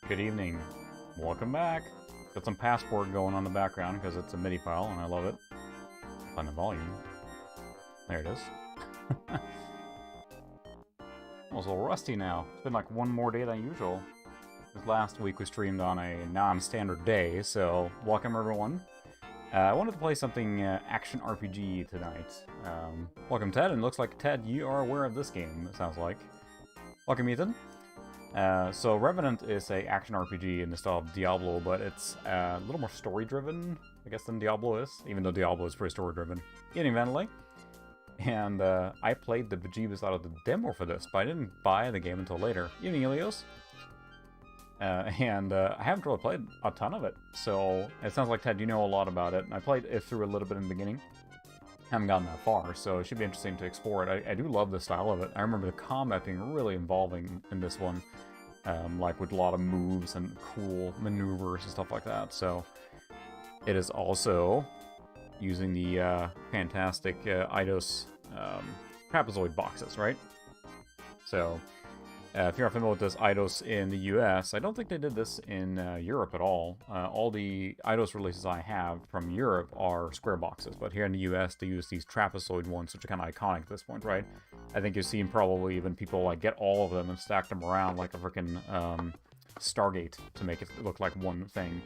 Good evening. Welcome back. Got some passport going on in the background because it's a MIDI file and I love it. Find the volume. There it is. I was a little rusty now. It's been like one more day than usual. Because last week we streamed on a non-standard day, so welcome everyone. I wanted to play something action RPG tonight. Welcome Ted, and it looks like Ted, you are aware of this game, it sounds like. Welcome Ethan. So Revenant is a action RPG in the style of Diablo, but it's a little more story-driven, I guess, than Diablo is, even though Diablo is pretty story-driven. Eventually. And I played the bejeebus out of the demo for this, but I didn't buy the game until later. Evening, Ilios. I haven't really played a ton of it, so it sounds like, Ted, you know a lot about it. I played it through a little bit in the beginning. Haven't gotten that far, so it should be interesting to explore it. I do love the style of it. I remember the combat being really involving in this one, like with a lot of moves and cool maneuvers and stuff like that. So it is also using the fantastic Eidos trapezoid boxes, right? So if you're not familiar with this Eidos in the US, I don't think they did this in Europe at all. All the Eidos releases I have from Europe are square boxes, but here in the US they use these trapezoid ones, which are kind of iconic at this point, right? I think you've seen probably even people like get all of them and stack them around like a freaking Stargate to make it look like one thing.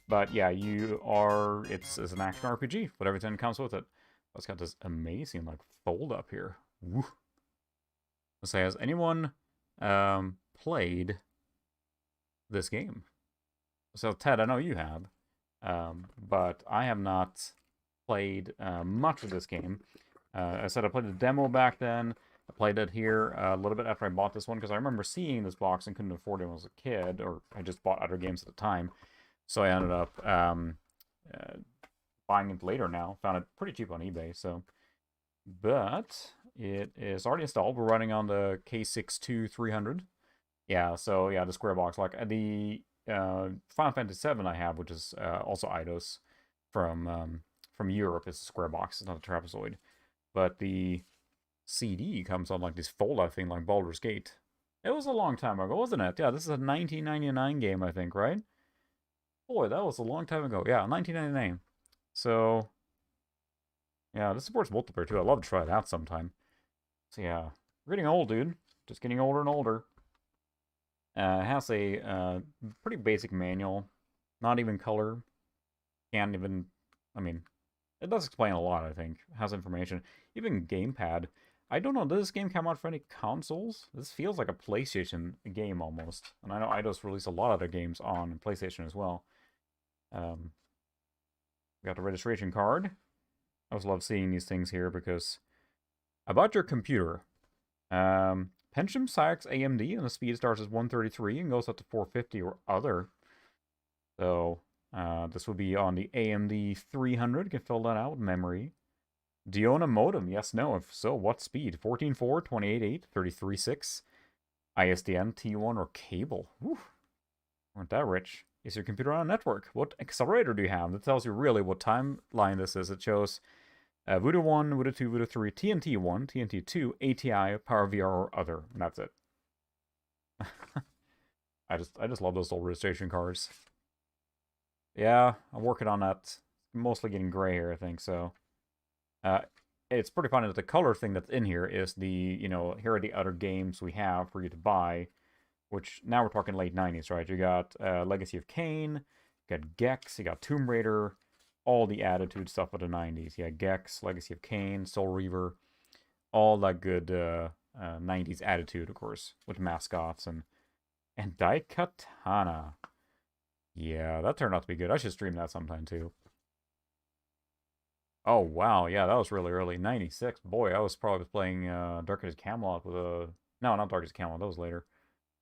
But yeah, it's an action RPG, but everything comes with it. It's got this amazing like fold up here. Woo. Let's say, has anyone played this game? So Ted, I know you have, but I have not played much of this game. I said I played the demo back then. I played it here a little bit after I bought this one, because I remember seeing this box and couldn't afford it when I was a kid, or I just bought other games at the time. So I ended up buying it later now. Found it pretty cheap on eBay, so... But it is already installed. We're running on the K62-300. Yeah, so yeah, the square box. Like the Final Fantasy VII I have, which is also Eidos from Europe, is a square box. It's not a trapezoid. But the CD comes on like this fold-out thing, like Baldur's Gate. It was a long time ago, wasn't it? Yeah, this is a 1999 game, I think, right? Boy, that was a long time ago. Yeah, 1999. So... yeah, this supports multiplayer too. I'd love to try it out sometime. So yeah, we're getting old, dude. Just getting older and older. It has a pretty basic manual. Not even color. Can't even... I mean, it does explain a lot, I think. It has information. Even gamepad. I don't know, does this game come out for any consoles? This feels like a PlayStation game almost. And I know Eidos released a lot of their games on PlayStation as well. Got the registration card. I always love seeing these things here because... about your computer. Pentium Cyax AMD, and the speed starts as 133 and goes up to 450 or other. So, this would be on the AMD 300. You can fill that out with memory. Diona modem, yes, no. If so, what speed? 14.4, 28.8, 33.6. ISDN, T1, or cable. Whew. Aren't that rich. Is your computer on a network? What accelerator do you have? That tells you really what timeline this is. It shows Voodoo 1, Voodoo 2, Voodoo 3, TNT 1, TNT 2, ATI, PowerVR, or other. And that's it. I just love those old registration cards. Yeah, I'm working on that. Mostly getting gray here, I think, so. It's pretty funny that the color thing that's in here is the, here are the other games we have for you to buy. Which, now we're talking late 90s, right? You got Legacy of Kain, you got Gex, you got Tomb Raider, all the Attitude stuff of the 90s. Yeah, Gex, Legacy of Kain, Soul Reaver, all that good 90s Attitude, of course, with mascots and Daikatana. Yeah, that turned out to be good. I should stream that sometime, too. Oh, wow, yeah, that was really early. 96, boy, I was probably playing Darkest Camelot with a... No, not Darkest Camelot, that was later.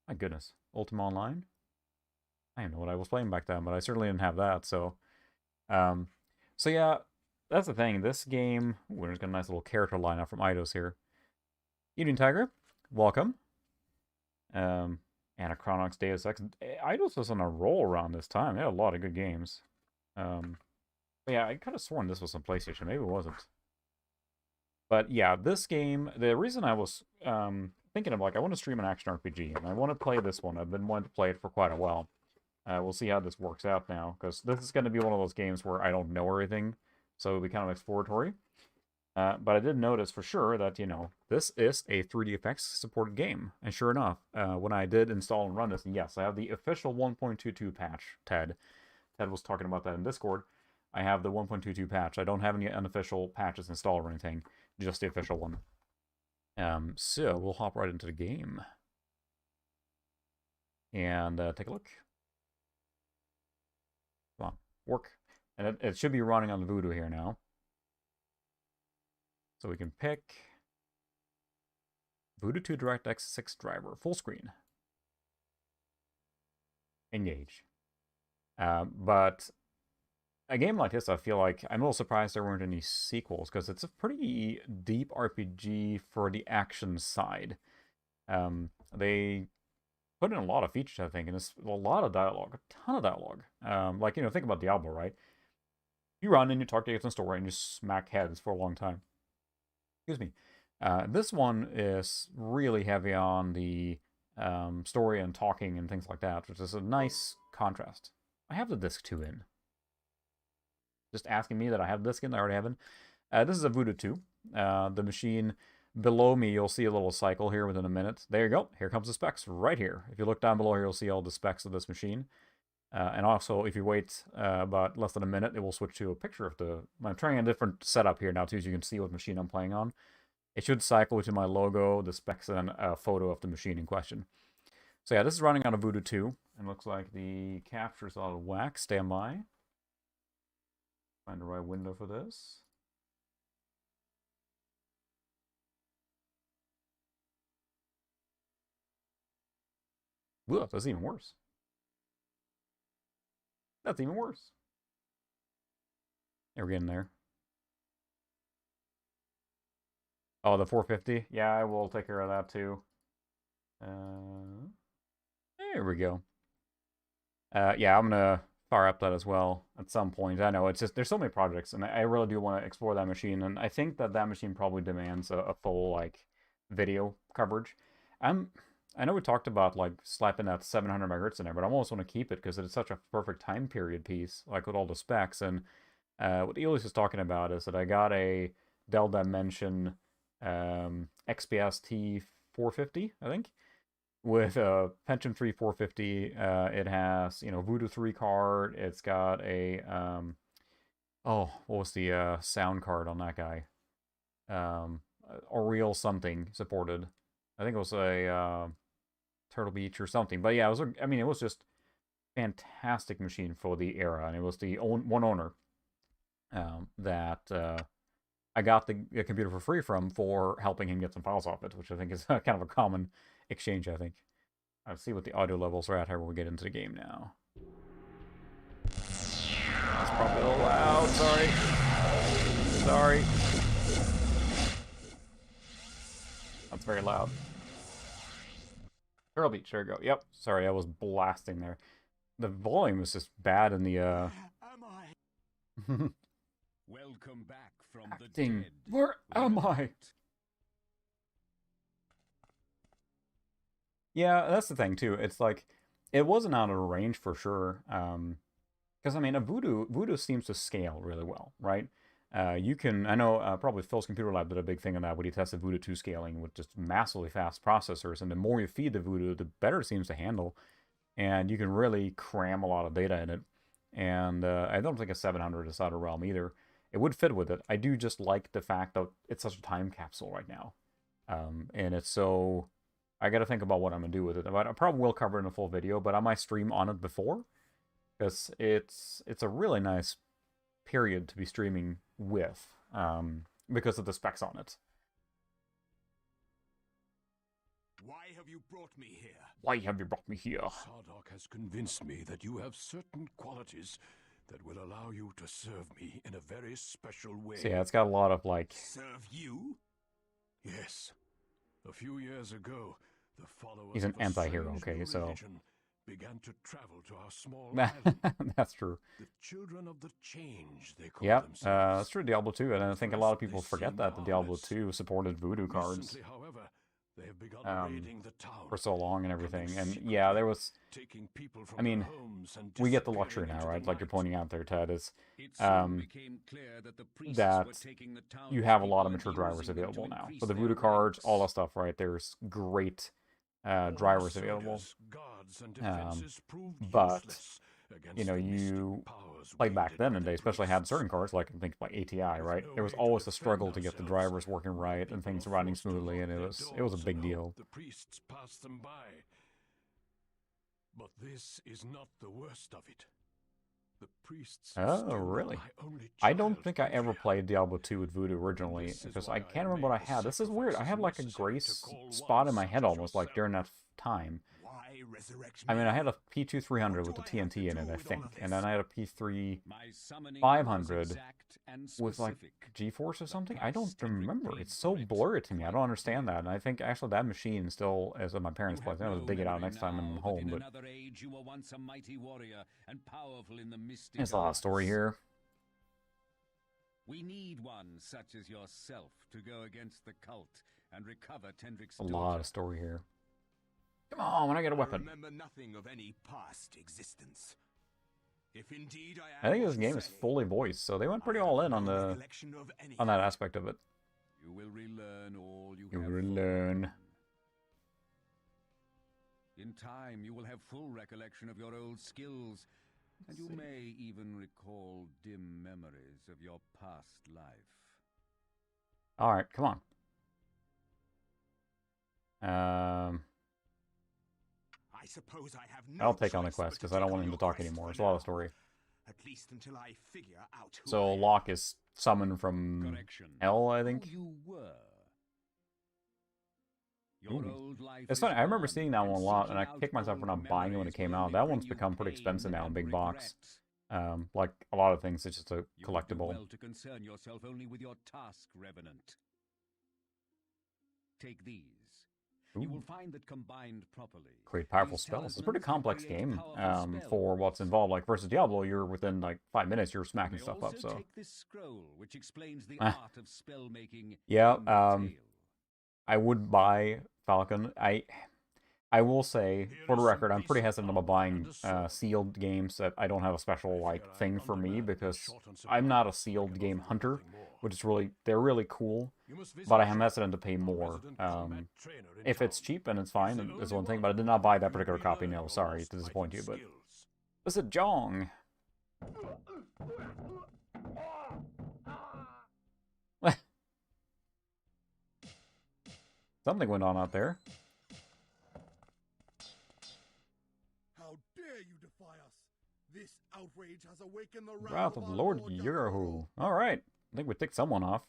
My goodness. Ultima Online? I don't know what I was playing back then, but I certainly didn't have that, so... so yeah, that's the thing. This game... Ooh, there's got a nice little character lineup from Eidos here. Evening Tiger, welcome. Anachronox, Deus Ex. Eidos was on a roll around this time. They had a lot of good games. But yeah, I could have sworn this was on PlayStation. Maybe it wasn't. But yeah, this game... The reason I was... thinking thinking of, like, I want to stream an action RPG, and I want to play this one. I've been wanting to play it for quite a while. We'll see how this works out now, because this is going to be one of those games where I don't know everything, so it'll be kind of exploratory. But I did notice for sure that, this is a 3D effects supported game. And sure enough, when I did install and run this, yes, I have the official 1.22 patch, Ted. Ted was talking about that in Discord. I have the 1.22 patch. I don't have any unofficial patches installed or anything, just the official one. So we'll hop right into the game. And take a look. Come on, work. And it should be running on the Voodoo here now. So we can pick Voodoo 2 DirectX 6 driver, full screen. Engage. But a game like this, I feel like I'm a little surprised there weren't any sequels, because it's a pretty deep RPG for the action side. They put in a lot of features, I think, and it's a lot of dialogue, a ton of dialogue. Like, think about Diablo, right? You run and you talk to agents in story and you smack heads for a long time. Excuse me. This one is really heavy on the story and talking and things like that, which is a nice contrast. I have the disc 2 in. Just asking me that I have the disc in, I already have it. This is a Voodoo 2. The machine below me, you'll see a little cycle here within a minute. There you go. Here comes the specs right here. If you look down below here, you'll see all the specs of this machine. And also, if you wait about less than a minute, it will switch to a picture of the... I'm trying a different setup here now, too, so you can see what machine I'm playing on. It should cycle to my logo, the specs, and a photo of the machine in question. So yeah, this is running on a Voodoo 2. And looks like the capture's out of whack. Stand by. Find the right window for this. Ooh, that's even worse. That's even worse. We're getting there. Oh, the 450? Yeah, I will take care of that too. There we go. Yeah, I'm gonna fire up that as well at some point. I know, it's just, there's so many projects, and I really do want to explore that machine, and I think that machine probably demands a full, like, video coverage. I know we talked about, like, slapping that 700 megahertz in there, but I almost want to keep it because it's such a perfect time period piece, like with all the specs. And what Elias is talking about is that I got a Dell Dimension XPS T450, I think, with a Pentium 3 450. It has, Voodoo 3 card. It's got a, what was the sound card on that guy? Oriel something supported. I think it was a Turtle Beach or something. But yeah, it was just fantastic machine for the era, and it was the one owner that I got the computer for free from for helping him get some files off it, which I think is kind of a common exchange, I think. Let's see what the audio levels are at here when we get into the game now. That's probably a little loud, sorry. That's very loud. Turtle Beach, there we go. Yep, sorry, I was blasting there. The volume was just bad in the, Where am I? Welcome back from the dead. Where am I? Yeah, that's the thing, too. It's like, it wasn't out of range for sure. Because, I mean, Voodoo seems to scale really well, right? You can, I know probably Phil's Computer Lab did a big thing on that when he tested Voodoo 2 scaling with just massively fast processors, and the more you feed the Voodoo, the better it seems to handle, and you can really cram a lot of data in it. And I don't think a 700 is out of realm either. It would fit with it. I do just like the fact that it's such a time capsule right now, and it's so... I got to think about what I'm gonna do with it. I probably will cover it in a full video, but I might stream on it before, because it's a really nice period to be streaming with, because of the specs on it. Why have you brought me here? Why have you brought me here? Sardok has convinced me that you have certain qualities that will allow you to serve me in a very special way. So yeah, it's got a lot of, like... Serve you? Yes. A few years ago, the followers He's an of a anti-hero, strange okay, new so... religion began to travel to our small island. That's true. The children of the change, they call Yep, themselves. that's true, Diablo 2, and I think a lot of people forget that the Diablo 2 supported Voodoo cards. Recently, however, They have begun raiding the town, for so long and everything. coming And secretly, yeah, there was, taking people from I mean, their homes and we get the luxury disappearing now, into right? the Like you're night. pointing out there, Ted, is It soon became clear that the priests that were taking the you have a townspeople lot of and mature drivers using them to available now. increase For the their voodoo cards, all that ranks. stuff, right? There's great All drivers the available. soldiers, guards, and defenses proved But, useless you against know, the mystic you powers played back wielded then, by and the they especially had priests. certain cars, like I think like ATI, With right? no There was way to always a defend struggle to get the ourselves, drivers working the right and people things are running forced to smoothly, and lock it their was a doors big and deal. hope the priests pass them by. But this is not the worst of it. The priests Oh, stole really? my only I don't child, think I ever Andrea. played Diablo 2 with Voodoo originally, This is because why I I can't remember what I made the had. This is weird. I had sacrifices like a necessary gray to call spot one in my such head as almost, like yourself. during that time. Why resurrect I me? mean, I had a P2 300 with the What do I have to TNT in do it, I with all think, of and this? then I had a P3 My summoning 500 was exact and with like specific. G-Force or The something. I don't past had remember. repaid It's so for it blurry to me. I don't quite understand that. clearly. And I think actually that machine still is at my parents' You place. have I was no dig it out memory next time I'm now home, that in but another age you were once a mighty warrior and powerful in the mystic there's a lot of story arts. here. We need one such as yourself to go against the cult and recover Tendrick's A daughter. lot of story here. Come on, when I get a I weapon. remember nothing of any past existence. If indeed I am I think what this game is say, fully voiced, so they went pretty I have all in no on the recollection of any on that aspect of it. You will relearn all you You have will forgotten. learn. In time, you will have full recollection of your old skills, and you may even recall dim memories of your past life. All right, come on. I suppose I have no I'll take on the choice quest but to because I don't take want on him to your talk quest anymore. for It's a lot of now. story. At least until I figure out who So I am. Locke is summoned from Correction. L, I think. Who you were. Your Ooh. old life It's is funny. I remember gone, seeing that one a lot, and I seeking out kicked myself for old not buying it when it memories will came out. only That bring one's you become pretty pain expensive now in and big box. regret. Like a lot of things, it's just a You would do collectible. well to concern yourself only with your task, Revenant. Take these. You will Ooh. find that combined properly. Create powerful these spells. It's a pretty talismans can complex create game powerful for what's spells. involved. Like versus Diablo, you're within like 5 minutes, you're You smacking may stuff also up. So take this scroll, which explains the Ah. art of spell making yeah, in detail. I would buy Falcon. I will say, for the record, I'm pretty hesitant about buying sealed games that I don't have a special like thing for me, because I'm not a sealed game hunter, which is they're really cool, but I am hesitant to pay more. If it's cheap and it's fine, is one thing, but I did not buy that particular copy. No, sorry to disappoint you, but this is Jong. Something went on out there. How dare you defy us? This outrage has awakened the Wrath of Lord Yurahu. Alright. I think we ticked someone off.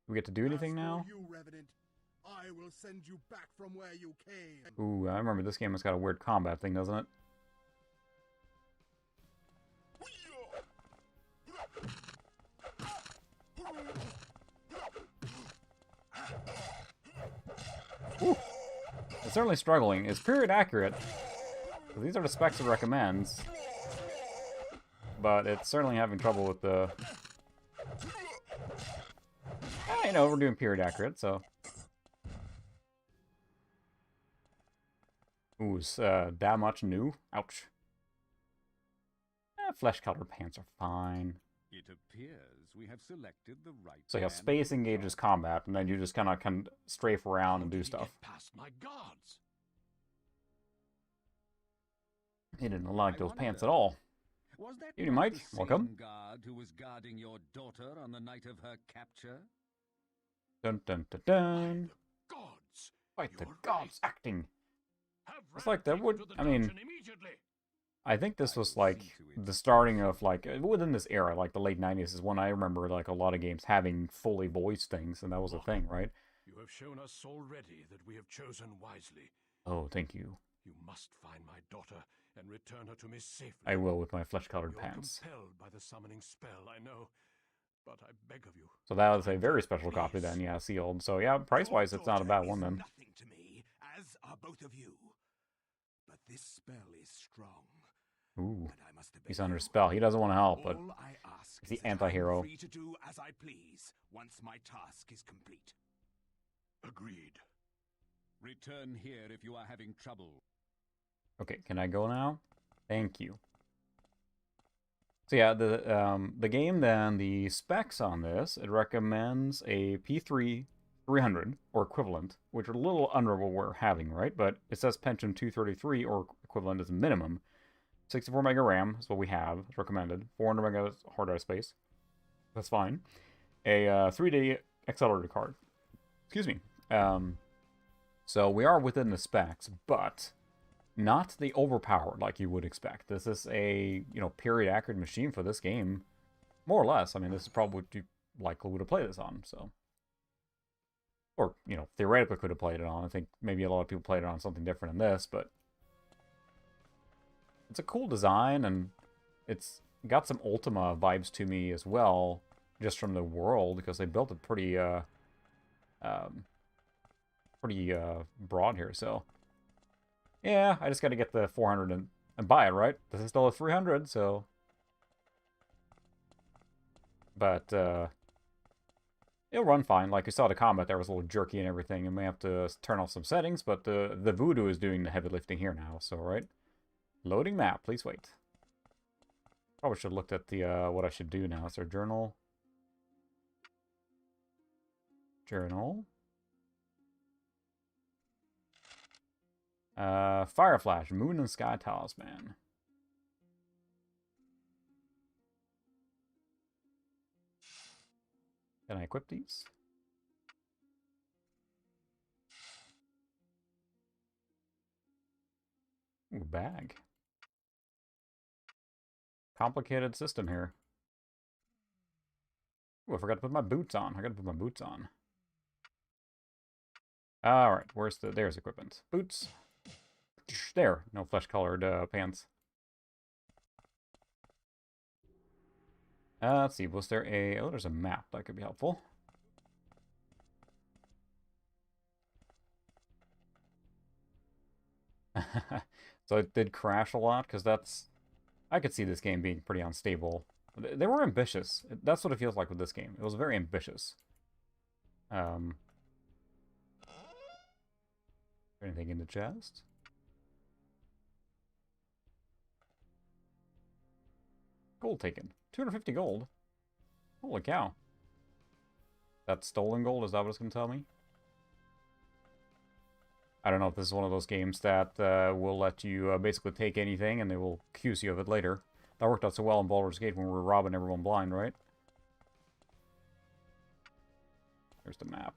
Do we get to do anything now? You, Revenant, I will send you back from where you came. Ooh, I remember this game has got a weird combat thing, doesn't it? Ooh. It's certainly struggling. It's period accurate. These are the specs it recommends. But it's certainly having trouble with the... You know, we're doing period accurate, so... Ooh, is that much new? Ouch. Flesh-colored pants are fine. It appears we have selected the right. So you have man space for the engages job. combat, and then you just kind of strafe around and do How did he stuff. get past my guards? He didn't like I those wonder, pants at all. Was that Evening, not Mike. the Welcome. same guard who was guarding your daughter on the night of her capture? Dun dun dun By dun. the gods! Fight the You're gods right. acting. Have It's like that Rat would- taken to the I mean- dungeon immediately. I think this I was will like see to it. the starting of like within this era, like the late 90s is when I remember like a lot of games having fully voiced things, and that was a thing, right? You have shown us already that we have chosen wisely. Oh, thank you. You must find my daughter and return her to me safely. I will with my flesh-colored You're pants. compelled by the summoning spell, I know, but I beg of you. So that was a find very her, special copy please. then, yeah, sealed. So yeah, price-wise, it's not a bad one then. Nothing to me, as are both of you. But this spell is strong. Ooh, And I must obey he's under you. spell. He doesn't want to help, but All I ask he's the is that I am anti-hero. free to do as I please once my task is complete. Agreed. Return here if you are having trouble. Okay, can I go now? Thank you. So yeah, the game then, the specs on this, it recommends a P3 300 or equivalent, which are a little under what we're having, right? But it says Pentium 233 or equivalent is minimum. 64 mega RAM is what we have. It's recommended. 400 mega hard drive space. That's fine. A 3D accelerator card. Excuse me. So we are within the specs, but not the overpowered like you would expect. This is a, period accurate machine for this game. More or less. I mean, this is probably what you likely would have played this on, so. Or, theoretically could have played it on. I think maybe a lot of people played it on something different than this, but it's a cool design, and it's got some Ultima vibes to me as well, just from the world, because they built it pretty broad here, so. Yeah, I just gotta get the 400 and buy it, right? This is still a 300, so. But, it'll run fine. Like you saw the combat there was a little jerky and everything, and we have to turn off some settings, but the voodoo is doing the heavy lifting here now, so, right? Loading map, please wait. Probably should have looked at the, what I should do now. Is there journal? Journal. Fire Flash, Moon and Sky Talisman. Can I equip these? Ooh, bag. Complicated system here. Ooh, I forgot to put my boots on. I gotta put my boots on. Alright, there's equipment. Boots. There, no flesh-colored pants. Let's see, was there there's a map that could be helpful. So it did crash a lot, because I could see this game being pretty unstable. They were ambitious. That's what it feels like with this game. It was very ambitious. Anything in the chest? Gold taken. 250 gold? Holy cow. That's stolen gold? Is that what it's going to tell me? I don't know if this is one of those games that will let you basically take anything and they will accuse you of it later. That worked out so well in Baldur's Gate when we were robbing everyone blind, right? There's the map.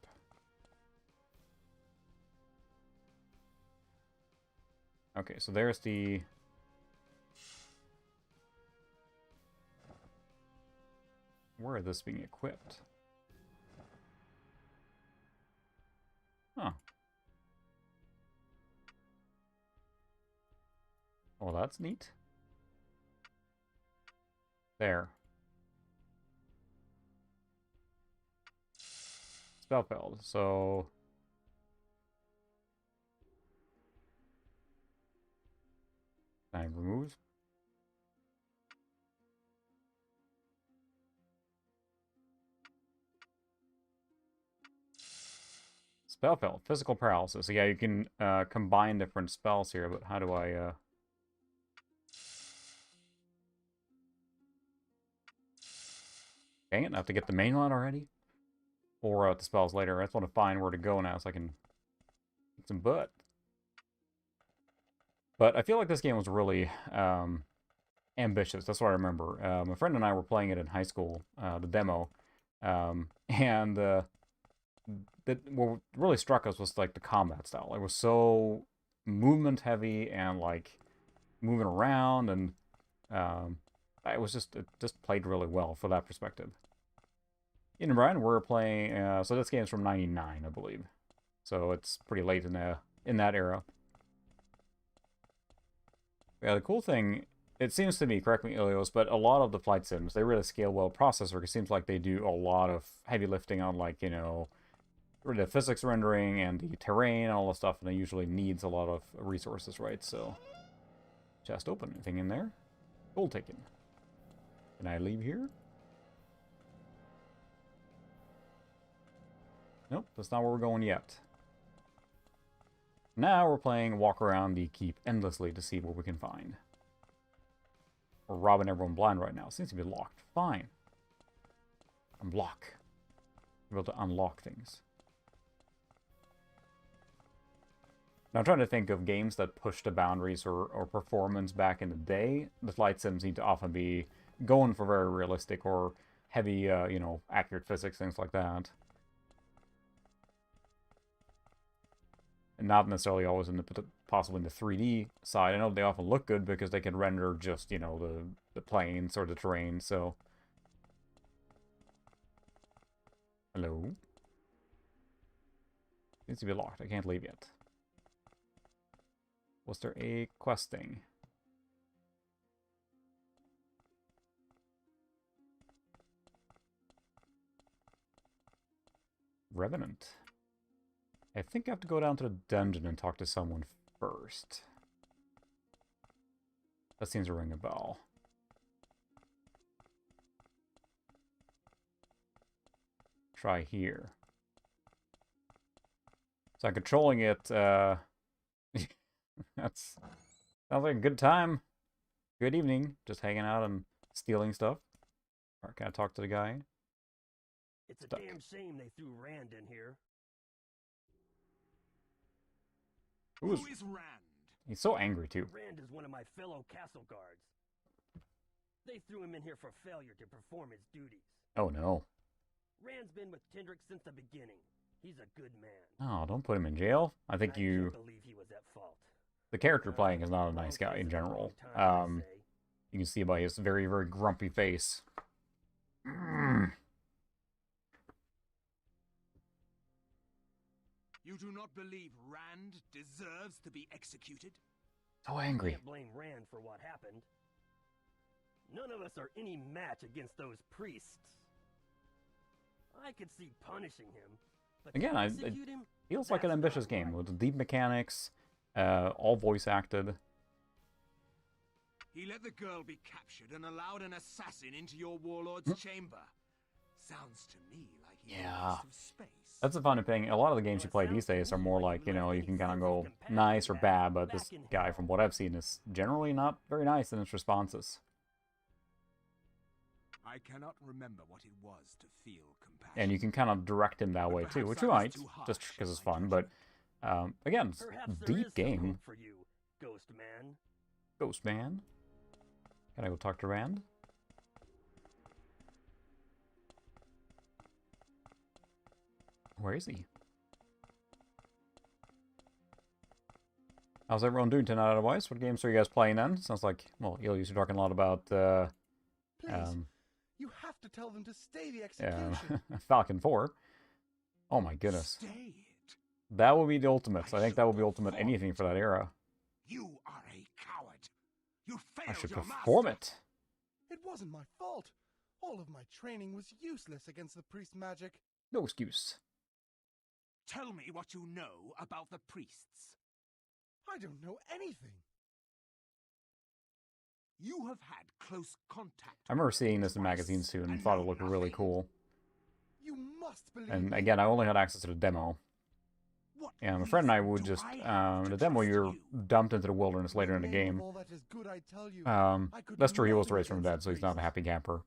Okay, so there's the... Where is this being equipped? Huh. Well, that's neat. There. Spellfeld, so... I remove. Spellfeld, physical paralysis. So yeah, you can combine different spells here, but how do I... Dang it, I have to get the main one already? Or the spells later. I just want to find where to go now so I can get some butt. But I feel like this game was really ambitious. That's what I remember. A friend and I were playing it in high school, the demo. And what really struck us was like the combat style. It was so movement heavy and like moving around, and it just played really well for that perspective. In Brian, we're playing, so this game's from '99, I believe. So it's pretty late in that era. Yeah, the cool thing, it seems to me, correct me, Ilios, but a lot of the flight sims, they really scale well processor. It seems like they do a lot of heavy lifting on, like, the physics rendering and the terrain and all the stuff, and it usually needs a lot of resources, right? So, chest open. Anything in there? Gold taken. Can I leave here? Nope, that's not where we're going yet. Now we're playing walk around the keep endlessly to see what we can find. We're robbing everyone blind right now. Seems to be locked. Fine. Unlock. We're able to unlock things. Now I'm trying to think of games that push the boundaries or performance back in the day. The flight sims seem to often be going for very realistic or heavy, you know, accurate physics, things like that. And not necessarily always in the possibly in the 3D side. I know they often look good because they can render just, you know, the planes or the terrain, so... Hello? Needs to be locked. I can't leave yet. Was there a quest thing? Revenant. I think I have to go down to the dungeon and talk to someone first. That seems to ring a bell. Try here. So I'm controlling it, That's sounds like a good time. Good evening. Just hanging out and stealing stuff. Alright, can I talk to the guy? It's a damn shame they threw Rand in here. Who is Rand? He's so angry too. Rand is one of my fellow castle guards. They threw him in here for failure to perform his duties. Oh no. Rand's been with Kendrick since the beginning. He's a good man. Oh, don't put him in jail. I think I you... can't believe he was at fault. The character playing is not a nice guy in general. You can see by his very, very grumpy face. You do not believe Rand deserves to be executed? So angry. Can't blame Rand for what happened. None of us are any match against those priests. I could see punishing him, but Again, it feels like an ambitious game with deep mechanics, all voice acted. He let the girl be captured and allowed an assassin into your warlord's chamber. Sounds to me like he's a waste of space. That's the funny thing. A lot of the games you play these days are more like, you know, you can kind of go nice or bad, but this guy, from what I've seen, is generally not very nice in his responses. I cannot remember what it was to feel compassion. And you can kind of direct him that way too, which you might, just because it's fun, but again, it's a deep game. For you, Ghost Man. Ghost Man? Can I go talk to Rand? Where is he? How's everyone doing tonight otherwise? What games are you guys playing then? Sounds like, well, you're talking a lot about, Please, you have to tell them to stay the execution. Falcon 4. Oh my goodness. Stay it. That would be the ultimate. I think that would be ultimate anything for that era. You are a coward. You failed I should your perform master. it. It wasn't my fault. All of my training was useless against the priest magic. No excuse. Tell me what you know about the priests. I don't know anything. You have had close contact. I remember seeing this in magazines too and thought it looked really cool. You must believe And me. again, I only had access to the demo. What And my friend and I reason would do just, I have the to demo, trust you're you? dumped into the wilderness later in the In the name game. of all that is good, I tell you, I could That's do true, he was nothing raised from the against dead, so he's not a priests. happy camper.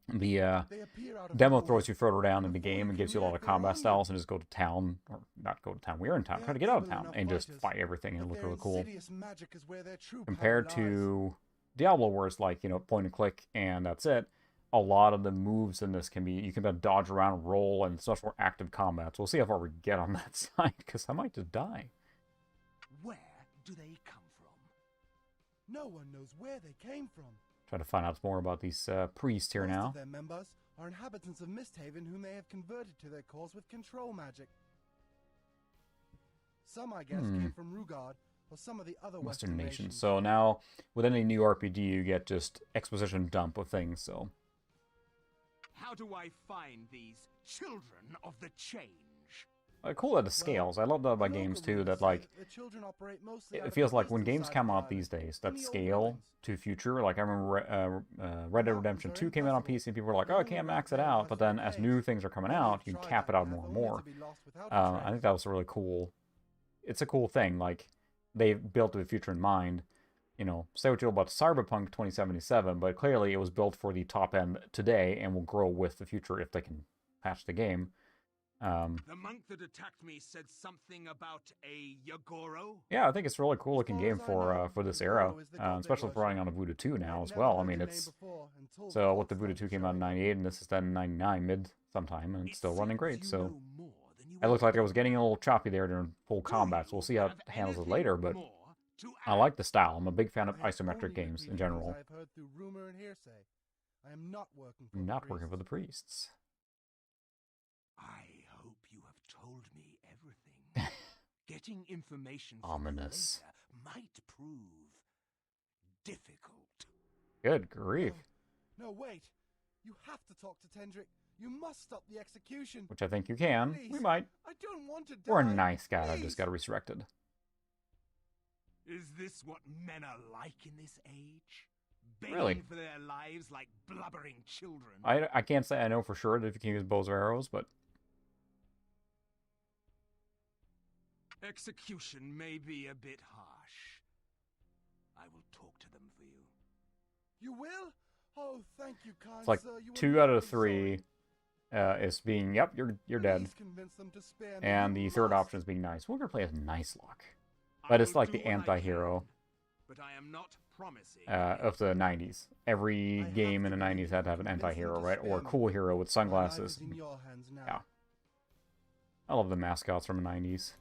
The They appear out of demo nowhere. throws you further down in the Before game you and can gives you a lot of react, they're combat on you. styles and just go to town, or not go to town, we're in town, They try are to get out of able town enough and just fighters, fight everything and it but look their really cool. insidious magic is where their true Compared power lies. to Diablo, where it's like, you know, point and click and that's it, a lot of the moves in this can be, you can dodge around, roll, and it's much more active combat. So we'll see how far we get on that side, because I might just die. Where do they come from? No one knows where they came from. Try to find out more about these priests here Most now. of their members are inhabitants of Misthaven whom they have converted to their cause with control magic. Some, I guess, came from Rugard or some of the other Western nations. So now, with any new RPG, you get just exposition dump of things, so... How do I find these children of the change? Cool at the scales. I love that about games too, that like, it feels like when games come out these days, that scale to future, like I remember Red Dead Redemption 2 came out on PC and people were like, oh, I can't max it out, but then as new things are coming out, you can cap it out more and more. I think that was a really cool it's a cool thing. Like, they've built the future in mind. You know, say what you will about Cyberpunk 2077, but clearly it was built for the top end today and will grow with the future if they can patch the game. The monk that attacked me said something about a Yagoro? Yeah, I think it's a really cool looking As far game as I know, for this Yagoro era, is the god they especially for running on a worship. Voodoo 2 I now had as never well. I heard mean, the name it's before until so the what the gods Voodoo started 2 came out in showing up. 98, and this is done in 99 mid sometime, and it's It still running seems great. you So know more than you it looks like ever it was getting a little choppy there during full Do combat. So we'll you see how it have handles it anything later. But more to I add? like the style. I'm a big fan of I have only isometric games in repeated general. things I have heard through rumor and hearsay. I am not working for Not the working for the priests. priests. I hope you have told me everything. Getting information from you Ominous. later might prove difficult. Good grief. No, wait. You have to talk to Tendrick. You must stop the execution. Which I think you can. We Please. might. I don't want to die. We're a nice guy that Please. just got resurrected. Is this what men are like in this age? Begging Really? for their lives like blubbering children. I can't say I know for sure that if you can use bows or arrows, but Execution may be a bit harsh. I will talk to them for you. You will? Oh, thank you, kind it's like sir. You will 2 out not of be 3 sorry. is being, yep, you're dead. Please convince them to spare me. And You the third must. option is being nice. We're gonna play as Nice Lock. I But it's will like do the what I anti-hero can, but I am not promising. of the 90s. Every I have game in to the 90s believe had to have an you convince them anti-hero, to right? Or a spare me. cool hero with My life sunglasses. is in your hands now. Yeah. I love the mascots from the 90s.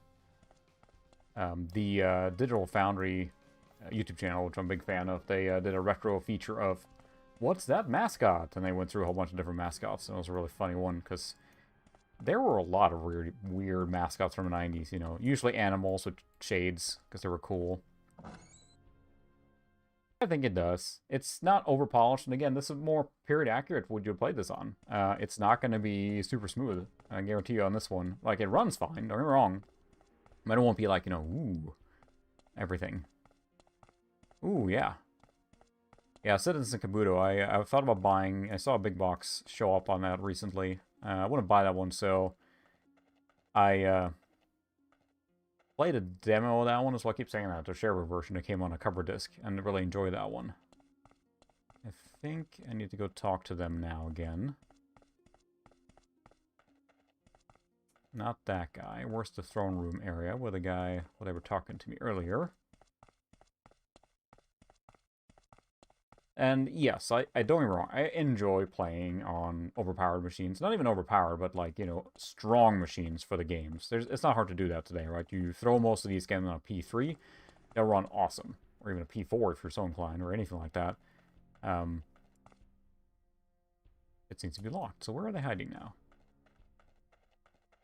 The Digital Foundry YouTube channel, which I'm a big fan of, they did a retro feature of what's that mascot? And they went through a whole bunch of different mascots, and it was a really funny one because there were a lot of weird mascots from the 90s, you know, usually animals with shades because they were cool. I think it does. It's not overpolished, and again, this is more period accurate for what you played this on. It's not going to be super smooth, I guarantee you on this one. Like, it runs fine, don't get me wrong. But it won't be like, you know, ooh, everything. Ooh, yeah. Yeah, Citizen Kabuto, I thought about buying, I saw a big box show up on that recently. I want to buy that one, so I played a demo of that one, is why I keep saying that. The shareware version, it came on a cover disc, and I really enjoyed that one. I think I need to go talk to them now again. Not that guy. Where's the throne room area where the guy, what they were talking to me earlier? And yes, I don't get me wrong, I enjoy playing on overpowered machines. Not even overpowered, but like, you know, strong machines for the games. It's not hard to do that today, right? You throw most of these games on a P3, they'll run awesome. Or even a P4 if you're so inclined, or anything like that. It seems to be locked, so where are they hiding now?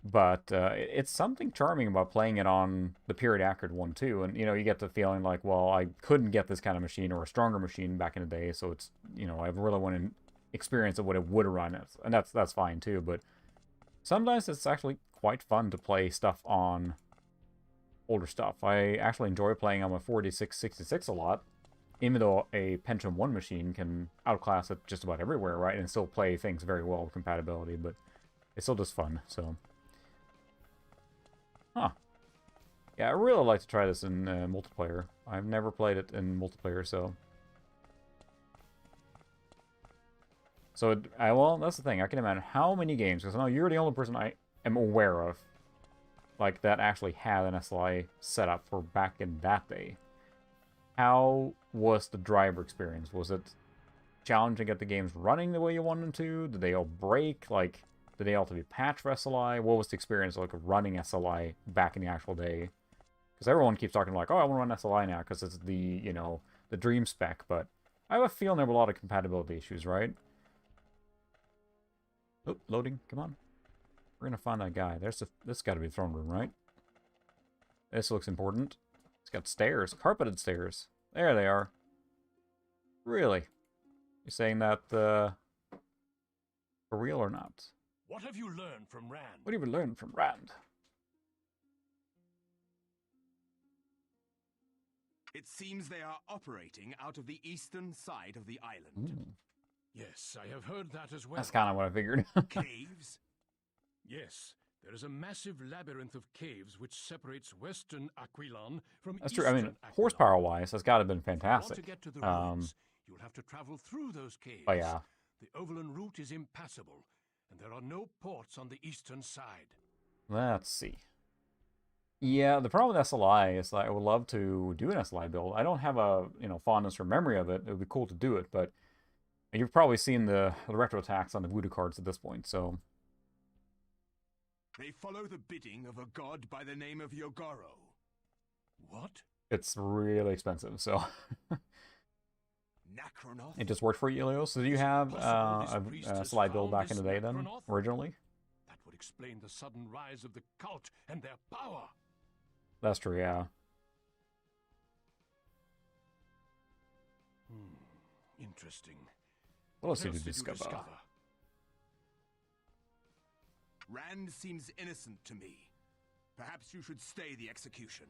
But it's something charming about playing it on the period accurate one too, and you know, you get the feeling like, well, I couldn't get this kind of machine or a stronger machine back in the day, so it's, you know, I really want to experience of what it would run at, and that's fine too. But sometimes it's actually quite fun to play stuff on older stuff. I actually enjoy playing on my 4666 a lot, even though a Pentium 1 machine can outclass it just about everywhere, right, and still play things very well with compatibility, but it's still just fun, so. Huh. Yeah, I really like to try this in multiplayer. I've never played it in multiplayer, so... So, well, that's the thing. I can imagine how many games, because I know you're the only person I am aware of, like, that actually had an SLI set up for back in that day. How was the driver experience? Was it challenging to get the games running the way you wanted them to? Did they all break? Like... Did they all have to be patched for SLI? What was the experience like of running SLI back in the actual day? Because everyone keeps talking like, oh, I want to run SLI now because it's the, you know, the dream spec. But I have a feeling there were a lot of compatibility issues, right? Oh, loading. Come on. We're going to find that guy. This got to be the throne room, right? This looks important. It's got stairs. Carpeted stairs. There they are. Really? You're saying that for real or not? What have you learned from Rand? What have you learned from Rand? It seems they are operating out of the eastern side of the island. Yes, I have heard that as well. That's kind of what I figured. Caves? Yes, There is a massive labyrinth of caves which separates western Aquilon from That's eastern true. I mean, Aquilon. horsepower-wise, that's got to have been If you want fantastic. to get to the ruins, you'll have to travel through those caves. But yeah. The Overland route is impassable, and there are no ports on the eastern side. Let's see. Yeah, the problem with SLI is that I would love to do an SLI build. I don't have a fondness or memory of it. It would be cool to do it, but you've probably seen the retro attacks on the voodoo cards at this point, so... They follow the bidding of a god by the name of Yogoro. What? It's really expensive, so... Necronoth? It just worked for you, Elio? So do you have a SLI build back in the day then, originally? That would explain the sudden rise of the cult and their power. That's true, yeah. Interesting. What else What did else you did you discover? Rand seems innocent to me. Perhaps you should stay the execution.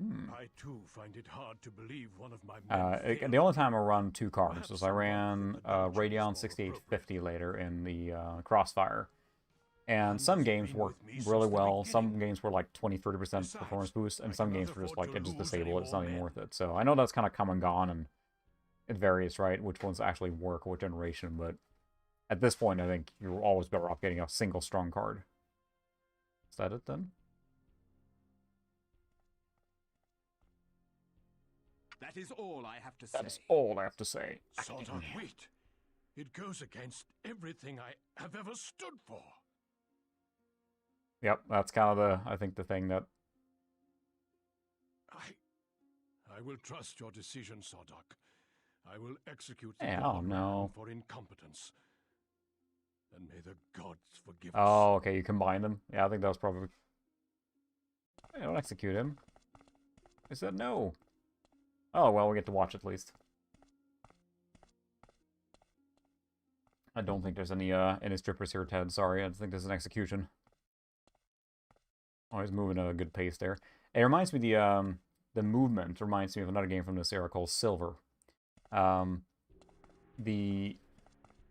I too find it hard to believe one of my men failed. The only time I run 2 cards Perhaps was I ran someone with a Radeon more 6850 later in the Crossfire. And some has games been worked with me really since the well. Some beginning. games were like 20-30% Besides, performance boost, and I some cannot games were just afford like, to it just lose disable it, it's any not even more worth it. So I know that's kind of come and gone, and it varies, right, which ones actually work, what generation, but at this point, I think you're always better off getting a single strong card. Is that it then? That is all I have to say. That is all I have to say. Sodok, wait. It goes against everything I have ever stood for. Yep, that's kind of I think the thing that... I will trust your decision, Sodok. I will execute the Yeah, law oh no. for incompetence. And may the gods forgive us. Oh, okay, you combine them? Yeah, I think that was probably... I don't execute him. I said no. Oh, well, we get to watch at least. I don't think there's any strippers here, Ted. Sorry, I just think this is an execution. Oh, he's moving at a good pace there. It reminds me, the movement reminds me of another game from this era called Silver. I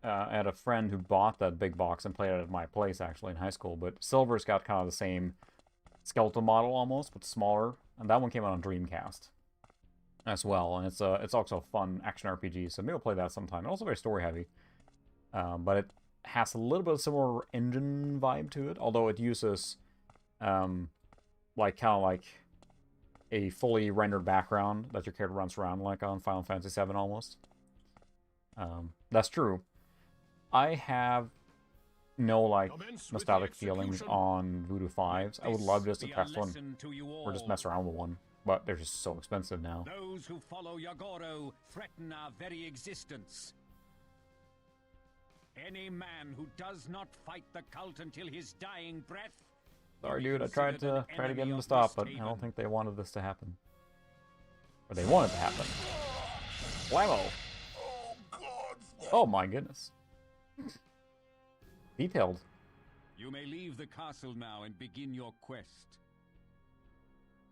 had a friend who bought that big box and played it at my place, actually, in high school. But Silver's got kind of the same skeletal model, almost, but smaller. And that one came out on Dreamcast as well. And it's also a fun action RPG, so maybe we'll play that sometime. And also very story-heavy. But it has a little bit of similar engine vibe to it, although it uses, like, kind of like a fully rendered background that your character runs around like on Final Fantasy VII, almost. That's true. I have no, like, nostalgic feelings on Voodoo 5s. I would love just to test one, or just mess around with one, but they're just so expensive now. Those who follow Yagoro threaten our very existence. Any man who does not fight the cult until his dying breath... Sorry, dude, I tried to get him to stop, but I don't think they wanted this to happen. Or they wanted it to happen. Whammo! Oh my goodness. Detailed. You may leave the castle now and begin your quest.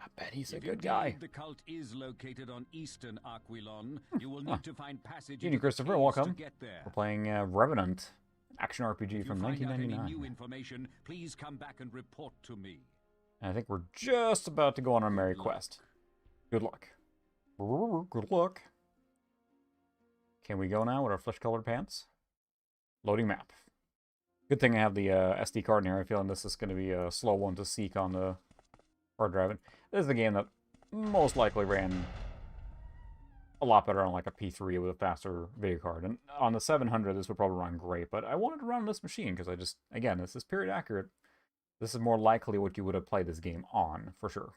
I bet he's a If good indeed guy. the cult is located on eastern Aquilon, you will need to find passage Junior into the Christopher, caves welcome. to get there. We're playing Revenant, action RPG If from you find out any 1999. new information, please come back and report to me. And I think we're just about to go on our merry quest. Good luck. Good luck. Can we go now with our flesh-colored pants? Loading map. Good thing I have the SD card in here. I'm feeling this is going to be a slow one to seek on the hard drive. This is a game that most likely ran a lot better on like a P3 with a faster video card. And on the 700, this would probably run great. But I wanted to run on this machine because I just, again, this is period accurate. This is more likely what you would have played this game on, for sure.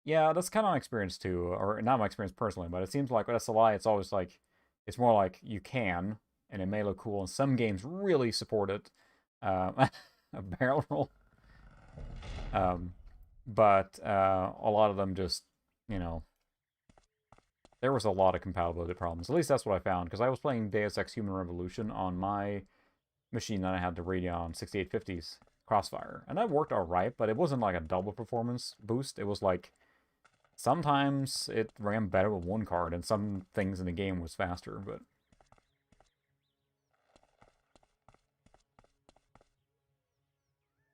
Yeah, that's kind of my experience too. Or not my experience personally, but it seems like with SLI, it's always like, it's more like you can, and it may look cool. And some games really support it. A barrel roll. But a lot of them just, you know, there was a lot of compatibility problems. At least that's what I found, because I was playing Deus Ex Human Revolution on my machine that I had the Radeon 6850's Crossfire. And that worked alright, but it wasn't like a double performance boost. It was like, sometimes it ran better with one card, and some things in the game was faster, but...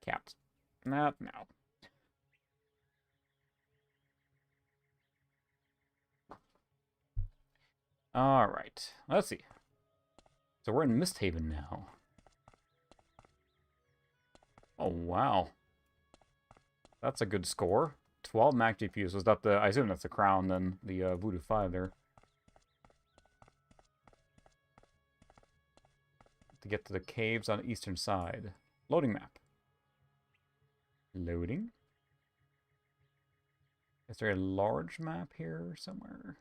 Cat. Not now. Alright. Let's see. So we're in Misthaven now. Oh, wow. That's a good score. 12 Mac GPUs. Was that the... I assume that's the Crown, then. The Voodoo 5 there. To get to the caves on the eastern side. Loading map. Loading. Is there a large map here somewhere?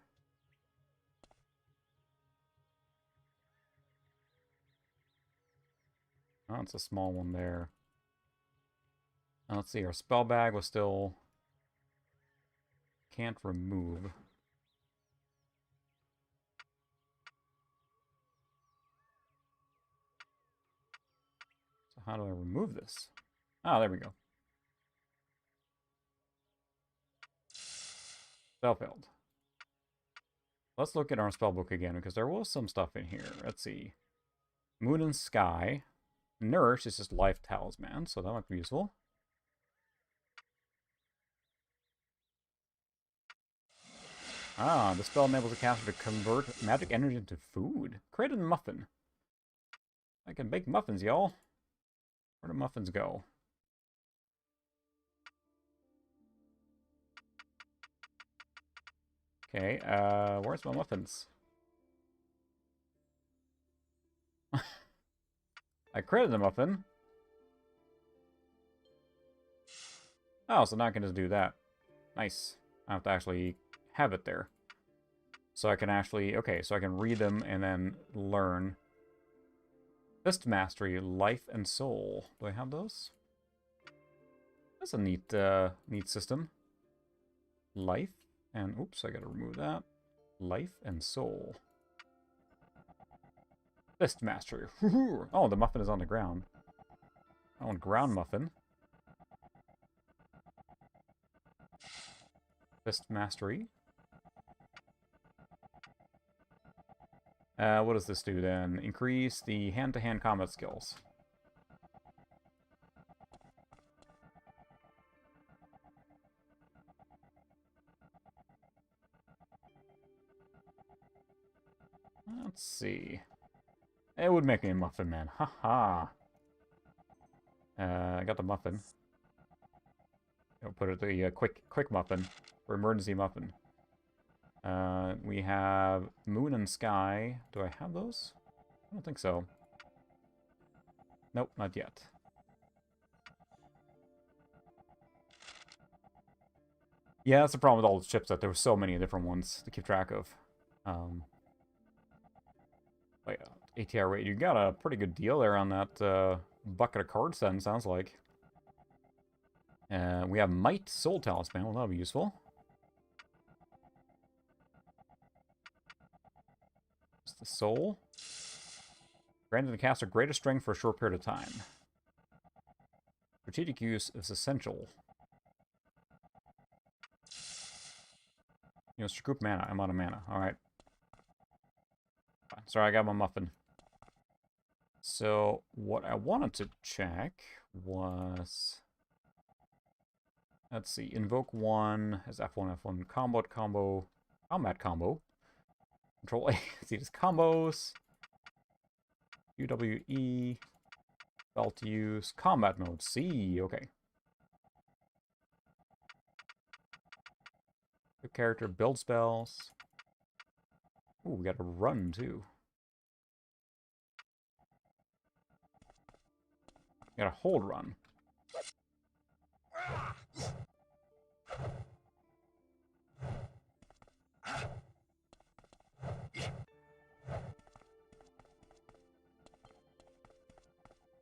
Oh, it's a small one there. Let's see, our spell bag was still... Can't remove. So how do I remove this? Ah, there we go. Spell failed. Let's look at our spellbook again, because there was some stuff in here. Let's see. Moon and Sky. Nourish is just Life Talisman, so that might be useful. Ah, the spell enables the caster to convert magic energy into food. Create a muffin. I can bake muffins, y'all. Where do muffins go? Okay, where's my muffins? I created a muffin. Oh, so now I can just do that. Nice. I have to actually have it there. So I can actually... Okay, so I can read them and then learn. Fist Mastery, Life and Soul. Do I have those? That's a neat, neat system. Life and... Oops, I gotta remove that. Life and Soul. Fist Mastery. Oh, the muffin is on the ground. I want ground muffin. Fist Mastery. What does this do then? Increase the hand-to-hand combat skills. Let's see. It would make me a muffin man. Haha. I got the muffin. I'll put it the quick muffin or emergency muffin. We have Moon and Sky. Do I have those? I don't think so. Nope, not yet. Yeah, that's the problem with all the chips, that there were so many different ones to keep track of. But yeah, ATR rate, you got a pretty good deal there on that bucket of cards then, sounds like. We have Might Soul Talisman, well that'll be useful. The soul. Granted the caster greater strength for a short period of time. Strategic use is essential. You know, scoop mana. I'm out of mana. Alright. Sorry, I got my muffin. So, what I wanted to check was... Let's see. Invoke 1 has F1, F1. Combat combo. Control A. See, there's combos. UWE. Belt use. Combat mode. C. Okay. Good character. Build spells. Ooh, we got a run, too. We got a hold run.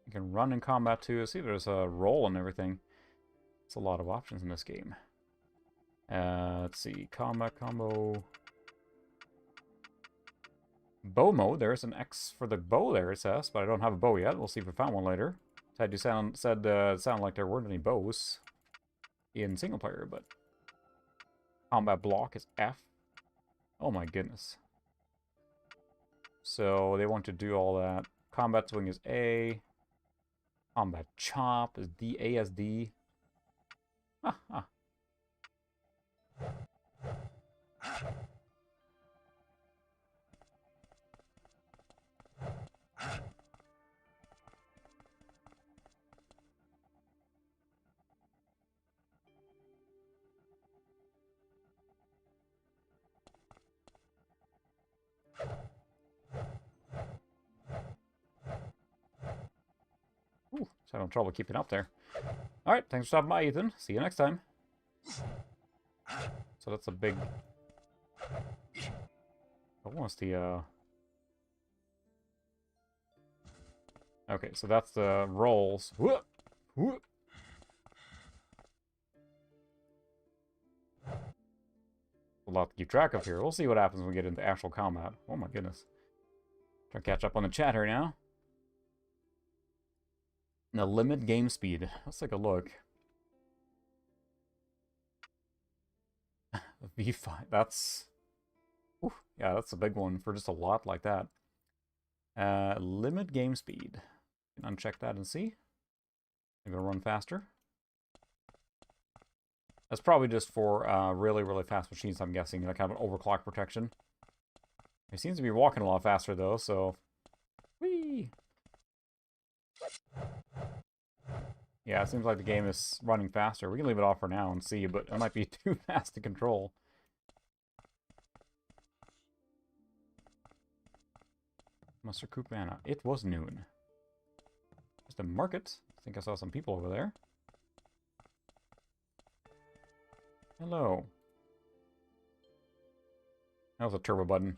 You can run in combat too. See, there's a roll and everything. It's a lot of options in this game. Let's see. Combat combo. Bow mode. There's an X for the bow there, it says, but I don't have a bow yet. We'll see if we found one later. It sounded like there weren't any bows in single player, but combat block is F. Oh my goodness. So they want to do all that. Combat swing is A. Combat chop is DASD. Ha ha. Ooh, just having trouble keeping up there. Alright, thanks for stopping by, Ethan. See you next time. So that's a big... Almost the, Okay, so that's the rolls. Whoop! Whoop! A lot to keep track of here. We'll see what happens when we get into actual combat. Oh my goodness. Try to catch up on the chat here now. Now, limit game speed. Let's take a look. V5. That's... Whew, yeah, that's a big one for just a lot like that. Limit game speed. Can uncheck that and see. I'm going to run faster. That's probably just for really, really fast machines, I'm guessing. Like kind of an overclock protection. He seems to be walking a lot faster, though, so... Whee! Yeah, it seems like the game is running faster. We can leave it off for now and see, but it might be too fast to control. Must recoup mana. It was noon. Just a market. I think I saw some people over there. Hello. That was a turbo button.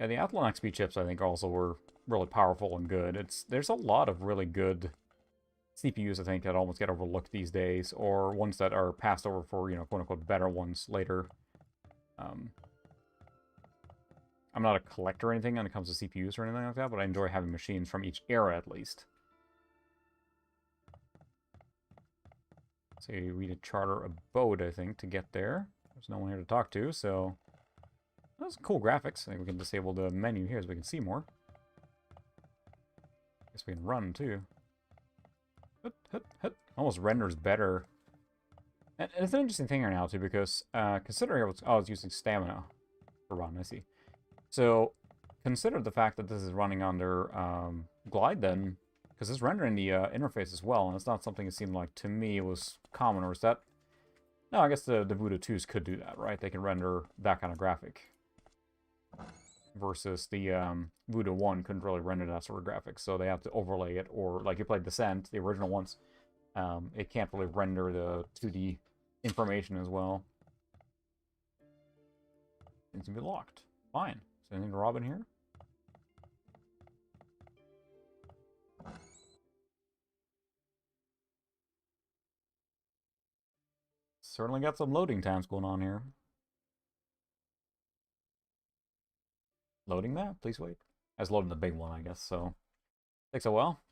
Yeah, the Athlon XP chips, I think, also were really powerful and good. There's a lot of really good CPUs, I think, that almost get overlooked these days, or ones that are passed over for, you know, quote-unquote, better ones later. I'm not a collector or anything when it comes to CPUs or anything like that, but I enjoy having machines from each era, at least. So we need to charter a boat, I think, to get there. There's no one here to talk to, so... Those cool graphics. I think we can disable the menu here so we can see more. Guess we can run, too. Hut, hut, hut. Almost renders better. And it's an interesting thing here now, too, because considering I was using stamina for run, I see. So, consider the fact that this is running under Glide, then, because it's rendering the interface as well, and it's not something it seemed like, to me, was common, or is that... No, I guess the Voodoo 2s could do that, right? They can render that kind of graphic. Versus the Voodoo 1 couldn't really render that sort of graphics, so they have to overlay it, or like you played Descent, the original ones, it can't really render the 2D information as well. Seems to be locked. Fine. Is there anything to rob in here? Certainly got some loading times going on here. Loading that? Please wait. I was loading the big one, I guess, so... Takes a while.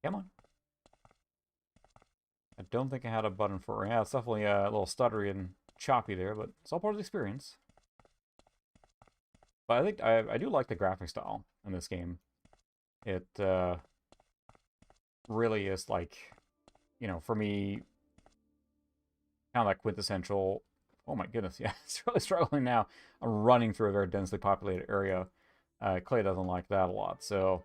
Come on. I don't think I had a button for... Yeah, it's definitely a little stuttery and choppy there, but it's all part of the experience. But I think I do like the graphic style in this game. It really is like, you know, for me, kind of like quintessential... Oh my goodness, yeah, it's really struggling now. I'm running through a very densely populated area. Clay doesn't like that a lot, so...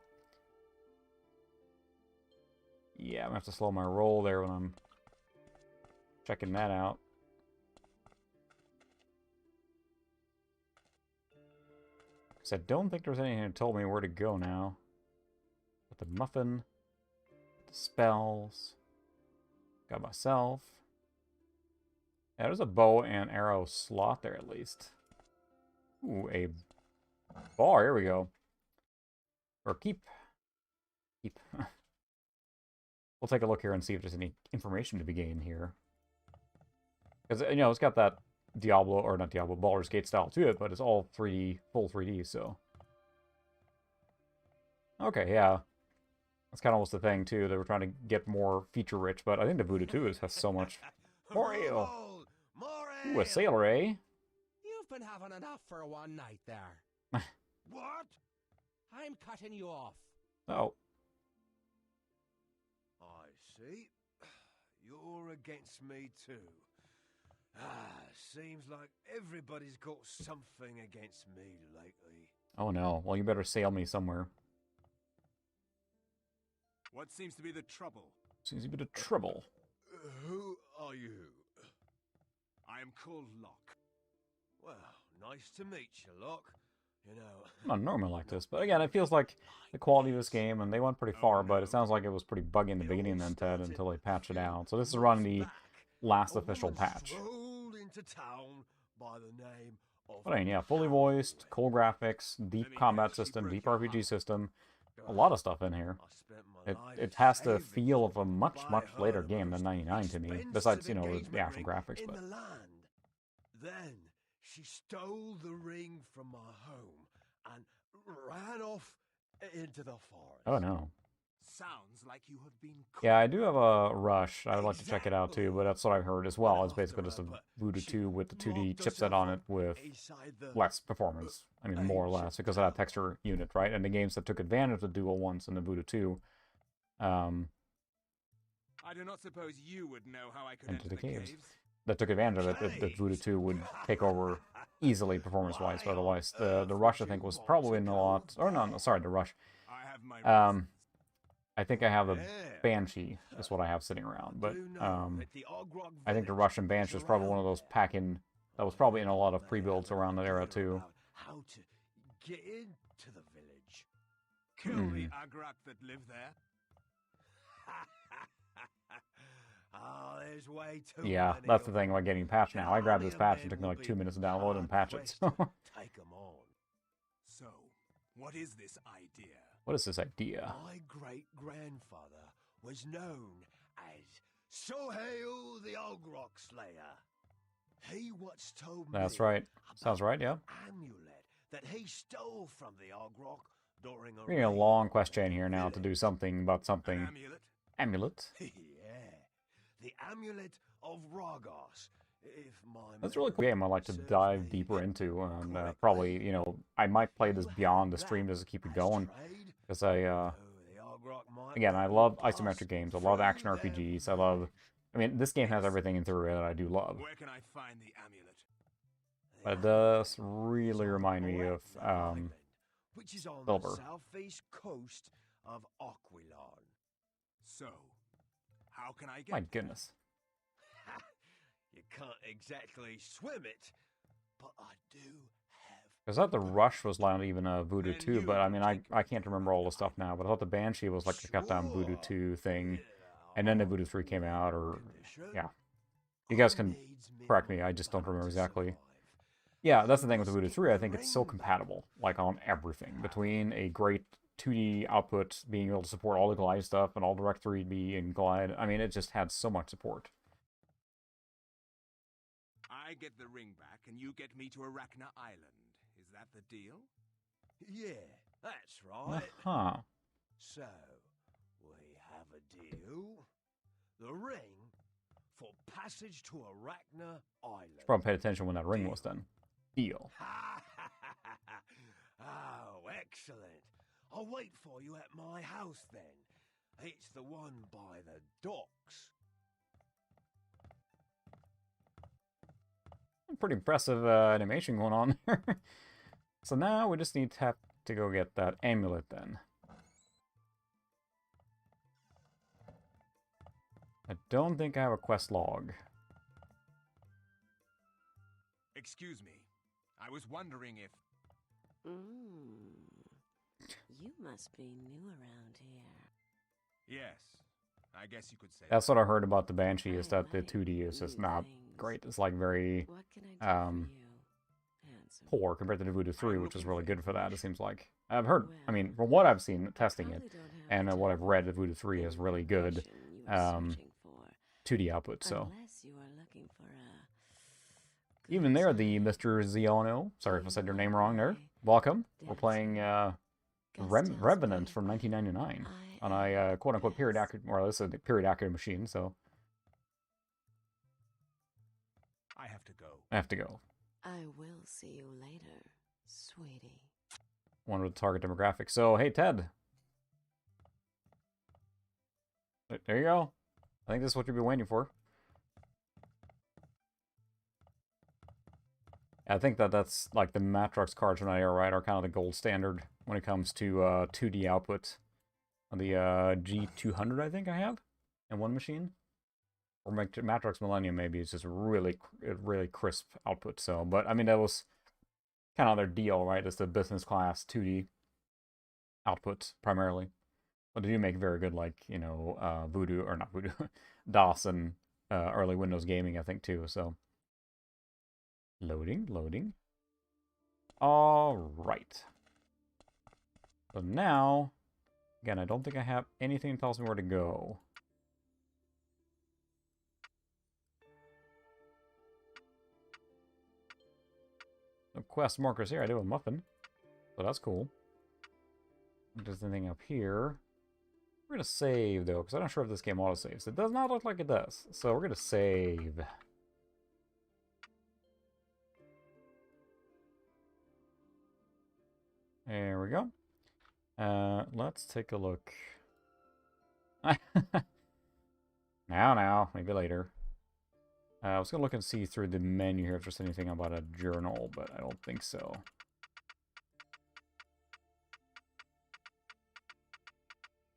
Yeah, I'm gonna have to slow my roll there when I'm checking that out. Because I don't think there's anything that told me where to go now. Got the muffin, the spells, got myself. Yeah, there's a bow and arrow slot there at least. Ooh, a bar. Here we go. Or keep. Keep. We'll take a look here and see if there's any information to be gained here. Because, you know, it's got that Diablo, or not Diablo, Baldur's Gate style to it, but it's all 3D, full 3D, so. Okay, yeah. That's kind of almost the thing, too. They were trying to get more feature-rich, but I think the Voodoo 2 has so much. More ale! Ooh, a sailor, eh? You've You've been having enough for one night there. What? I'm cutting you off. Oh. I see. You're against me too. Seems like everybody's got something against me lately. Oh no. Well, you better sail me somewhere. What seems to be the trouble? Seems a bit of trouble. Who are you? I am called Locke. Well, nice to meet you, Locke. You know... I'm not normally like this, but again, it feels like the quality of this game, and they went pretty far, but it sounds like it was pretty buggy in the beginning then, Ted, until they patched it out. So this is running the last official patch. Into town by the name of... But I mean, yeah, fully voiced, cool graphics, deep combat system, deep RPG system, a lot of stuff in here. It has the feel of a much later game than 99 to me, besides, you know, the actual graphics. But then she stole the ring from my home and ran off into the forest. oh no. Sounds like you have been caught. Yeah, I do have a Rush. I'd like to check it out too, but that's what I've heard as well. It's basically just a Voodoo 2 with the 2D chipset on it with less performance. I mean, more or less, because of that texture unit, right? And the games that took advantage of the dual ones in the Voodoo 2, I do not suppose you would know how I could enter the caves. caves. That took advantage of it, that Voodoo 2 would take over easily performance-wise, but otherwise the Rush, I think, was probably in a lot... Or no, sorry, the Rush. I have my I think I have the Banshee, is what I have sitting around, but I think the Russian Banshee was probably one of those pack-in, that was probably in a lot of pre-builds around that era too. How to get into the village. Kill the Agrak that live there. Oh, there's way too Yeah, many that's the of thing them. about getting patched now. I grabbed An this army of patch and it took men me will like 2 be minutes to download and patch it. hard So, to take 'em on. So, what is this idea? what is this idea? My great-grandfather was known as Sohail the Ogrok Slayer. He once told me... That's right. Sounds right, yeah. ...amulet that he stole from the Ogrok during a... We're getting a long quest chain here now to do something about something. Amulet? Amulet? Yeah, the Amulet of Ragos. If my That's a really cool game I'd like to dive deeper into, and probably, you know, I might play this beyond the stream just to keep it going, because again, I love isometric games, I love action RPGs, I mean, this game has everything in theory that I do love, Where can I find the amulet? but it does really remind me of, which is on Silver. the southeast coast of Aquilon. So, how can I get my there? goodness. You can't exactly swim it, but I do have... Because I thought the Rush was not even a Voodoo 2, but I mean, I can't remember all the stuff now, but I thought the Banshee was like a cut-down Voodoo 2 thing, and then the Voodoo 3 came out, or, yeah. You guys can correct me, I just don't remember exactly. Yeah, that's the thing with the Voodoo 3, I think it's so compatible, like on everything, between a great 2D output, being able to support all the Glide stuff, and all Direct 3D and Glide, I mean, it just had so much support. I get the ring back, and you get me to Arachna Island. Is that the deal? Yeah, that's right. Huh. So, we have a deal. The ring for passage to Arachna Island. Probably paid attention when that ring was then. Deal. Oh, excellent. I'll wait for you at my house then. It's the one by the docks. Pretty impressive animation going on there. So now we just need to have to go get that amulet then. I don't think I have a quest log. Excuse me. I was wondering if... You must be new around here. Yes, I guess you could say That's what I heard about the Banshee, is that the 2D is just not great. It's like very What can I do for you, handsome? poor compared to the Voodoo 3, which is really good for that, it seems like. I've heard, I mean, from what I've seen testing it, and what I've read, the Voodoo 3 is really good 2D output, so. Unless you are looking for a Even there, the Mr. Ziono, sorry if I said your name wrong there, welcome. We're playing Revenant from 1999 on a quote-unquote period accurate, or this is a period accurate machine, so I have to go. I have to go. I will see you later, sweetie. One with the target demographic. So, hey, Ted. There you go. I think this is what you've been waiting for. I think that's like the Matrox cards from that era, right? Are kind of the gold standard when it comes to 2D output. On the G200, I think I have in one machine. Or Matrox Millennium, maybe. It's just really crisp output. So, but I mean, that was kind of their deal, right? It's the business class 2D output primarily. But they do make very good, like, you know, Voodoo, or not Voodoo, DOS and early Windows gaming, I think, too. So, loading. All right. So now, again, I don't think I have anything that tells me where to go. No quest markers here. I do have a muffin. So that's cool. There's anything up here. We're going to save, though, because I'm not sure if this game autosaves. It does not look like it does. So we're going to save. There we go. Let's take a look. Now, maybe later. I was going to look and see through the menu here if there's anything about a journal, but I don't think so.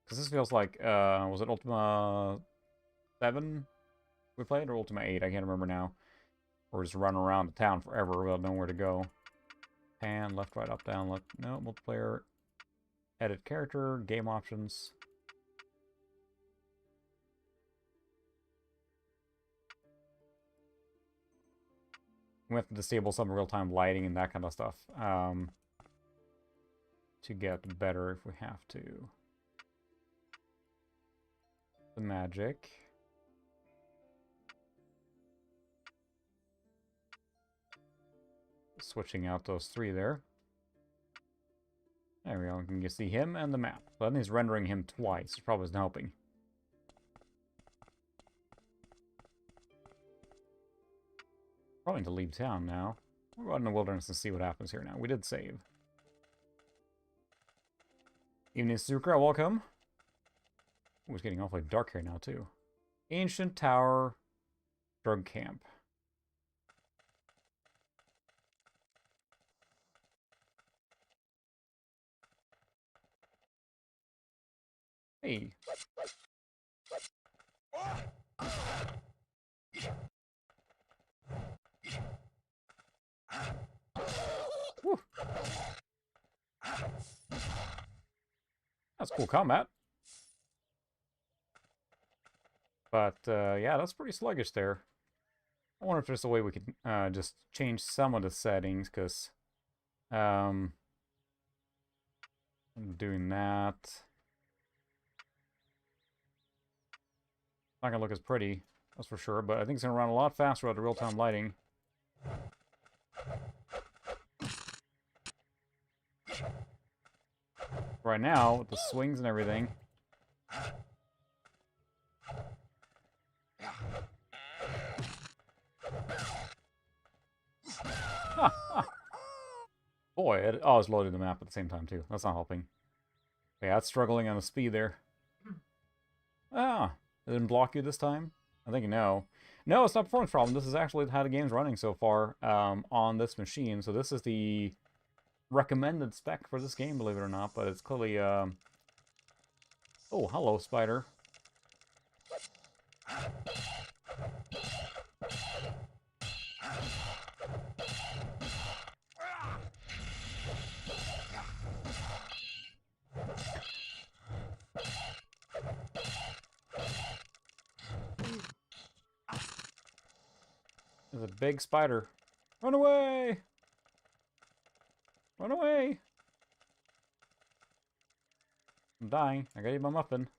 Because this feels like, was it Ultima 7 we played, or Ultima 8? I can't remember now. Or just running around the town forever without knowing where to go. Pan, left, right, up, down, left. No, multiplayer. Edit character, game options. We have to disable some real-time lighting and that kind of stuff to get better if we have to. The magic. Switching out those three there. There we go. You can see him and the map. But then he's rendering him twice. It probably isn't helping. Probably need to leave town now. We'll go out in the wilderness and see what happens here now. We did save. Evening, Sukra. Welcome. Oh, it's getting awfully dark here now, too. Ancient Tower Drug Camp. Hey. Woo. That's cool combat. But, yeah, that's pretty sluggish there. I wonder if there's a way we could just change some of the settings, because I'm doing that. Not gonna look as pretty, that's for sure, but I think it's gonna run a lot faster with the real-time lighting. Right now, with the swings and everything. Boy, oh, it's loading the map at the same time, too. That's not helping. Yeah, it's struggling on the speed there. Ah, it didn't block you this time? I think no. No, it's not a performance problem. This is actually how the game's running so far on this machine. So this is the recommended spec for this game, believe it or not. But it's clearly... Oh, hello, spider. There's a big spider. Run away! Run away! I'm dying. I gotta eat my muffin.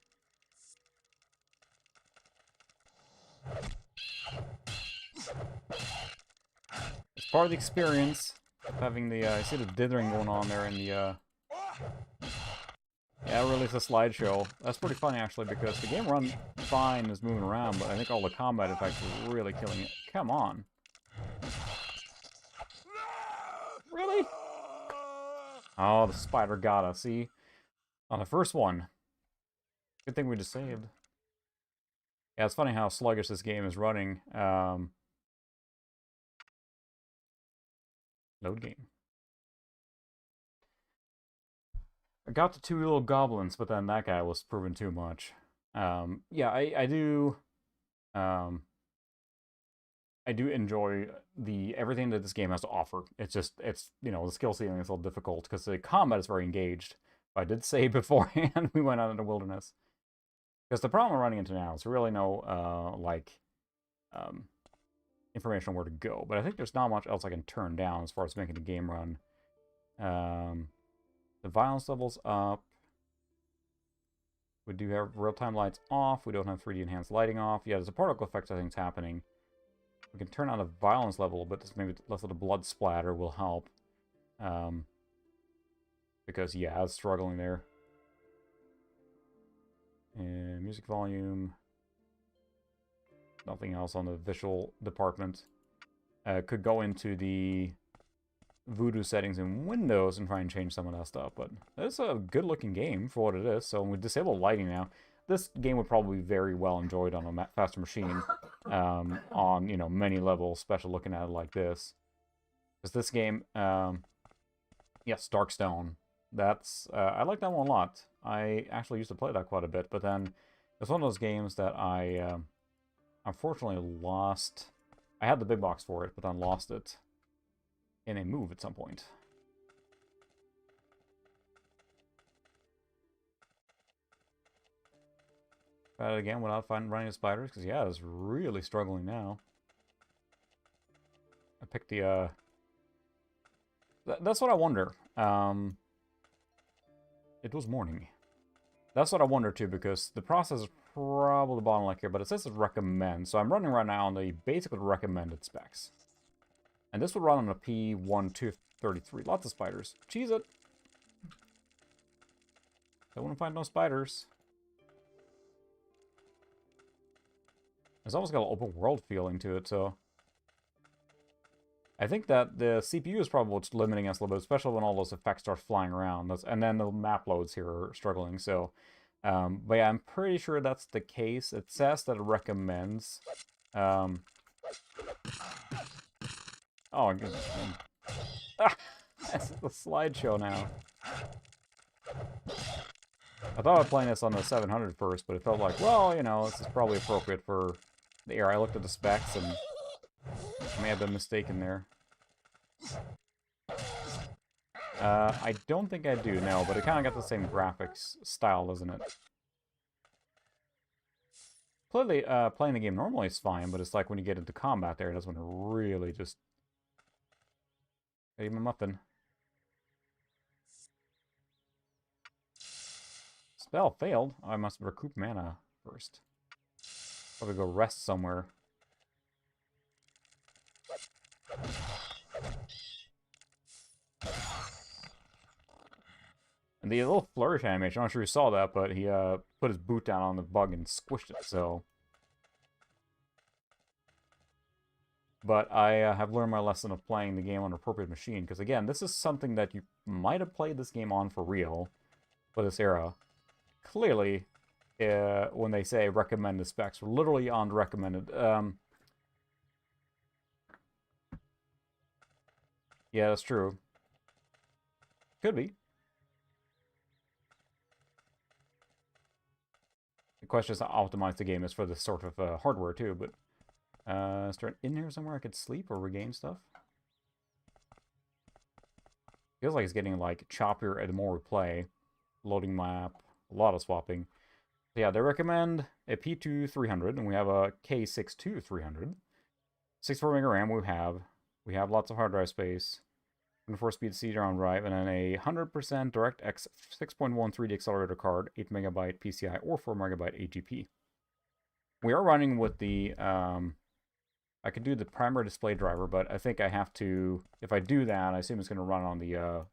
It's part of the experience of having the, I see the dithering going on there in the, yeah, really it's a slideshow. That's pretty funny, actually, because the game runs fine, is moving around, but I think all the combat effects are really killing it. Come on. Really? Oh, the spider got us, see? On the first one. Good thing we just saved. Yeah, it's funny how sluggish this game is running. Load game. I got the 2 little goblins, but then that guy was proven too much. Yeah, I do... I do enjoy everything that this game has to offer. It's just, you know, the skill ceiling is a little difficult because the combat is very engaged. But I did say beforehand we went out in the wilderness. Because the problem we're running into now is really no, information on where to go. But I think there's not much else I can turn down as far as making the game run. The violence level's up. We do have real-time lights off. We don't have 3D enhanced lighting off. Yeah, there's a particle effect I think is happening. We can turn on the violence level a bit, just maybe less of the blood splatter will help. Because, yeah, I was struggling there. And music volume. Nothing else on the visual department. Could go into the Voodoo settings in Windows and try and change some of that stuff, but it's a good-looking game for what it is, so we disable lighting now. This game would probably be very well enjoyed on a faster machine, on, you know, many levels, especially looking at it like this. Because this game, yes, Darkstone. That's, I like that one a lot. I actually used to play that quite a bit, but then it's one of those games that I, unfortunately lost. I had the big box for it, but then lost it in a move at some point. Try it again without running into spiders, because yeah, it's really struggling now. I picked the, that's what I wonder. It was morning. That's what I wonder too, because the process is probably the bottleneck here, but it says it recommends. So I'm running right now on the basically recommended specs. And this would run on a P1233. Lots of spiders. Cheese it. Don't want to find no spiders. It's almost got an open world feeling to it, so... I think that the CPU is probably what's limiting us a little bit, especially when all those effects start flying around. And then the map loads here are struggling, so... but yeah, I'm pretty sure that's the case. It says that it recommends... Oh, ah, that's the slideshow now. I thought I'd play this on the 700 first, but it felt like, well, you know, this is probably appropriate for the air. I looked at the specs and I may have been mistaken there. I don't think I do, no, but it kind of got the same graphics style, doesn't it? Clearly, playing the game normally is fine, but it's like when you get into combat there, that's when it really just... Hey, my muffin. Spell failed. Oh, I must recoup mana first. Probably go rest somewhere. And the little flourish animation, I'm not sure you saw that, but he put his boot down on the bug and squished it, so... But I have learned my lesson of playing the game on an appropriate machine, because again, this is something that you might have played this game on for real, for this era. Clearly, when they say recommended specs, we're literally on recommended. Yeah, that's true. Could be. The question is how optimized the game is for this sort of hardware, too, but... is there in here somewhere I could sleep or regain stuff? Feels like it's getting, like, choppier the more we play. Loading map, a lot of swapping. So yeah, they recommend a P2300, and we have a K62300. 64 meg RAM we have lots of hard drive space. 4-speed CD-ROM drive, and then a 100% DirectX 6.1 3D accelerator card, 8 MB PCI or 4 MB AGP. We are running with the, I could do the primary display driver, but I think I have to, if I do that, I assume it's going to run on the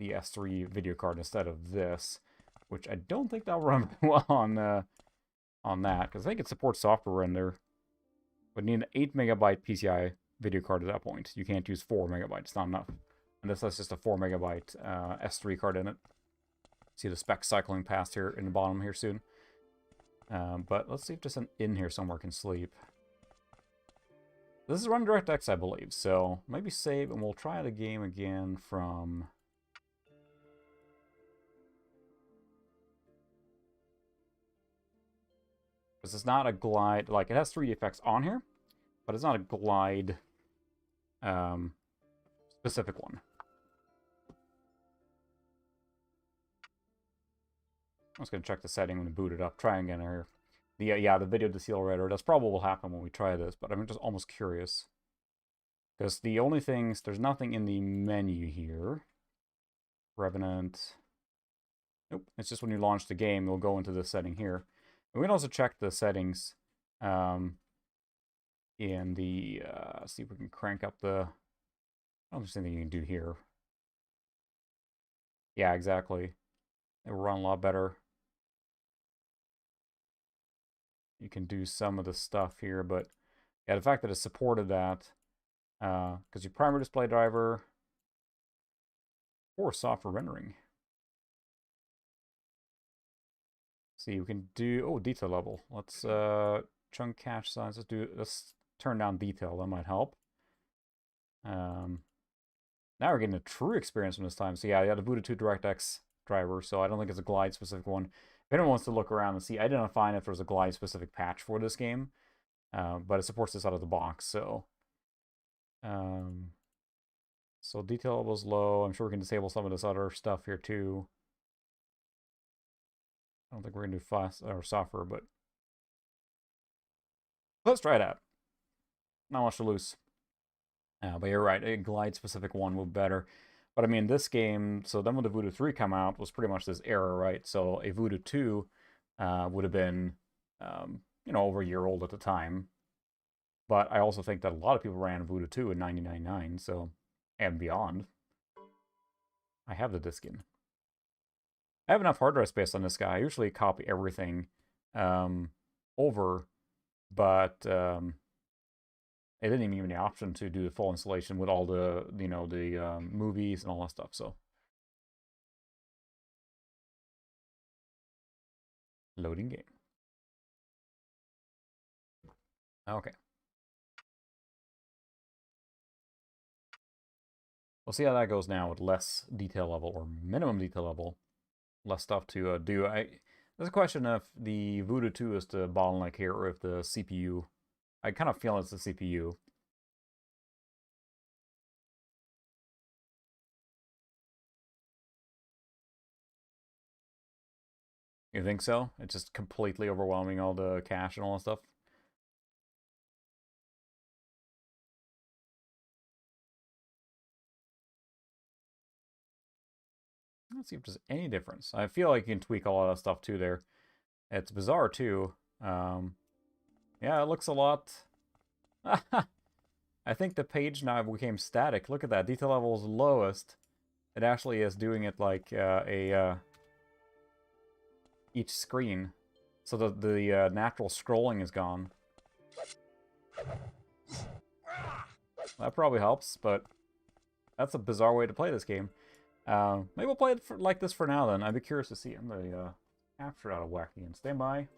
S3 video card instead of this, which I don't think that'll run well on that, because I think it supports software render. But need an 8 MB PCI video card at that point. You can't use 4 MB, it's not enough. And this has just a 4 megabyte S3 card in it. See the specs cycling past here in the bottom here soon. But let's see if just an in here somewhere can sleep. This is run DirectX, I believe, so maybe save and we'll try the game again from... This is not a glide, like it has 3D effects on here, but it's not a glide specific one. I'm just going to check the setting when we boot it up. Try again here. Yeah, the video decelerator. That's probably what will happen when we try this, but I'm just almost curious. Because the only things, there's nothing in the menu here. Revenant. Nope, it's just when you launch the game, you'll go into this setting here. And we can also check the settings in the, see if we can crank up the, I don't think there's anything you can do here. Yeah, exactly. It will run a lot better. You can do some of the stuff here, but yeah, the fact that it supported that, because your primary display driver or software rendering. See, we can do, oh, detail level. Let's chunk cache size. Let's turn down detail. That might help. Now we're getting a true experience from this time. So yeah, I got a Voodoo 2 DirectX driver, so I don't think it's a glide specific one. If anyone wants to look around and see, I didn't find if there's a glide specific patch for this game, but it supports this out of the box. So, so detail level's low. I'm sure we can disable some of this other stuff here too. I don't think we're gonna do fast or software, but let's try it out. Not much to lose. But you're right, a glide specific one would be better. But I mean, this game, so then when the Voodoo 3 come out, was pretty much this era, right? So a Voodoo 2 would have been, you know, over a year old at the time. But I also think that a lot of people ran Voodoo 2 in 1999, so, and beyond. I have the disc in. I have enough hard drive space on this guy. I usually copy everything over, but it didn't even give me the option to do the full installation with all the, you know, the movies and all that stuff, so. Loading game. Okay. We'll see how that goes now with less detail level, or minimum detail level. Less stuff to do. There's a question if the Voodoo 2 is the bottleneck here, or if the CPU... I kind of feel it's the CPU. You think so? It's just completely overwhelming all the cache and all that stuff? Let's see if there's any difference. I feel like you can tweak all that stuff too there. It's bizarre too. Yeah, it looks a lot... I think the page now became static. Look at that. Detail level is lowest. It actually is doing it like each screen. So the natural scrolling is gone. That probably helps, but that's a bizarre way to play this game. Maybe we'll play it like this for now then. I'd be curious to see. I'm going to capture out of whack again. Stand by.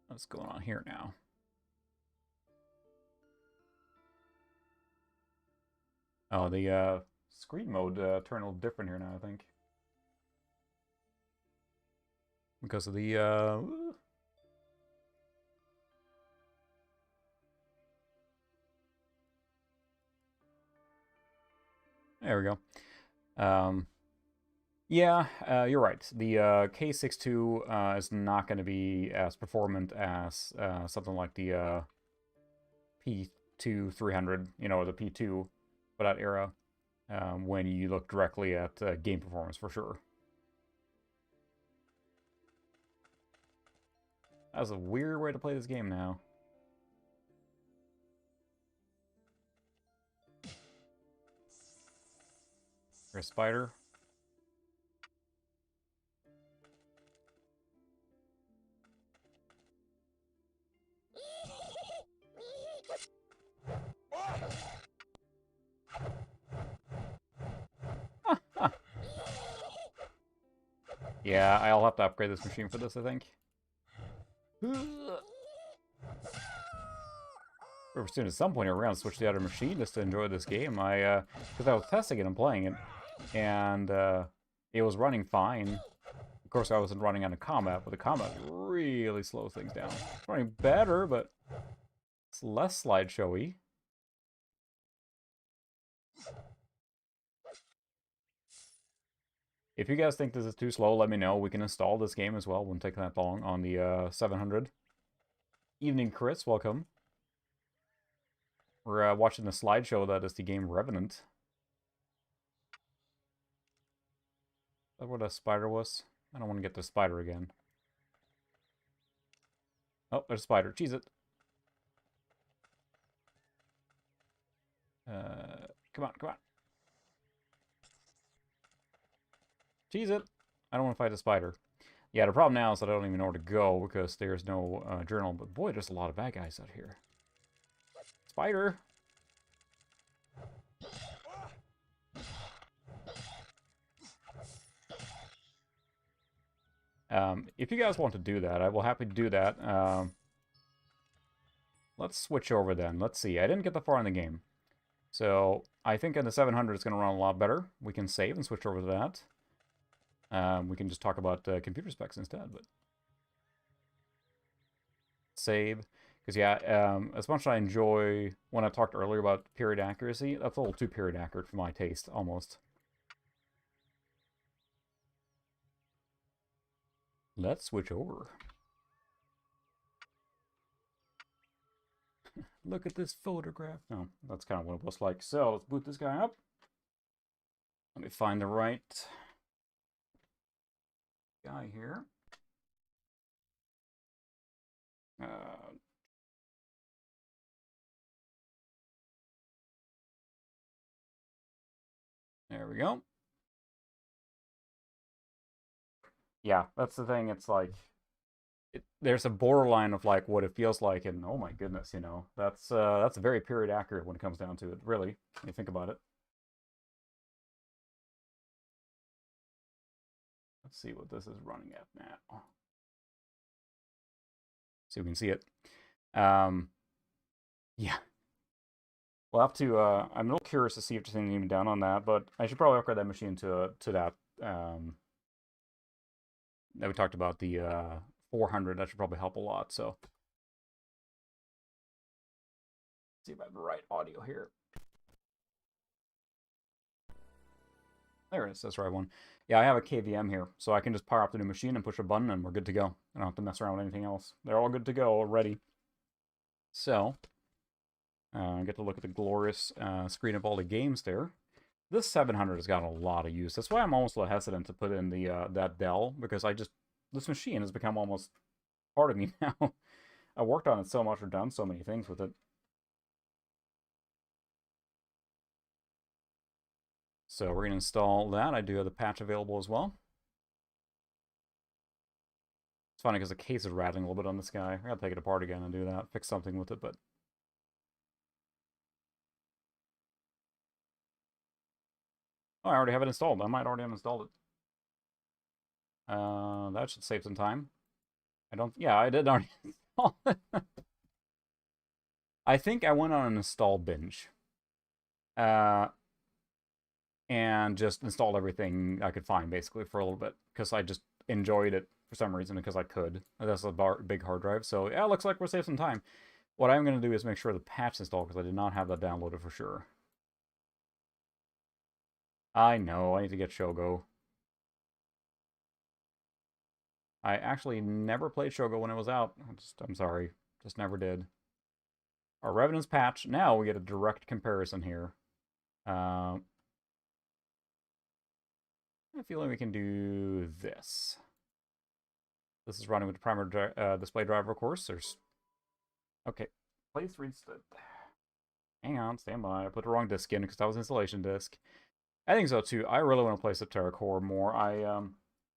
What's going on here now? Oh, the screen mode turned a little different here now, I think. Because of the... There we go. Yeah, you're right. The K62 is not going to be as performant as something like the P2 300, you know, the P2 for that era, when you look directly at game performance for sure. That's a weird way to play this game now. There's a spider. Yeah, I'll have to upgrade this machine for this, I think. Or soon at some point we're gonna switch to the other machine just to enjoy this game. Because I was testing it and playing it, and it was running fine. Of course, I wasn't running on a combat, but the combat really slows things down. It's running better, but it's less slideshowy. If you guys think this is too slow, let me know. We can install this game as well. Wouldn't take that long on the 700. Evening, Chris. Welcome. We're watching the slideshow that is the game Revenant. Is that what a spider was? I don't want to get the spider again. Oh, there's a spider. Cheese it. Come on, come on. Cheese it. I don't want to fight the spider. Yeah, the problem now is that I don't even know where to go because there's no journal. But boy, there's a lot of bad guys out here. Spider. If you guys want to do that, I will happily do that. Let's switch over then. Let's see. I didn't get that far in the game. So I think in the 700 it's going to run a lot better. We can save and switch over to that. We can just talk about computer specs instead. But save. Because, yeah, as much as I enjoy when I talked earlier about period accuracy, that's a little too period accurate for my taste, almost. Let's switch over. Look at this photograph. No, that's kind of what it looks like. So, let's boot this guy up. Let me find the right guy here. There we go. Yeah, that's the thing. It's like there's a borderline of like what it feels like, and oh my goodness, you know, that's very period accurate when it comes down to it. Really, when you think about it. Let's see what this is running at now. So we can see it. Yeah. We'll have to. I'm a little curious to see if there's anything even down on that, but I should probably upgrade that machine to that. That we talked about the 400. That should probably help a lot. So, let's see if I have the right audio here. There it is. That's the right one. Yeah, I have a KVM here, so I can just power up the new machine and push a button, and we're good to go. I don't have to mess around with anything else. They're all good to go already. So, get to look at the glorious screen of all the games there. This 700 has gotten a lot of use. That's why I'm almost a little hesitant to put in the that Dell, because this machine has become almost part of me now. I worked on it so much or done so many things with it. So we're going to install that. I do have the patch available as well. It's funny because the case is rattling a little bit on this guy. I gotta take it apart again and do that, fix something with it, but... Oh, I already have it installed. I might already have installed it. That should save some time. Yeah, I did already install it. I think I went on an install binge. And just installed everything I could find, basically, for a little bit. Because I just enjoyed it for some reason, because I could. That's a big hard drive, so yeah, it looks like we'll save some time. What I'm going to do is make sure the patch is installed, because I did not have that downloaded for sure. I know, I need to get Shogo. I actually never played Shogo when it was out. I'm sorry, just never did. Our Revenant's patch. Now we get a direct comparison here. I feel like we can do this. This is running with the primary display driver, of course. There's... Okay, place reinstalled. Hang on, stand by. I put the wrong disk in because that was installation disk. I think so too. I really want to play Septerra Core more. I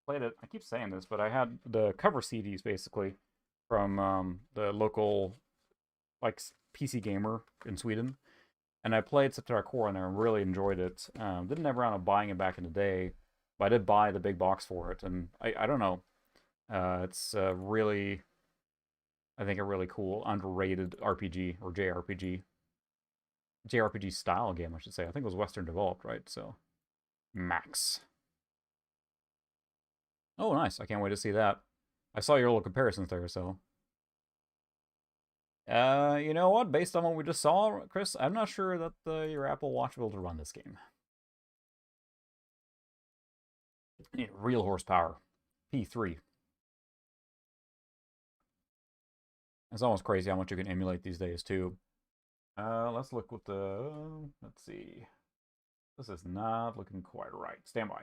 played it. I keep saying this, but I had the cover CDs basically from the local like PC gamer in Sweden, and I played Septerra Core and I really enjoyed it. Didn't ever end up buying it back in the day, But I did buy the big box for it, and I don't know. It's really, I think, a really cool, underrated RPG, or JRPG. JRPG style game, I should say. I think it was Western developed, right? So, Max. Oh, nice. I can't wait to see that. I saw your little comparisons there, so. You know what? Based on what we just saw, Chris, I'm not sure that your Apple Watch will be able to run this game. You need real horsepower. P3. It's almost crazy how much you can emulate these days, too. Let's look with the... Let's see. This is not looking quite right. Stand by.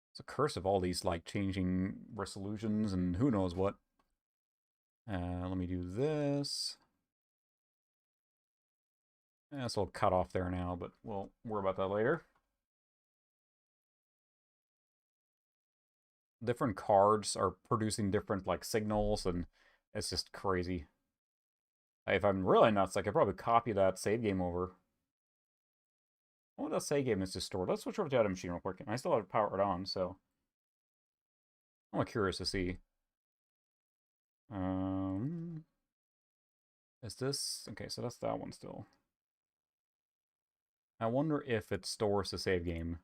It's a curse of all these, like, changing resolutions and who knows what. Let me do this. It's all cut off there now, but we'll worry about that later. Different cards are producing different, like, signals, and it's just crazy. If I'm really nuts, I could probably copy that save game over. Oh, that save game is just stored. Let's switch over to the other machine real quick. I still have it powered on, so I'm curious to see. Is this... Okay, so that's that one still. I wonder if it stores the save game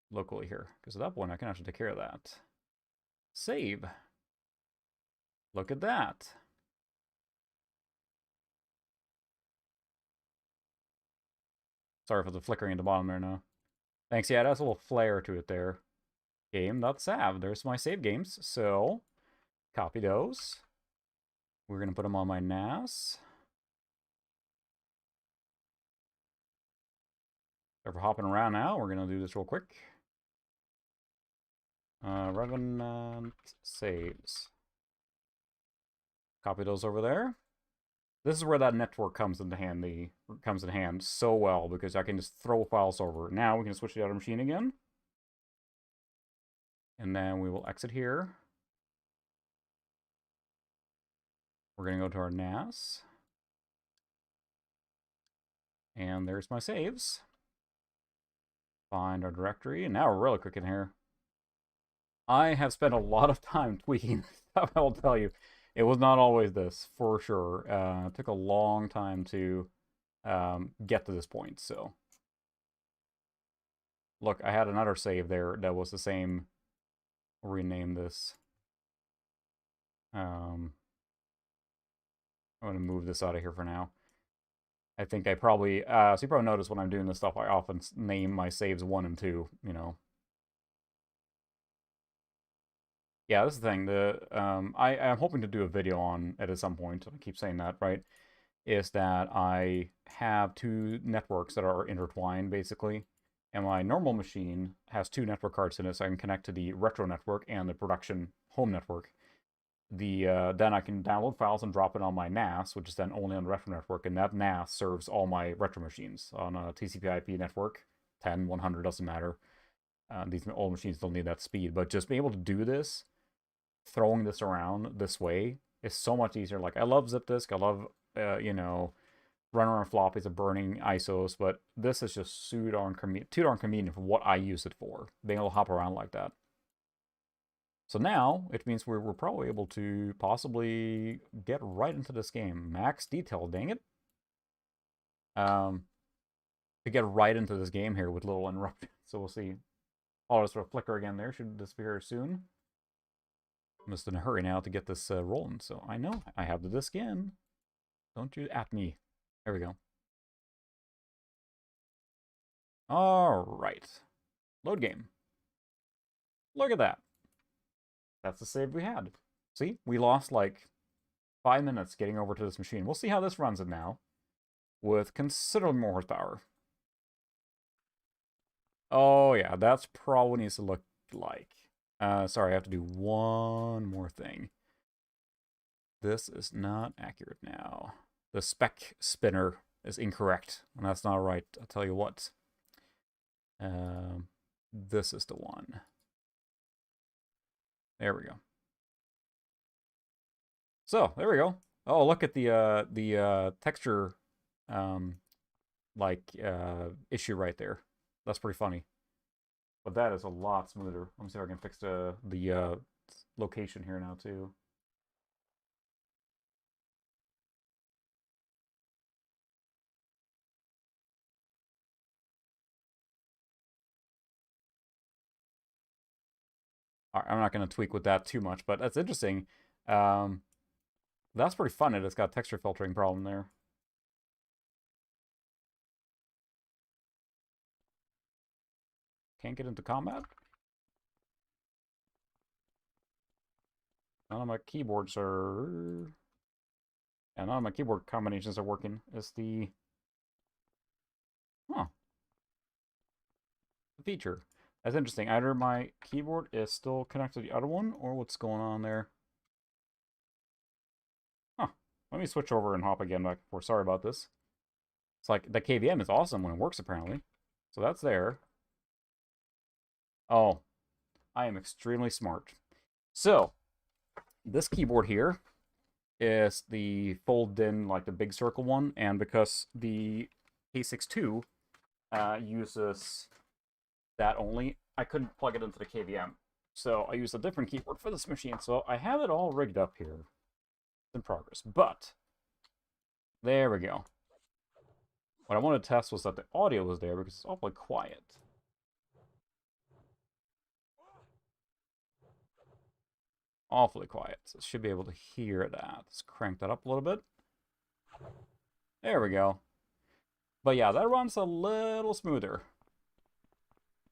locally here. Because at that point, I can actually take care of that. Save. Look at that. Sorry for the flickering at the bottom there now. Thanks, yeah, that's a little flare to it there. Game.sav. There's my save games. So, copy those. We're going to put them on my NAS. So we're hopping around now. We're going to do this real quick. Revenant saves. Copy those over there. This is where that network comes in hand so well, because I can just throw files over. Now we can switch to the other machine again. And then we will exit here. We're going to go to our NAS. And there's my saves. Find our directory. And now we're really quick in here. I have spent a lot of time tweaking stuff, I will tell you. It was not always this, for sure. It took a long time to get to this point, so. Look, I had another save there that was the same. We'll rename this. I'm going to move this out of here for now. I think I probably, so you probably notice when I'm doing this stuff, I often name my saves 1 and 2, you know. Yeah, this is the thing. I'm hoping to do a video on it at some point. I keep saying that, right? Is that I have 2 networks that are intertwined, basically. And my normal machine has 2 network cards in it, so I can connect to the retro network and the production home network. Then I can download files and drop it on my NAS, which is then only on the retro network, and that NAS serves all my retro machines on a TCP/IP network. 10, 100, doesn't matter. These old machines don't need that speed, but just being able to do this, throwing this around this way, is so much easier. Like, I love zip disk, I love, you know, run around floppies and burning ISOs, but this is just too darn convenient for what I use it for, being able to hop around like that. So now, it means we're probably able to possibly get right into this game. Max detail, dang it. To get right into this game here with little interruptions, so we'll see. I'll just sort of flicker again there, should disappear soon. I'm just in a hurry now to get this rolling, so I know I have the disc in. Don't you at me. There we go. Alright. Load game. Look at that. That's the save we had. See? We lost like 5 minutes getting over to this machine. We'll see how this runs it now. With considerably more horsepower. Oh yeah, that's probably what it needs to look like. Sorry, I have to do one more thing. This is not accurate now. The spec spinner is incorrect, and that's not right. I'll tell you what. This is the one. There we go. So, there we go. Oh, look at the texture, issue right there. That's pretty funny. But that is a lot smoother. Let me see if I can fix the location here now, too. All right, I'm not going to tweak with that too much, but that's interesting. That's pretty fun. It's got texture filtering problem there. Can't get into combat? None of my keyboards are... Yeah, none of my keyboard combinations are working. It's the... Huh. The feature. That's interesting. Either my keyboard is still connected to the other one, or what's going on there. Huh. Let me switch over and hop again back and forth. Sorry about this. It's like, the KVM is awesome when it works, apparently. So that's there. Oh. I am extremely smart. So, this keyboard here is the fold-in, like the big circle one, and because the K62 uses that only, I couldn't plug it into the KVM. So I used a different keyboard for this machine, so I have it all rigged up here. It's in progress, but there we go. What I wanted to test was that the audio was there because it's awfully quiet. Awfully quiet, so I should be able to hear that. Let's crank that up a little bit. There we go. But yeah, that runs a little smoother.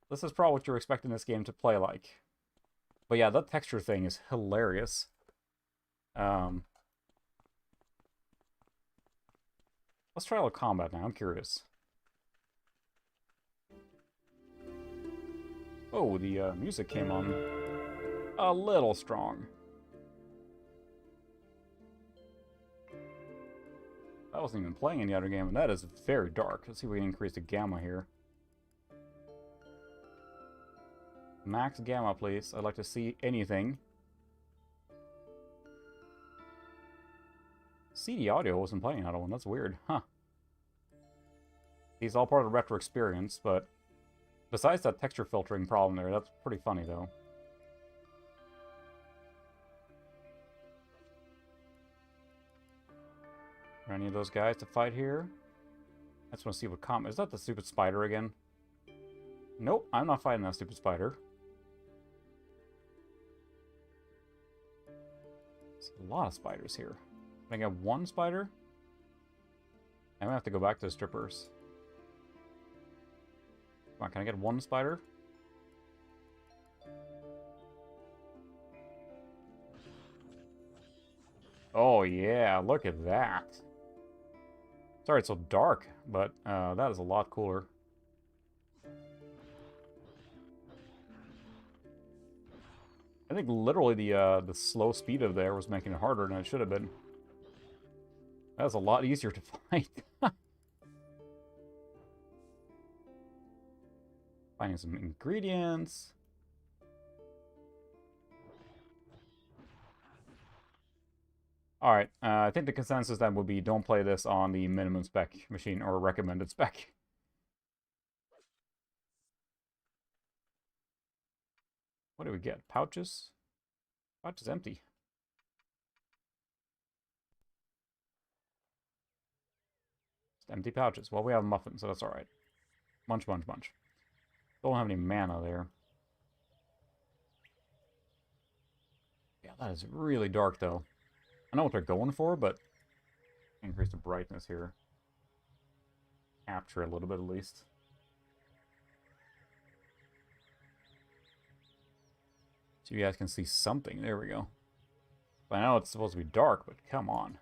This is probably what you're expecting this game to play like. But yeah, that texture thing is hilarious. Let's try a little combat now, I'm curious. Oh, the music came on a little strong. That wasn't even playing in the other game, and that is very dark. Let's see if we can increase the gamma here. Max gamma, please. I'd like to see anything. CD audio wasn't playing that one. That's weird. Huh. He's all part of the retro experience, but besides that texture filtering problem there, that's pretty funny, though. Are any of those guys to fight here? I just want to see what is that the stupid spider again? Nope, I'm not fighting that stupid spider. There's a lot of spiders here. Can I get one spider? I'm gonna have to go back to the strippers. Come on, can I get one spider? Oh yeah, look at that. Sorry it's so dark, but that is a lot cooler. I think literally the slow speed of there was making it harder than it should have been. That was a lot easier to fight. Finding some ingredients. Alright, I think the consensus then would be don't play this on the minimum spec machine or recommended spec. What do we get? Pouches? Pouch is empty. Just empty pouches. Well, we have muffins, so that's alright. Munch, munch, munch. Don't have any mana there. Yeah, that is really dark, though. I know what they're going for, but increase the brightness here. Capture a little bit at least. So you guys can see something. There we go. I know it's supposed to be dark, but come on.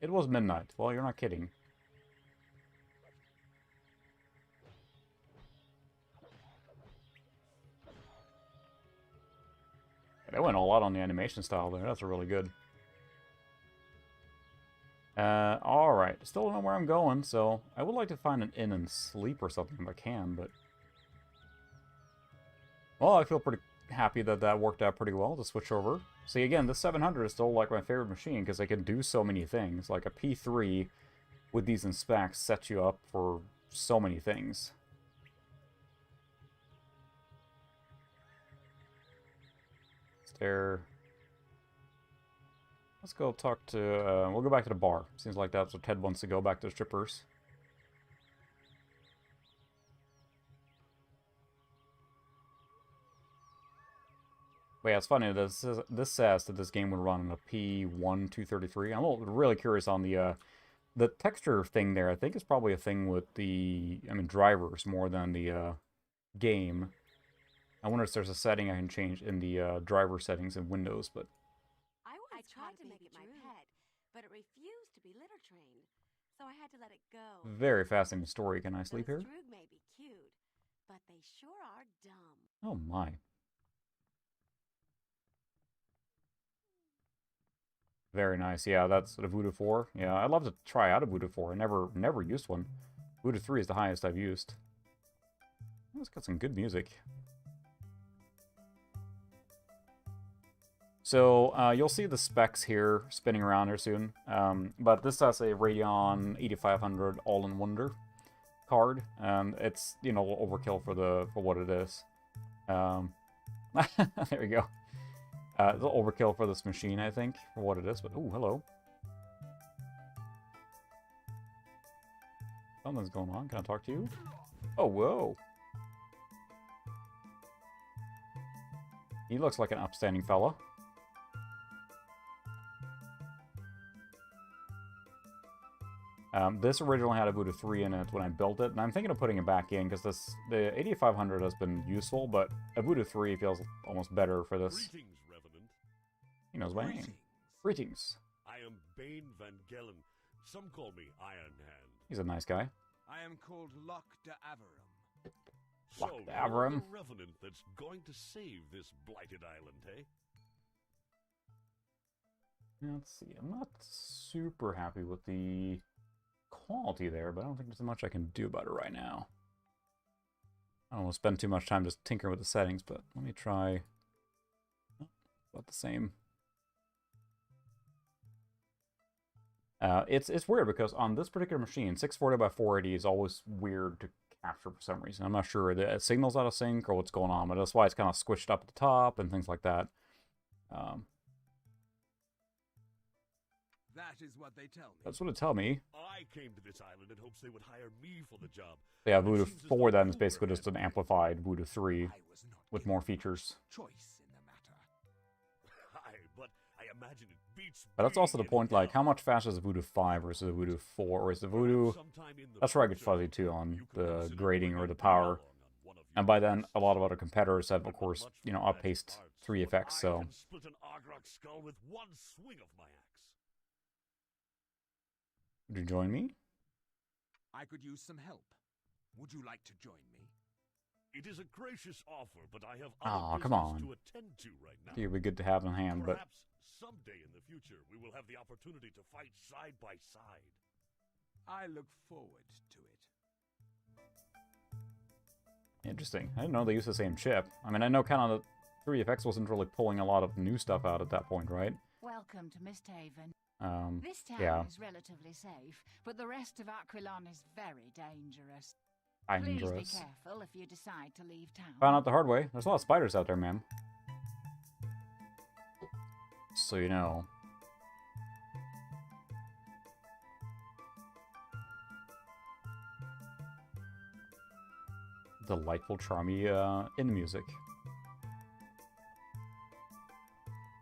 It was midnight. Well, you're not kidding. They went a lot on the animation style there. That's really good. Alright. Still don't know where I'm going, so I would like to find an inn and sleep or something if I can, but... Well, I feel pretty happy that that worked out pretty well to switch over. See, again, the 700 is still like my favorite machine because I can do so many things. Like a P3 with decent specs sets you up for so many things. There. Let's go talk to, we'll go back to the bar. Seems like that's where Ted wants to go, back to the strippers. But yeah, it's funny, this says that this game would run on a P1 233. I'm really curious on the texture thing there. I think it's probably a thing with the, drivers more than the game. I wonder if there's a setting I can change in the driver settings in Windows, but... I tried to make it my pet, but it refused to be litter trained, so I had to let it go. Very fascinating story. Can I sleep here? Droog may be cute, but they sure are dumb. Oh my. Very nice. Yeah, that's the Voodoo 4. Yeah, I'd love to try out a Voodoo 4. I never used one. Voodoo 3 is the highest I've used. It's got some good music. So, you'll see the specs here spinning around here soon. But this has a Radeon 8500 All-in-Wonder card. It's, you know, overkill for what it is. There we go. It's overkill for this machine, I think, for what it is. But, ooh, hello. Something's going on. Can I talk to you? Oh, whoa. He looks like an upstanding fella. This originally had a Voodoo 3 in it when I built it, and I'm thinking of putting it back in, because the 8500 has been useful, but a Voodoo 3 feels almost better for this. Greetings, Revenant. He knows my name. Greetings. I am Bane Van Gelen. Some call me Iron Hand. He's a nice guy. I am called Loch de Averum. So, Loch de you're Averum. the Revenant that's going to save this blighted island, eh? Let's see. I'm not super happy with the quality there, but I don't think there's much I can do about it right now. I don't want to spend too much time just tinkering with the settings, but let me try about the same. It's weird because on this particular machine, 640 by 480 is always weird to capture for some reason. I'm not sure the signal's out of sync or what's going on, but that's why it's kind of squished up at the top and things like that. That is what they tell me. That's what it tell me. I came to this island in hopes they would hire me for the job. Yeah, Voodoo 4 then is basically just an amplified Voodoo 3 with more features. Choice in the matter. Aye, but I imagine it beats. But that's also the being point, in like, how hell. much faster is a Voodoo 5 versus a Voodoo 4, or is the Voodoo... Sometime in the That's where I get future, fuzzy too on you could the consider grading or bringing the me power. along on one of And your by then, missions. a lot of other competitors have, of But course, much you know, more magic outpaced parts, 3 but effects, I so... can split an Argrok skull with one swing of my axe. Would you join me? I could use some help. Would you like to join me? It is a gracious offer, but I have Aw, other come business on. to attend to right now. It would be good to have in hand, but... Perhaps someday in the future we will have the opportunity to fight side by side. I look forward to it. Interesting. I didn't know they used the same chip. I mean, I know kind of the 3FX wasn't really pulling a lot of new stuff out at that point, right? Welcome to Misthaven. This town Yeah. is relatively safe, but the rest of Aquilon is very dangerous. Dangerous. Please be careful if you decide to leave town. Found out the hard way. There's a lot of spiders out there, man. So you know. Delightful, charmy in music.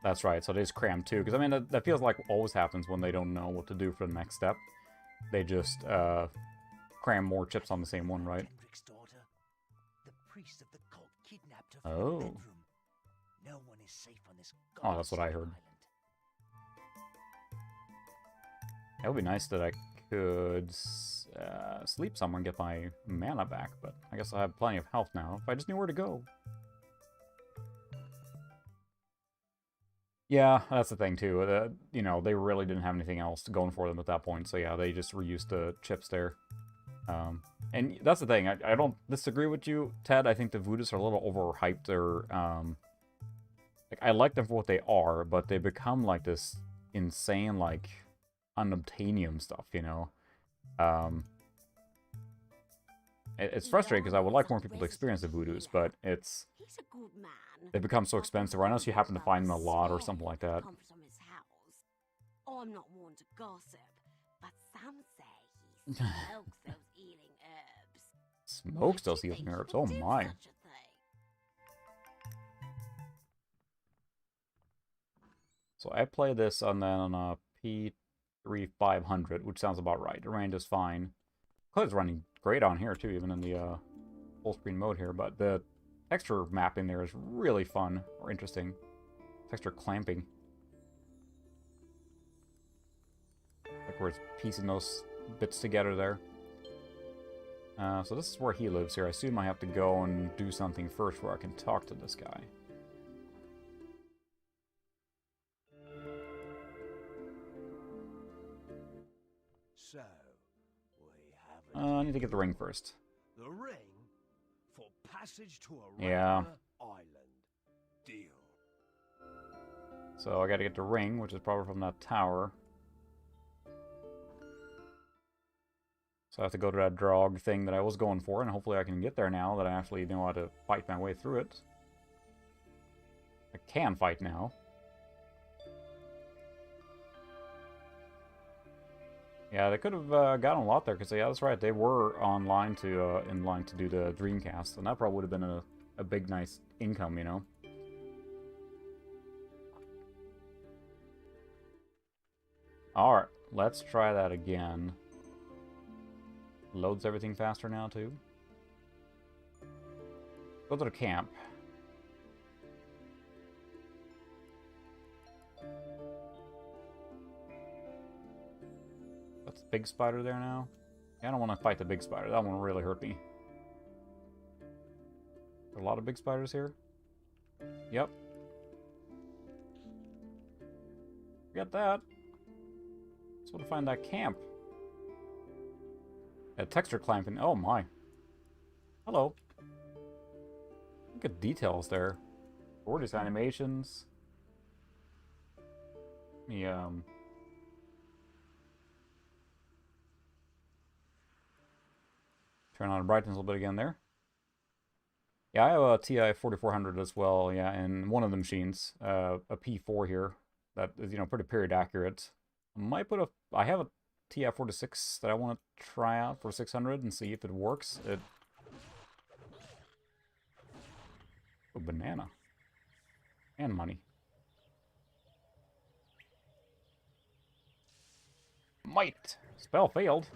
That's right, so it is crammed too, because I mean, that feels like always happens when they don't know what to do for the next step. They just cram more chips on the same one, right? Hendrik's daughter. The priest of the cult kidnapped her from Oh. the bedroom. No one is safe on this Oh, that's what I godforsaken heard. island. It would be nice that I could sleep somewhere and get my mana back, but I guess I have plenty of health now, if I just knew where to go. Yeah, that's the thing too. You know, they really didn't have anything else going for them at that point, so yeah, they just reused the chips there. And that's the thing, I don't disagree with you, Ted. I think the Voodoos are a little overhyped. They're Like, I like them for what they are, but they become like this insane, like, unobtainium stuff, you know? It's frustrating because I would like more people to experience the voodoos, but it's... He's a good man. They become so expensive, or unless you happen to find them a lot or something like that. I'm not one to gossip, but some say he smokes those healing herbs. Smokes those healing herbs? Oh my. So I play this on a P3 500, which sounds about right. The range is fine. It's running great on here too, even in the full screen mode here. But the texture mapping there is really fun or interesting. Texture clamping. Like where it's piecing those bits together there. So this is where he lives here. I assume I have to go and do something first where I can talk to this guy. So, we have I need to get the ring first. the ring for passage to a Yeah. regular island. Deal. So I gotta get the ring, which is probably from that tower. So I have to go to that drog thing that I was going for, and hopefully I can get there now that I actually know how to fight my way through it. I can fight now. Yeah, they could have gotten a lot there, because yeah, that's right, they were online to in line to do the Dreamcast, and that probably would have been a big, nice income, you know? Alright, let's try that again. Loads everything faster now, too. Go to the camp. That's the big spider there now. Yeah, I don't want to fight the big spider. That one really hurt me. There are a lot of big spiders here. Yep. Forget that. Just want to find that camp. Texture clamping. Oh my. Hello. Look at details there. Gorgeous animations. Turn on the brightness a little bit again there. Yeah, I have a TI 4400 as well, yeah, and one of the machines, a P4 here, that is, you know, pretty period accurate. I have a TI 46 that I want to try out for 600 and see if it works. Oh, banana. And money. Might. Spell failed.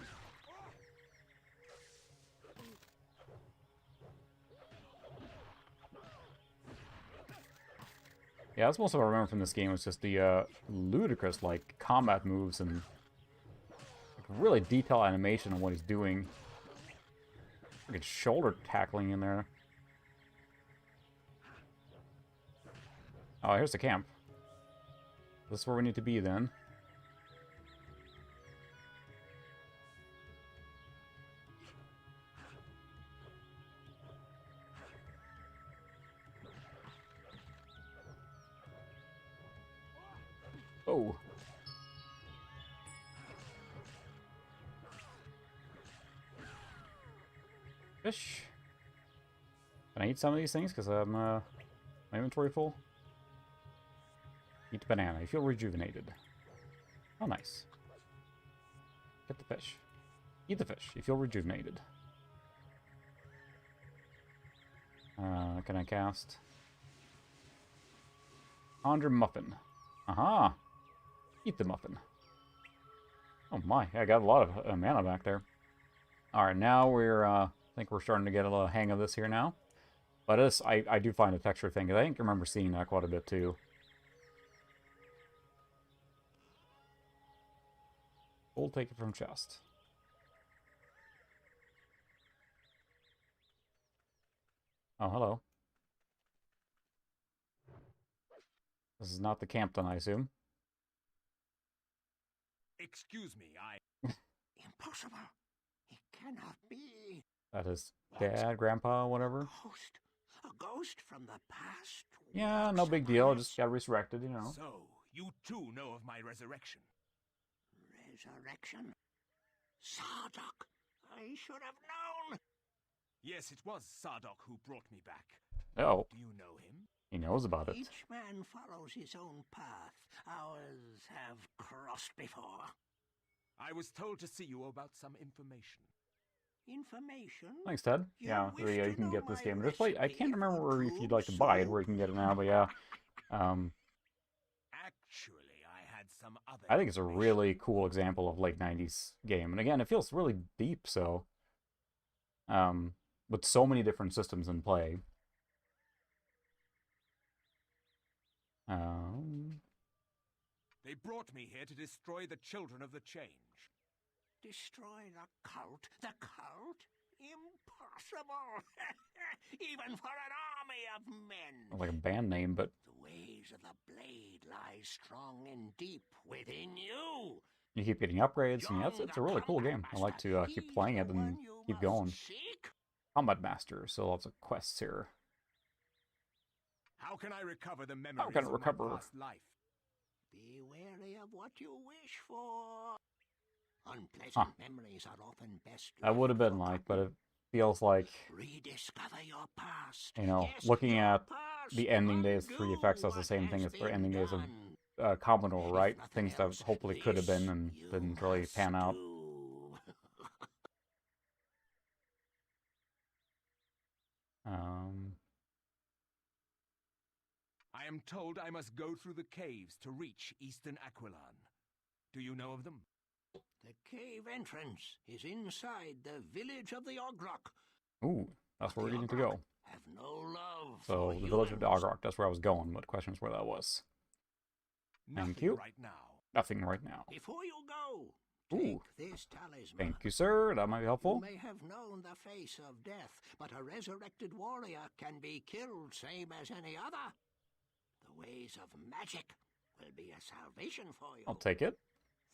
Yeah, that's most of what I remember from this game was just the ludicrous, like, combat moves and like, really detailed animation on what he's doing. Look at shoulder tackling in there. Oh, here's the camp. This is where we need to be then. Oh. Fish. Can I eat some of these things? Because my inventory full. Eat the banana. You feel rejuvenated. Oh, nice. Get the fish. Eat the fish. You feel rejuvenated. Can I cast? Conjure muffin. Aha! Eat the muffin. Oh my, I got a lot of mana back there. Alright, now I think we're starting to get a little hang of this here now. But I do find a texture thing, because I think I remember seeing that quite a bit too. We'll take it from chest. Oh, hello. This is not the camp then, I assume. Excuse me, Impossible. It cannot be. That is dad, grandpa, whatever. Ghost A ghost from the past? Yeah, no big deal. Just got resurrected, you know. So, you too know of my resurrection. Resurrection? Sardok, I should have known. Yes, it was Sardok who brought me back. Oh. Do you know him? He knows about it. Each man follows his own path. Ours have crossed before. I was told to see you about some information. Information? Thanks, Ted. Yeah, you can get this game. Just play. I can't remember where if you'd like to buy it, where you can get it now, but yeah. Actually, I had some other. I think it's a really cool example of late 90s game. And again, it feels really deep, so with so many different systems in play. They brought me here to destroy the children of the change. Destroy the cult? The cult? Impossible! Even for an army of men! Like a band name, but... The ways of the blade lie strong and deep within you! You keep getting upgrades, and yeah, it's a really cool game. I like to keep playing it and keep going. Combat Master, so lots of quests here. How can I recover the memories of my past life? Be wary of what you wish for. Unpleasant memories are often best. I would have been like, but it feels like, rediscover your past. You know, looking at the ending days of 3FX, that's the same thing as the ending days of Commodore, right? Things that hopefully could have been and didn't really pan out. I am told I must go through the caves to reach Eastern Aquilan. Do you know of them? The cave entrance is inside the village of the Ogrok. Ooh, that's where we need to go. Have no love so the village of the Ogrok, that's where I was going, but the question is where that was. Thank you. Right now. Nothing right now. Before you go, ooh, take this talisman. Thank you, sir. That might be helpful. You may have known the face of death, but a resurrected warrior can be killed same as any other. The ways of magic will be a salvation for you. I'll take it.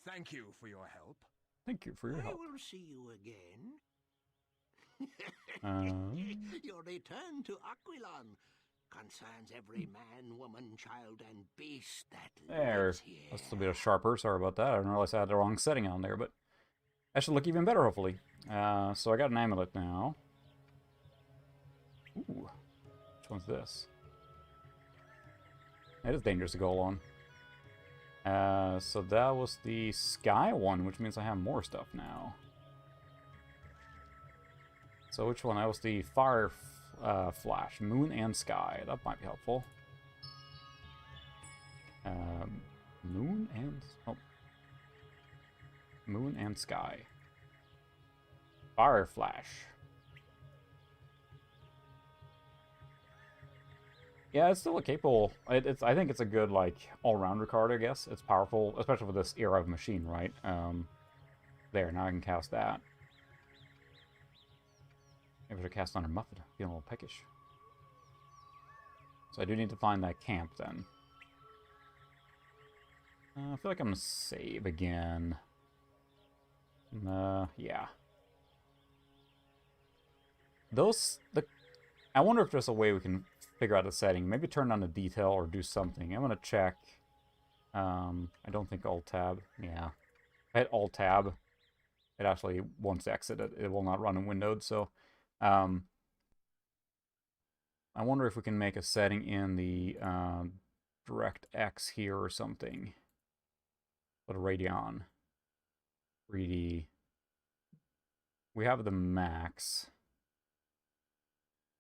Thank you for your help. Thank you for your help. I will see you again. Your return to Aquilan concerns every man, woman, child, and beast that lives here. That's a bit sharper. Sorry about that. I didn't realize I had the wrong setting on there, but that should look even better, hopefully. So I got an amulet now. Ooh. Which one's this? It is dangerous to go alone. So that was the sky one, which means I have more stuff now. So which one? That was the fire flash, moon and sky. That might be helpful. Moon and sky. Fire flash. Yeah, it's still a capable. I think it's a good like all-rounder card. I guess it's powerful, especially for this era of machine, right? There, now I can cast that. Maybe I should cast Under Muffin. Feeling a little peckish. So I do need to find that camp then. I feel like I'm gonna save again. Yeah. I wonder if there's a way we can figure out the setting. Maybe turn on the detail or do something. I'm gonna check. I don't think Alt-Tab. Yeah. If I hit Alt-Tab, it actually, once exited, it will not run in Windows, so... I wonder if we can make a setting in the DirectX here or something. Put a Radeon. 3D. We have the max.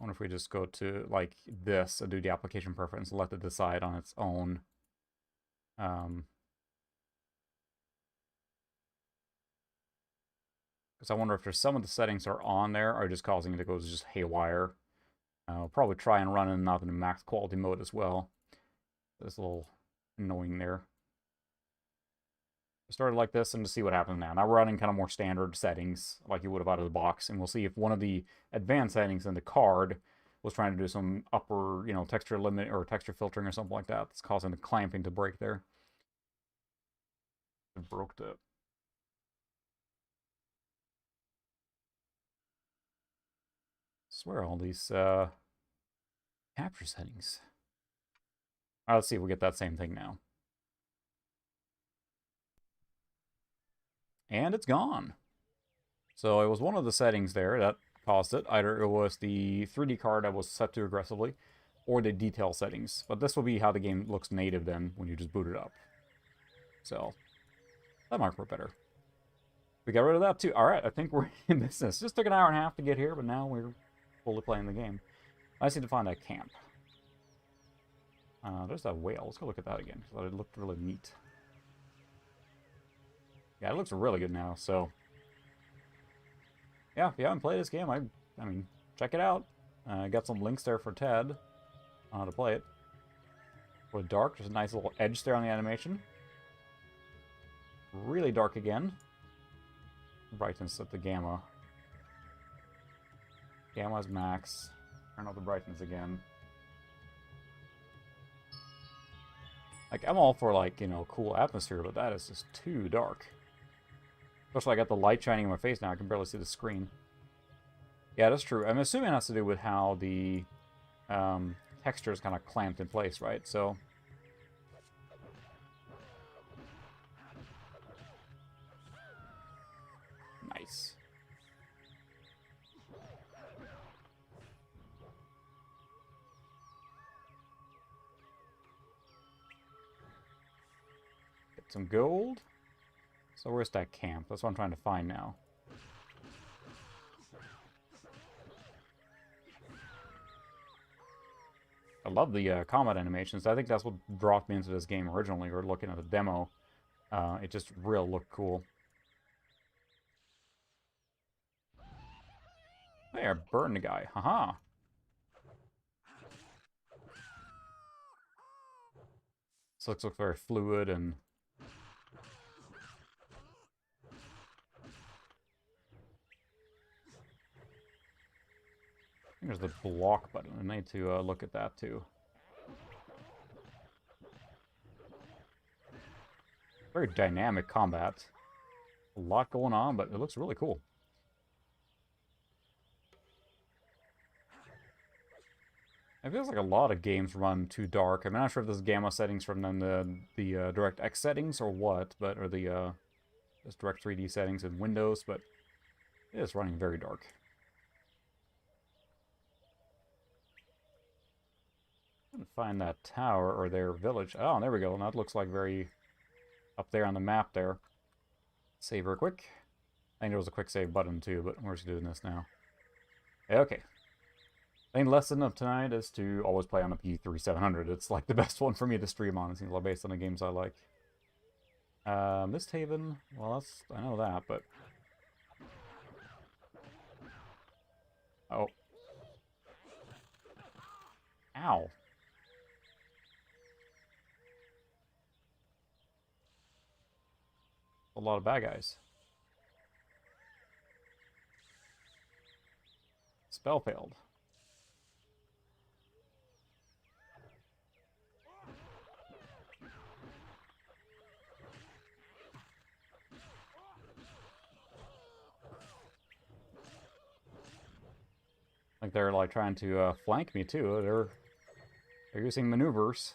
I wonder if we just go to like this and do the application preference and let it decide on its own. Because I wonder if there's some of the settings are on there are just causing it to go just haywire. I'll probably try and run it not in the max quality mode as well. It's a little annoying there. I started like this and to see what happens now. Now we're running kind of more standard settings like you would have out of the box, and we'll see if one of the advanced settings in the card was trying to do some upper, you know, texture limit or texture filtering or something like that. That's causing the clamping to break there. It broke the... I swear all these Capture settings. Alright, let's see if we get that same thing now. And it's gone. So it was one of the settings there that caused it. Either it was the 3D card that was set too aggressively, or the detail settings. But this will be how the game looks native then, when you just boot it up. So, that might work better. We got rid of that too. Alright, I think we're in business. Just took an hour and a half to get here, but now we're fully playing the game. I just need to find that camp. There's that whale. Let's go look at that again. I thought it looked really neat. Yeah, it looks really good now, so... Yeah, if you haven't played this game, I mean, check it out. I got some links there for Ted on how to play it. With dark, there's a nice little edge there on the animation. Really dark again. Brightness at the gamma. Gamma's max. Turn off the brightness again. Like, I'm all for, like, you know, cool atmosphere, but that is just too dark. Especially I got the light shining in my face now, I can barely see the screen. Yeah, that's true. I'm assuming it has to do with how the texture is kind of clamped in place, right? So... Nice. Get some gold. So where's that camp? That's what I'm trying to find now. I love the combat animations. I think that's what brought me into this game originally, or looking at the demo. It just real looked cool. Hey, I burned the guy. Haha. This looks very fluid and... I think there's the block button. I need to look at that too. Very dynamic combat. A lot going on, but it looks really cool. It feels like a lot of games run too dark. I'm not sure if this is gamma settings from then the DirectX settings or what, but or the this Direct 3D settings in Windows, but it is running very dark. Find that tower or their village. Oh, there we go. Now it looks like very up there on the map there. Save real quick. I think there was a quick save button too, but we're just doing this now. Okay. Main lesson of tonight is to always play on a P3700. It's like the best one for me to stream on. It seems like based on the games I like. Mist Haven. Well, that's I know that, but oh. Ow. A lot of bad guys. Spell failed. Like they're like trying to flank me too. They're using maneuvers.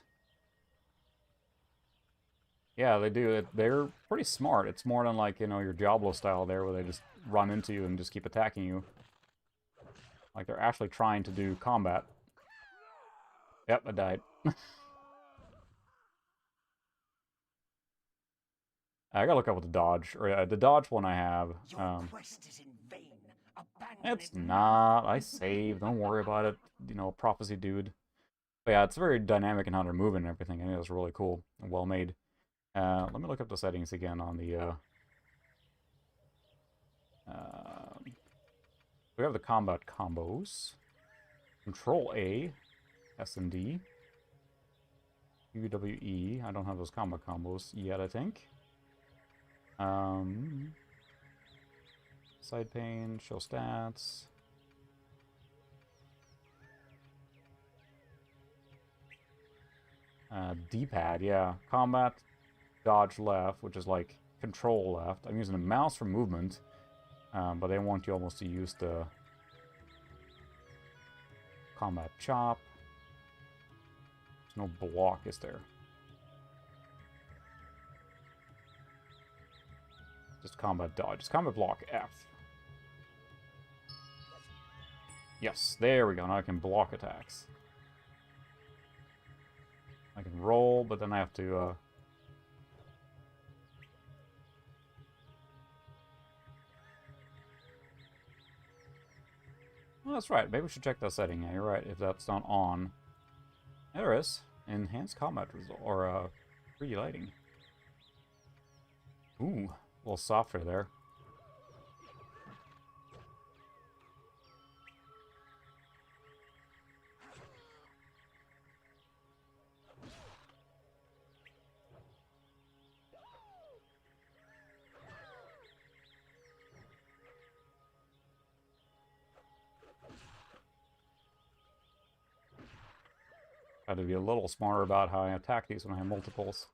Yeah, they do. They're pretty smart. It's more than like, you know, your Diablo style there where they just run into you and just keep attacking you. Like they're actually trying to do combat. Yep, I died. I gotta look up what the dodge, or the dodge one I have. It's not. I saved. Don't worry about it. You know, prophecy dude. But yeah, it's very dynamic in how they're moving and everything. I think it's really cool and well made. Let me look up the settings again on the... we have the combat combos. Control A, S and D. WWE. I don't have those combat combos yet, I think. Side pane, show stats. D-pad, yeah. Combat, dodge left, which is like control left. I'm using a mouse for movement, but they want you almost to use the combat chop. no block, is there? Just combat dodge. Just combat block F. Yes, there we go. Now I can block attacks. I can roll, but then I have to, Well, that's right. Maybe we should check that setting. Yeah, you're right. If that's not on. There is. Enhanced combat result. Or, 3D lighting. Ooh. A little softer there. Got to be a little smarter about how I attack these when I have multiples.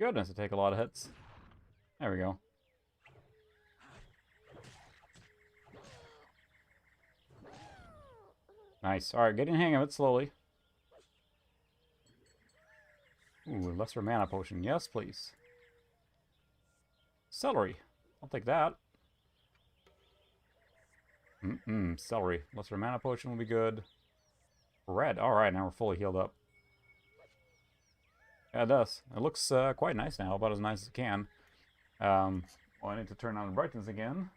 Goodness, it take a lot of hits. There we go. Nice. Alright, getting the hang of it slowly. Ooh, lesser mana potion. Yes, please. Celery. I'll take that. Celery. Lesser mana potion will be good. Red. Alright, now we're fully healed up. Yeah, it does. It looks quite nice now. About as nice as it can. Well, I need to turn on the brightness again.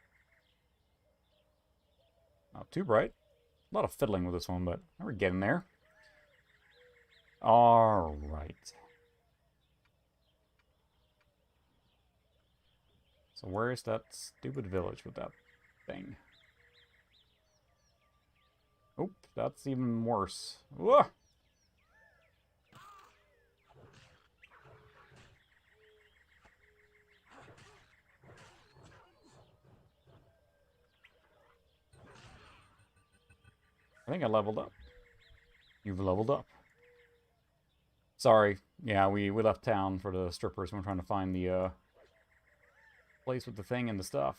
Not too bright. A lot of fiddling with this one, but we're getting there. Alright. So where's that stupid village with that thing? Oop, that's even worse. Whoa! I think I leveled up. You've leveled up. Sorry. Yeah, we left town for the strippers. We're trying to find the place with the thing and the stuff.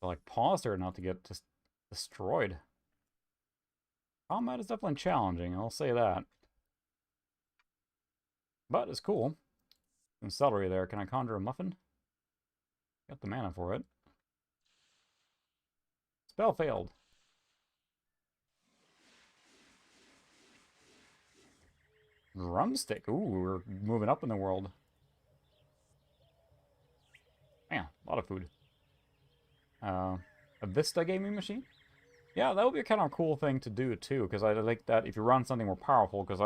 I like pause there not to get just destroyed. Combat is definitely challenging, I'll say that. But it's cool. Some celery there. Can I conjure a muffin? Got the mana for it. Spell failed. Drumstick. Ooh, we're moving up in the world. Man, a lot of food. A Vista gaming machine? Yeah, that would be a kind of cool thing to do too, because I like that if you run something more powerful, because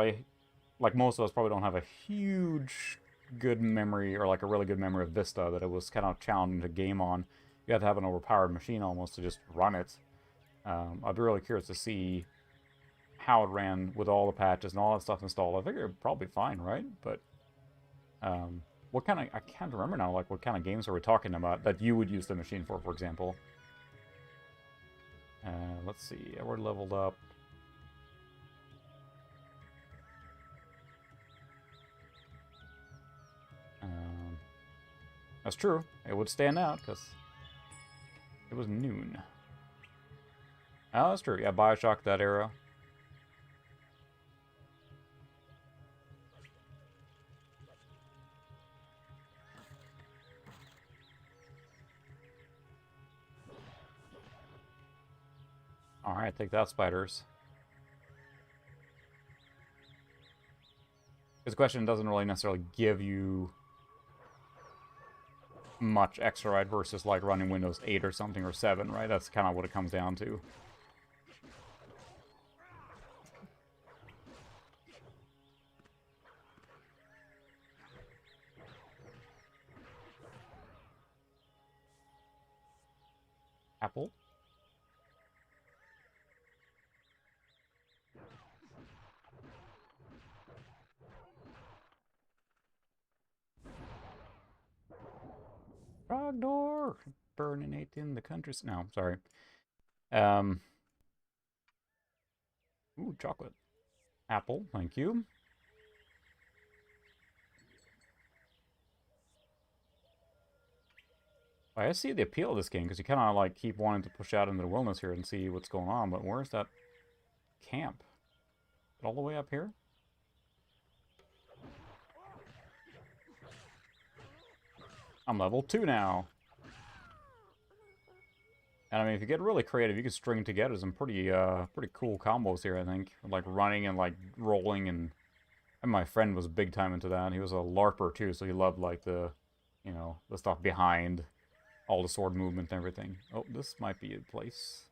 like most of us, probably don't have a huge good memory, or like a really good memory of Vista, that it was kind of challenging to game on. You have to have an overpowered machine almost to just run it. I'd be really curious to see how it ran with all the patches and all that stuff installed. I figure it'd probably be fine, right? But what kind of, I can't remember now, like what kind of games are we talking about that you would use the machine for example? Let's see, we're leveled up. That's true, it would stand out because it was noon. Oh, that's true, yeah, Bioshock, that era. Alright, take that, spiders. This question doesn't really necessarily give you much extra, right, versus like running Windows 8 or something, or 7, right? That's kind of what it comes down to. Apple. Frog door! Burning in the country. No, sorry. Ooh, chocolate. Apple, thank you. I see the appeal of this game, because you kind of like keep wanting to push out into the wilderness here and see what's going on, but where's that camp? All the way up here? I'm level 2 now. And I mean, if you get really creative, you can string together some pretty cool combos here, I think. Like running and like rolling, and my friend was big time into that. He was a LARPer too, so he loved like the, you know, the stuff behind all the sword movement and everything. Oh, this might be a place.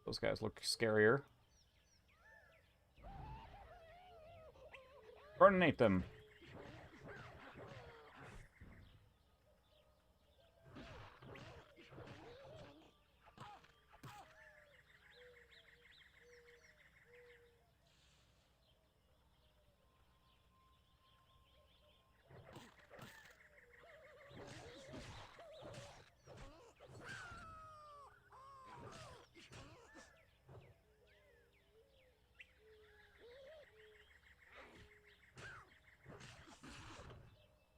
Those guys look scarier. Burninate them.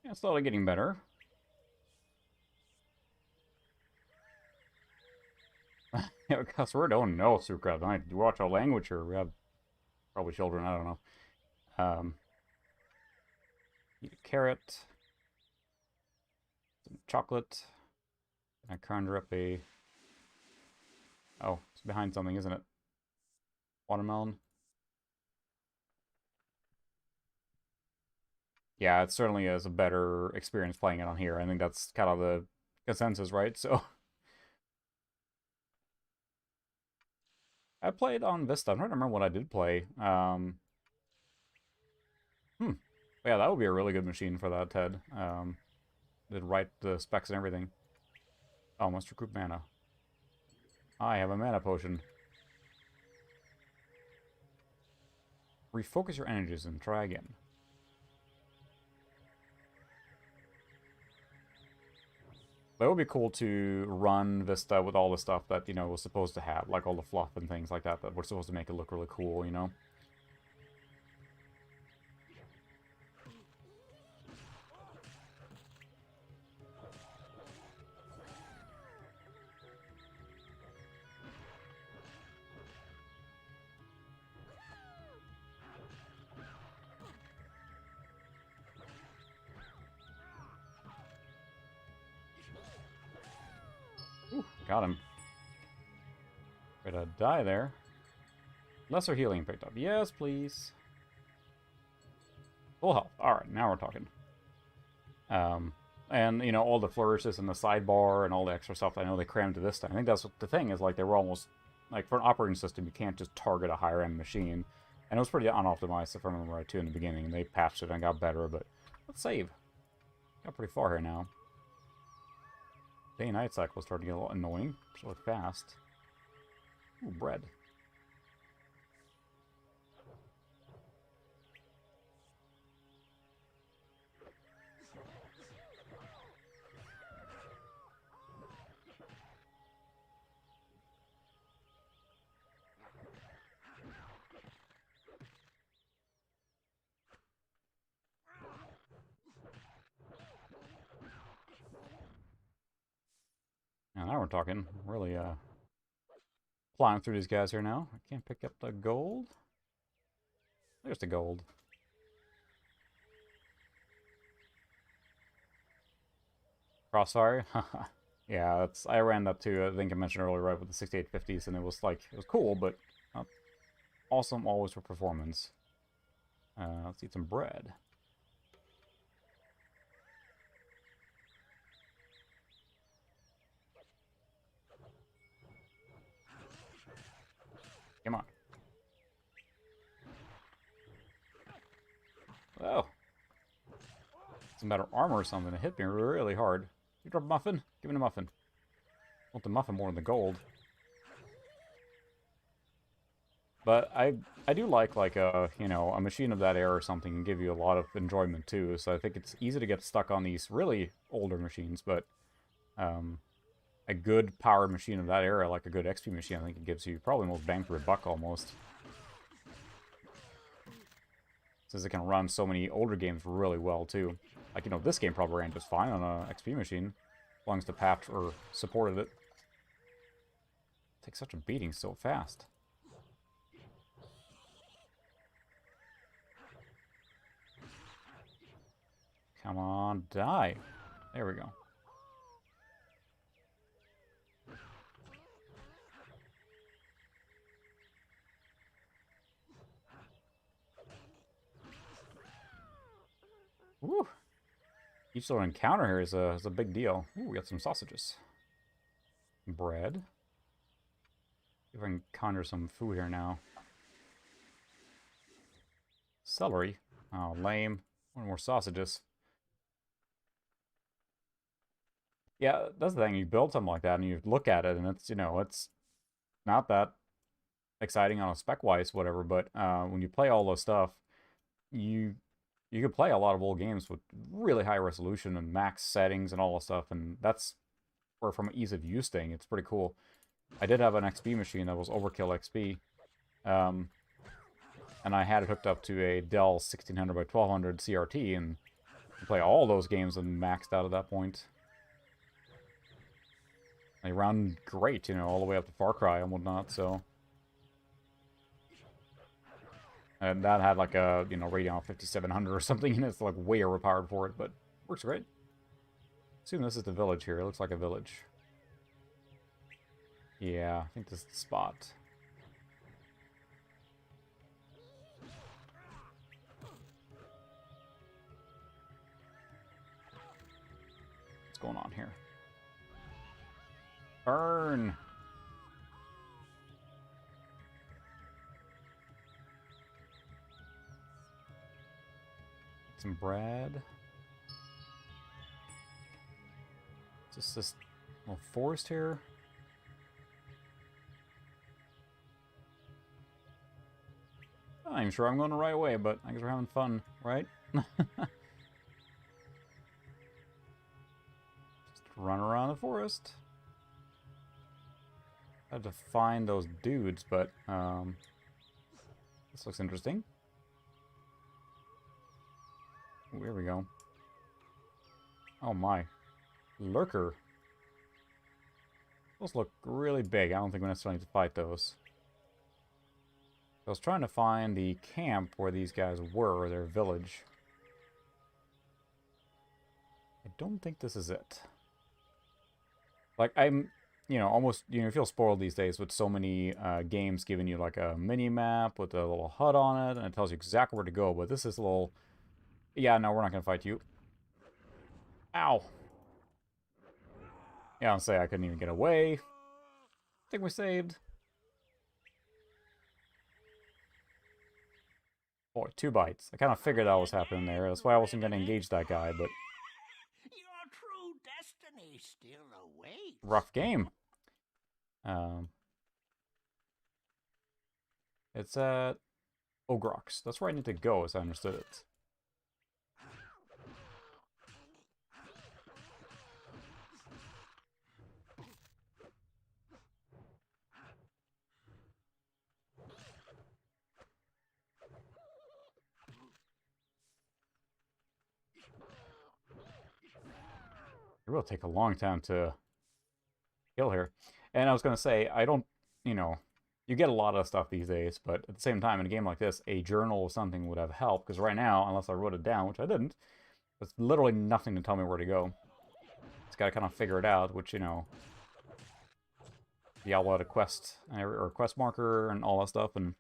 Yeah, it's slowly getting better. Yeah, because we don't know, Sukra. I watch our language here. We have probably children, I don't know. Eat a carrot. Some chocolate. I conjure up a... Oh, it's behind something, isn't it? Watermelon. Yeah, it certainly is a better experience playing it on here. I think that's kind of the consensus, right? So... I played on Vista. I'm trying to remember what I did play. Yeah, that would be a really good machine for that, Ted. Did write the specs and everything. Oh, must recruit mana. I have a mana potion. Refocus your energies and try again. That would be cool to run Vista with all the stuff that, you know, was supposed to have. Like all the fluff and things like that were supposed to make it look really cool, you know? Ooh, got him. Gonna die there. Lesser healing picked up. Yes, please. Full health. Alright, now we're talking. And, you know, all the flourishes and the sidebar and all the extra stuff I know they crammed to this time. I think that's what the thing is, like, they were almost... Like, for an operating system, you can't just target a higher-end machine. And it was pretty unoptimized, if I remember right, too, in the beginning. They patched it and got better, but... Let's save. Got pretty far here now. Day and night cycle starting to get a little annoying. It's really fast. Ooh, bread. Now we're talking. Really, flying through these guys here now. I can't pick up the gold. There's the gold. Crossfire? Yeah, that's... I ran that too, I think I mentioned earlier, right, with the 6850s, and it was like... It was cool, but... awesome always for performance. Let's eat some bread. Come on. Oh. Some better armor or something. It hit me really hard. You drop a muffin? Give me a muffin. I want the muffin more than the gold. But I do like a, you know, a machine of that era or something can give you a lot of enjoyment too. So I think it's easy to get stuck on these really older machines, but a good powered machine of that era, like a good XP machine, I think it gives you probably most bang for your buck almost. Since it can run so many older games really well too. Like, you know, this game probably ran just fine on a XP machine, as long as the patch or supported it. It takes such a beating so fast. Come on, die. There we go. Woo! Each little encounter here is a big deal. Ooh, we got some sausages. Bread. See if I can conjure some food here now. Celery. Oh, lame. One more sausages. Yeah, that's the thing. You build something like that and you look at it and it's, you know, it's not that exciting on a spec-wise, whatever, but when you play all those stuff, you can play a lot of old games with really high resolution and max settings and all that stuff, and that's where, from an ease of use thing, it's pretty cool. I did have an XP machine that was Overkill XP, and I had it hooked up to a Dell 1600 by 1200 CRT, and you play all those games and maxed out at that point. They run great, you know, all the way up to Far Cry and whatnot, so... And that had like a, you know, Radeon 5700 or something, and it's like way overpowered for it, but works great. Assume this is the village here. It looks like a village. Yeah, I think this is the spot. What's going on here? Burn! Some bread. Just this little forest here. I'm not even sure I'm going the right way, but I guess we're having fun, right? Just run around the forest. I had to find those dudes, but this looks interesting. Ooh, here we go. Oh my. Lurker. Those look really big. I don't think we necessarily need to fight those. I was trying to find the camp where these guys were, or their village. I don't think this is it. Like, I'm, you know, almost, you know, you feel spoiled these days with so many games giving you like a mini-map with a little HUD on it, and it tells you exactly where to go, but this is a little... Yeah, no, we're not going to fight you. Ow. Yeah, I'll say I couldn't even get away. I think we saved. Boy, 2 bites. I kind of figured that was happening there. That's why I wasn't going to engage that guy, but... Your true destiny still awaits. Rough game. It's at Ogrox. That's where I need to go, as I understood it. It will take a long time to kill here. And I was going to say, I don't, you know, you get a lot of stuff these days, but at the same time, in a game like this, a journal or something would have helped, because right now, unless I wrote it down, which I didn't, there's literally nothing to tell me where to go. Just gotta kind of figure it out, which, you know, Diablo had a quest, or a quest marker and all that stuff, and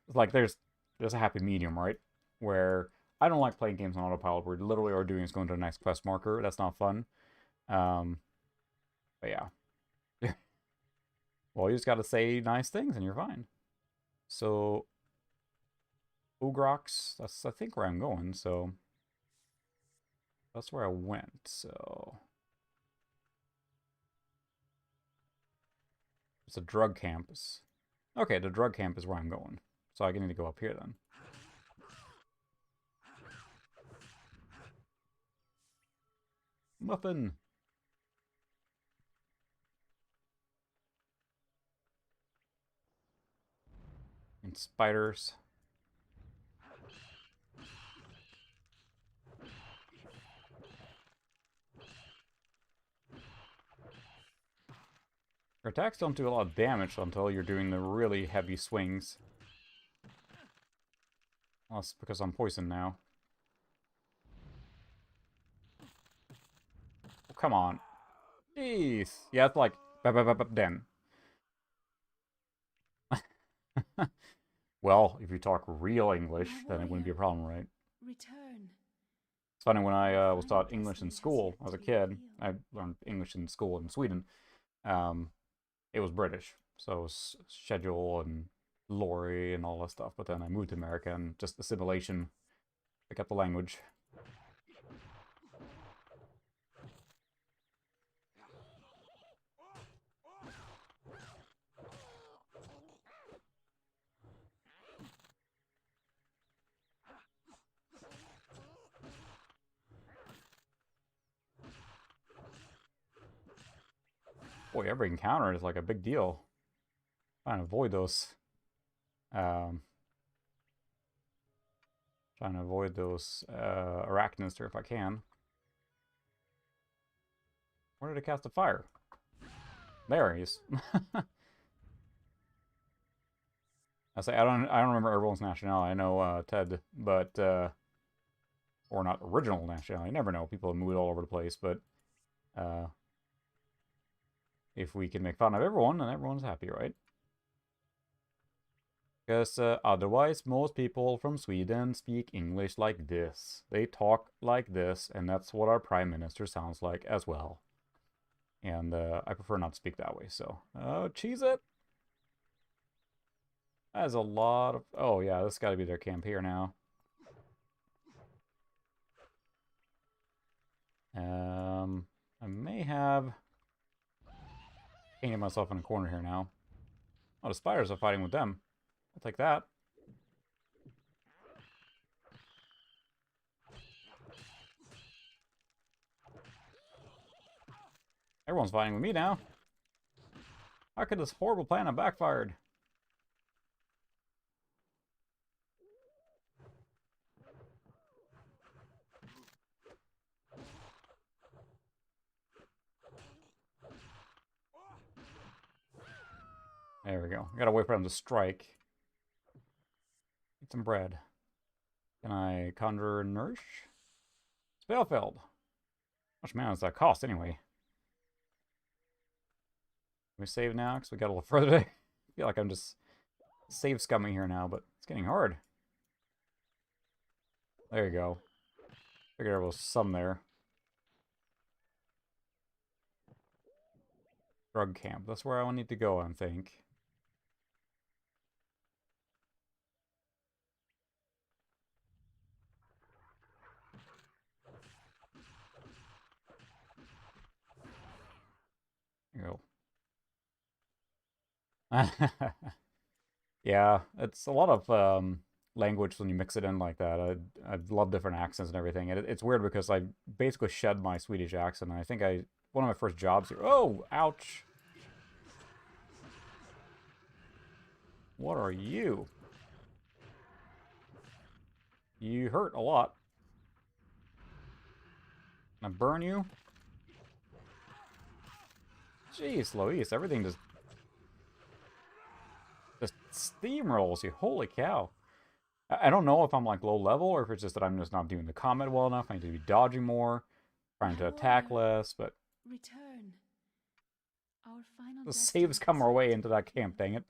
it's like, there's a happy medium, right? Where I don't like playing games on autopilot, where literally all we're doing is going to the next quest marker. That's not fun. But yeah. Well, you just gotta say nice things and you're fine. So, Ugrox, that's I think where I'm going, so that's where I went, so it's a drug campus. Okay, the drug camp is where I'm going. So I need to go up here then. Muffin! And spiders. Your attacks don't do a lot of damage until you're doing the really heavy swings. Well, that's because I'm poisoned now. Oh, come on. Jeez. Yeah, it's like... then. Well, if you talk real English, then it wouldn't be a problem, right? Return. It's funny, when I was taught English in school as a kid, I learned English in school in Sweden, it was British. So it was schedule and lorry and all that stuff. But then I moved to America and just assimilation, pick up the language. Boy, every encounter is like a big deal. Trying to avoid those. Trying to avoid those arachnids there if I can. Where did I cast the fire? There he is. I say I don't remember everyone's nationality. I know Ted, but or not original nationality. You never know. People have moved all over the place, but if we can make fun of everyone, then everyone's happy, right? Because otherwise, most people from Sweden speak English like this. They talk like this, and that's what our Prime Minister sounds like as well. And I prefer not to speak that way, so... Oh, cheese it! That is a lot of... Oh, yeah, this got to be their camp here now. I may have... painted myself in a corner here now. Oh, the spiders are fighting with them. I'll take that. Everyone's fighting with me now. How could this horrible plan have backfired? There we go. I gotta wait for them to strike. Eat some bread. Can I conjure Nourish? Spellfeld. How much mana does that cost anyway? Can we save now? Because we got a little further today. I feel like I'm just save scumming here now, but it's getting hard. There you go. Figured there was some there. Drug camp. That's where I need to go, I think. There you go. Yeah, it's a lot of language when you mix it in like that. I love different accents and everything. And it's weird because I basically shed my Swedish accent. And I think one of my first jobs here... Oh, ouch. What are you? You hurt a lot. Can I burn you? Jeez, Louise, everything just steamrolls you. Holy cow. I don't know if I'm like low level or if it's just that I'm just not doing the combat well enough. I need to be dodging more, trying to attack less, but... Return. Our final the saves come our way into that camp, dang it.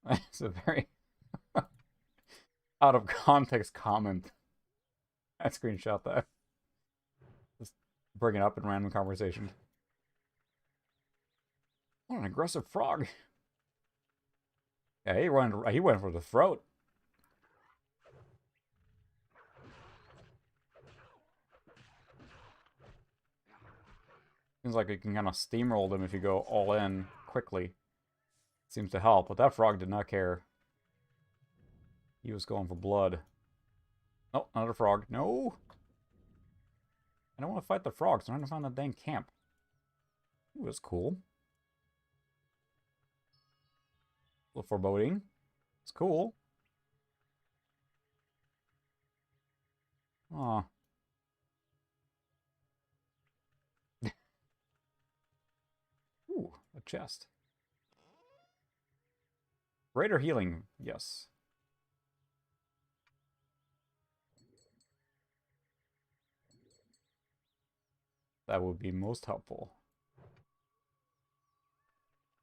It's a very out of context comment. I screenshot that. Just bring it up in random conversation. What an aggressive frog. Yeah, he went for the throat. Seems like you can kind of steamroll them if you go all in quickly. Seems to help, but that frog did not care. He was going for blood. Oh, another frog. No! I don't want to fight the frogs. I'm trying to find that dang camp. Ooh, that's cool. A little foreboding. It's cool. Aw. Ooh, a chest. Greater healing, yes. That would be most helpful.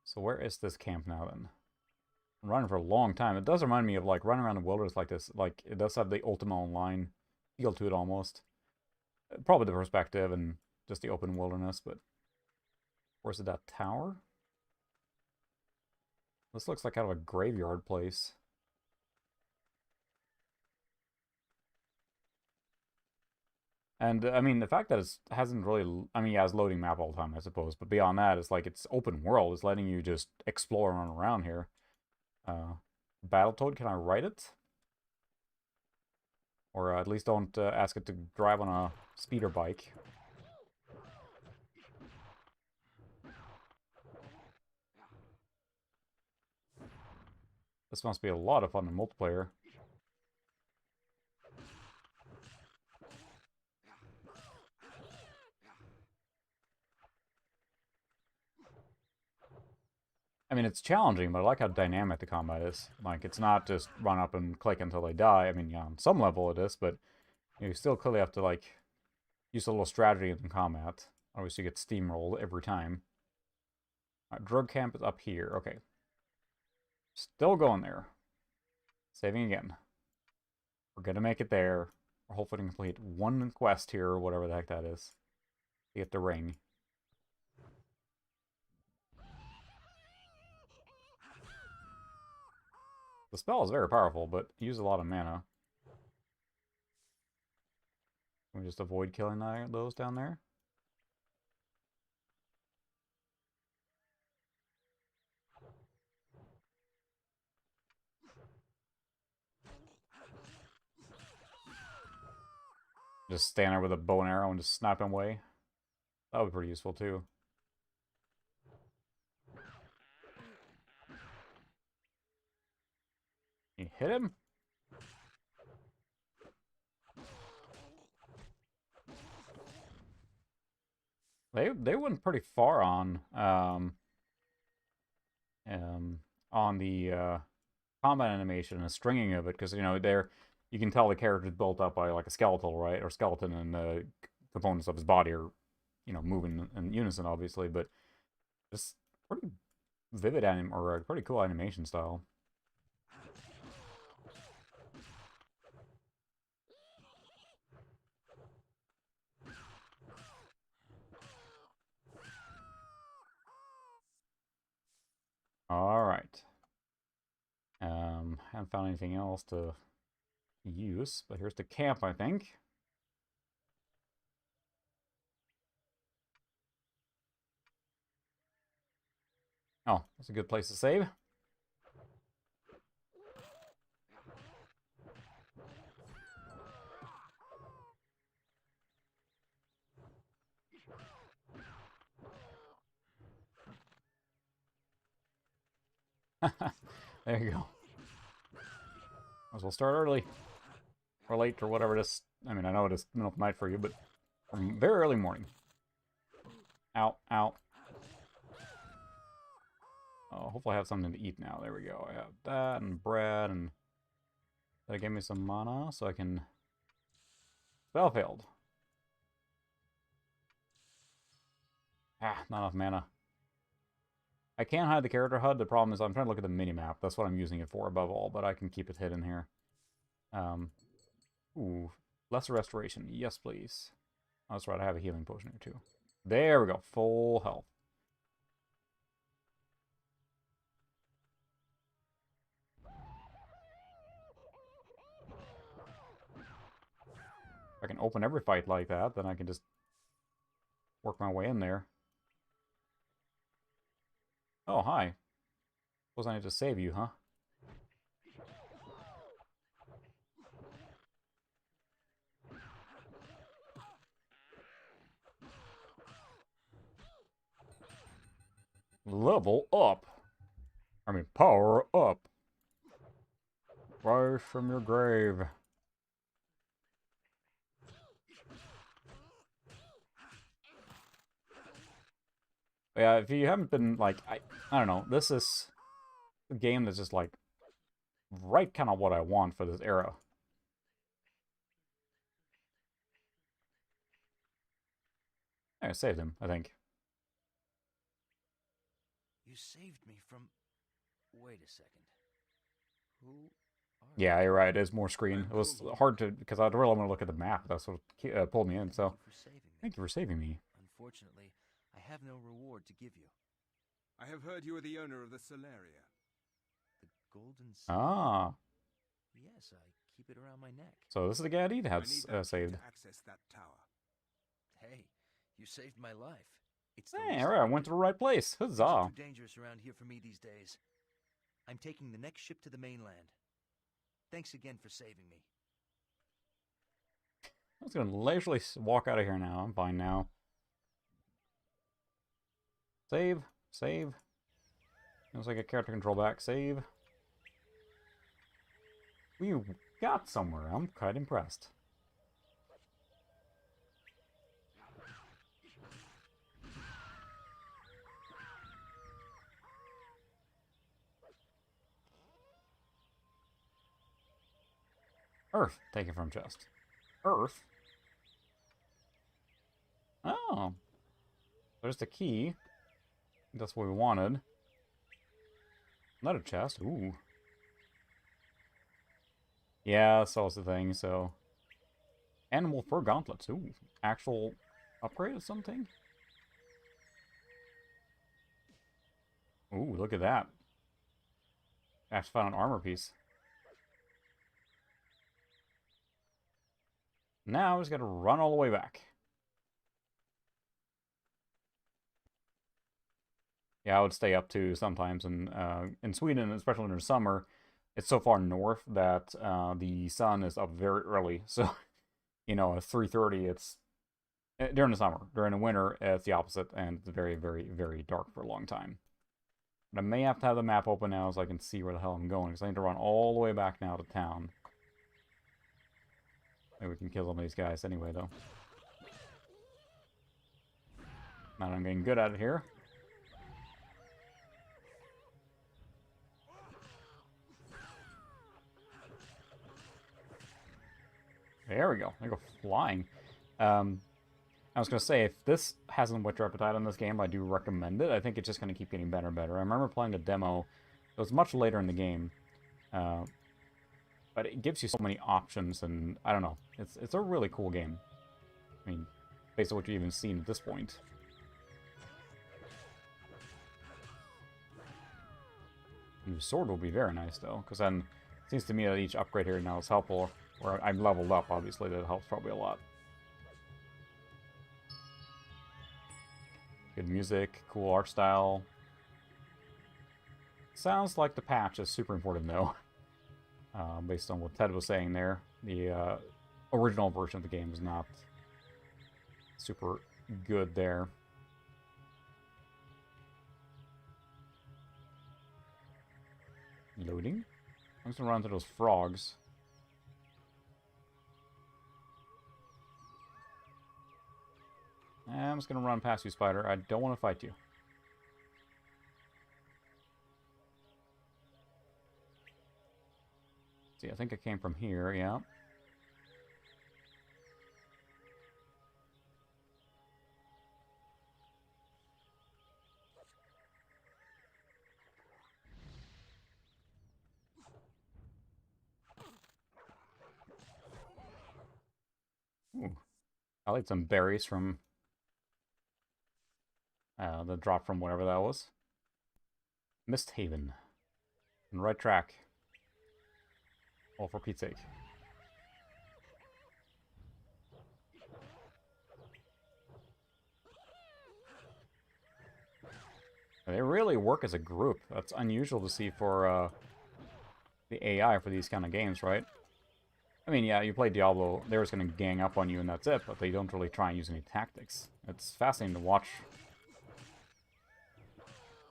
So where is this camp now then? I'm running for a long time. It does remind me of like running around the wilderness like this. Like it does have the Ultima Online feel to it almost. Probably the perspective and just the open wilderness, but where's it, that tower? This looks like kind of a graveyard place. And, I mean, the fact that it hasn't really... I mean, yeah, it's loading map all the time, I suppose. But beyond that, it's like it's open world. It's letting you just explore and run around here. Battletoad, can I ride it? Or at least don't ask it to drive on a speeder bike. This must be a lot of fun in multiplayer. I mean, it's challenging, but I like how dynamic the combat is. Like, it's not just run up and click until they die. I mean, yeah, on some level it is, but you still clearly have to, like, use a little strategy in combat. Otherwise you get steamrolled every time. Drug camp is up here. Okay. Still going there. Saving again. We're gonna make it there. We're hopefully to complete one quest here, or whatever the heck that is. To get the ring. The spell is very powerful, but uses a lot of mana. Can we just avoid killing those down there? Just stand there with a bow and arrow and just snap him away. That would be pretty useful too. You hit him? They went pretty far on the combat animation and stringing of it, because you know you can tell the character is built up by like a skeletal, right, or skeleton, and the components of his body are, you know, moving in unison, obviously, but it's pretty vivid or a pretty cool animation style. Alright. Haven't found anything else to use, but here's the camp, I think. Oh, that's a good place to save. There you go. Might as well start early. Or late, or whatever it is. I mean, I know it is middle of the night for you, but from very early morning. Ow, ow. Oh, hopefully I have something to eat now. There we go. I have that, and bread, and that gave me some mana, so I can... Spell failed. Ah, not enough mana. I can't hide the character HUD. The problem is I'm trying to look at the minimap. That's what I'm using it for above all, but I can keep it hidden here. Ooh, Lesser restoration. Yes, please. Oh, that's right. I have a healing potion here, too. There we go. Full health. If I can open every fight like that, then I can just work my way in there. Oh, hi. Suppose I need to save you, huh? Level up. I mean, power up. Rise from your grave. Yeah, if you haven't been, like, I don't know, this is a game that's just, like, right kind of what I want for this era. I saved him, I think. You saved me from... Wait a second. Who are Yeah, you're right, it is more screen. It was hard to, because I really want to look at the map. That's what pulled me in, so... Thank you for saving me. Unfortunately, I have no reward to give you. I have heard you are the owner of the Solaria. The Golden City? Ah. Yes, I keep it around my neck. So this is the guy I'd have saved. To access that tower. Hey, you saved my life. It's Hey, alright, I went to the right place. Huzzah. It's too dangerous around here for me these days. I'm taking the next ship to the mainland. Thanks again for saving me. I'm just gonna leisurely walk out of here now. I'm fine now. Save. Save. Looks like a character control back. Save. We got somewhere. I'm quite impressed. Earth. Take it from chest. Earth? Oh. There's the key. That's what we wanted. Another chest. Ooh. Yeah, so that's the thing, so... Animal fur gauntlets. Ooh. Actual upgrade of something? Ooh, look at that. Actually found an armor piece. Now, I just gotta run all the way back. Yeah, I would stay up too sometimes. And in Sweden, especially in the summer, it's so far north that the sun is up very early. So, you know, at 3:30, it's during the summer. During the winter, it's the opposite, and it's very, very, very dark for a long time. But I may have to have the map open now so I can see where the hell I'm going, because I need to run all the way back now to town. Maybe we can kill some of these guys anyway, though. Now that I'm getting good at it here. There we go. They go flying. I was going to say, if this hasn't whet your appetite on this game, I do recommend it. I think it's just going to keep getting better and better. I remember playing the demo. It was much later in the game. But it gives you so many options, and I don't know. It's a really cool game. I mean, based on what you've even seen at this point. New sword will be very nice, though, because then it seems to me that each upgrade here now is helpful. Where I'm leveled up, obviously, that helps probably a lot. Good music, cool art style. Sounds like the patch is super important, though. Based on what Ted was saying there. The original version of the game is not super good there. Loading? I'm just gonna run into those frogs. I'm just gonna run past you, Spider. I don't want to fight you. See, I think I came from here, yeah. I like some berries from the drop from whatever that was. Mist Haven. On the right track. All for Pete's sake. They really work as a group. That's unusual to see for the AI for these kind of games, right? I mean, yeah, you play Diablo, they're just going to gang up on you and that's it, but they don't really try and use any tactics. It's fascinating to watch.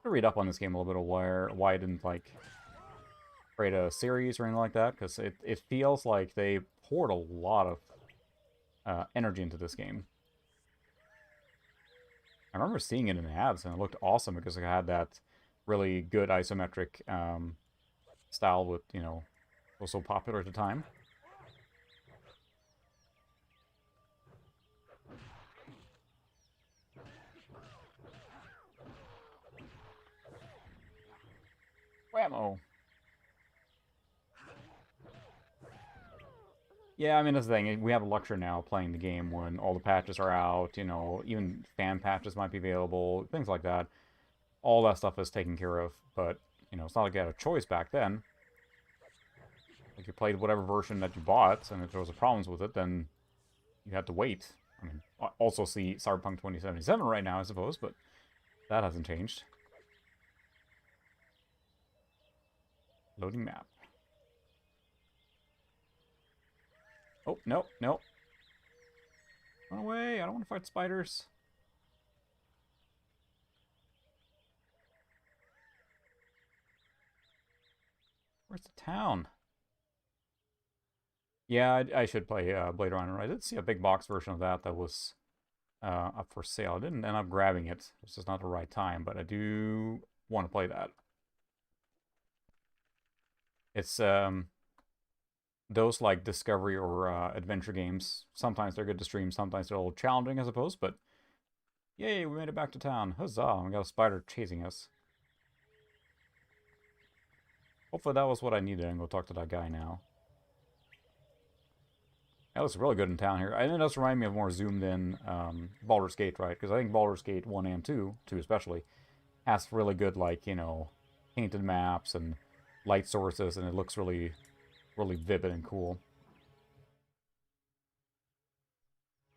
To read up on this game a little bit of why I didn't, like, create a series or anything like that, because it feels like they poured a lot of energy into this game. I remember seeing it in ads, and it looked awesome because it had that really good isometric style with, you know, was so popular at the time. Whammo! Yeah, I mean, that's the thing. We have a luxury now playing the game when all the patches are out, you know, even fan patches might be available, things like that. All that stuff is taken care of, but, you know, it's not like you had a choice back then. If you played whatever version that you bought, and if there was problems with it, then you had to wait. I mean, also see Cyberpunk 2077 right now, I suppose, but that hasn't changed. Loading map. Oh, no, no. Run away, I don't want to fight spiders. Where's the town? Yeah, I should play Blade Runner. I did see a big box version of that was up for sale. I didn't end up grabbing it. It's just not the right time, but I do want to play that. It's those like Discovery or adventure games. Sometimes they're good to stream, sometimes they're a little challenging, I suppose, but yay, we made it back to town. Huzzah, we got a spider chasing us. Hopefully that was what I needed. I can go talk to that guy now. That looks really good in town here. And it does remind me of more zoomed in Baldur's Gate, right? Because I think Baldur's Gate 1 and 2 especially, has really good, like, you know, painted maps and light sources, and it looks really, really vivid and cool.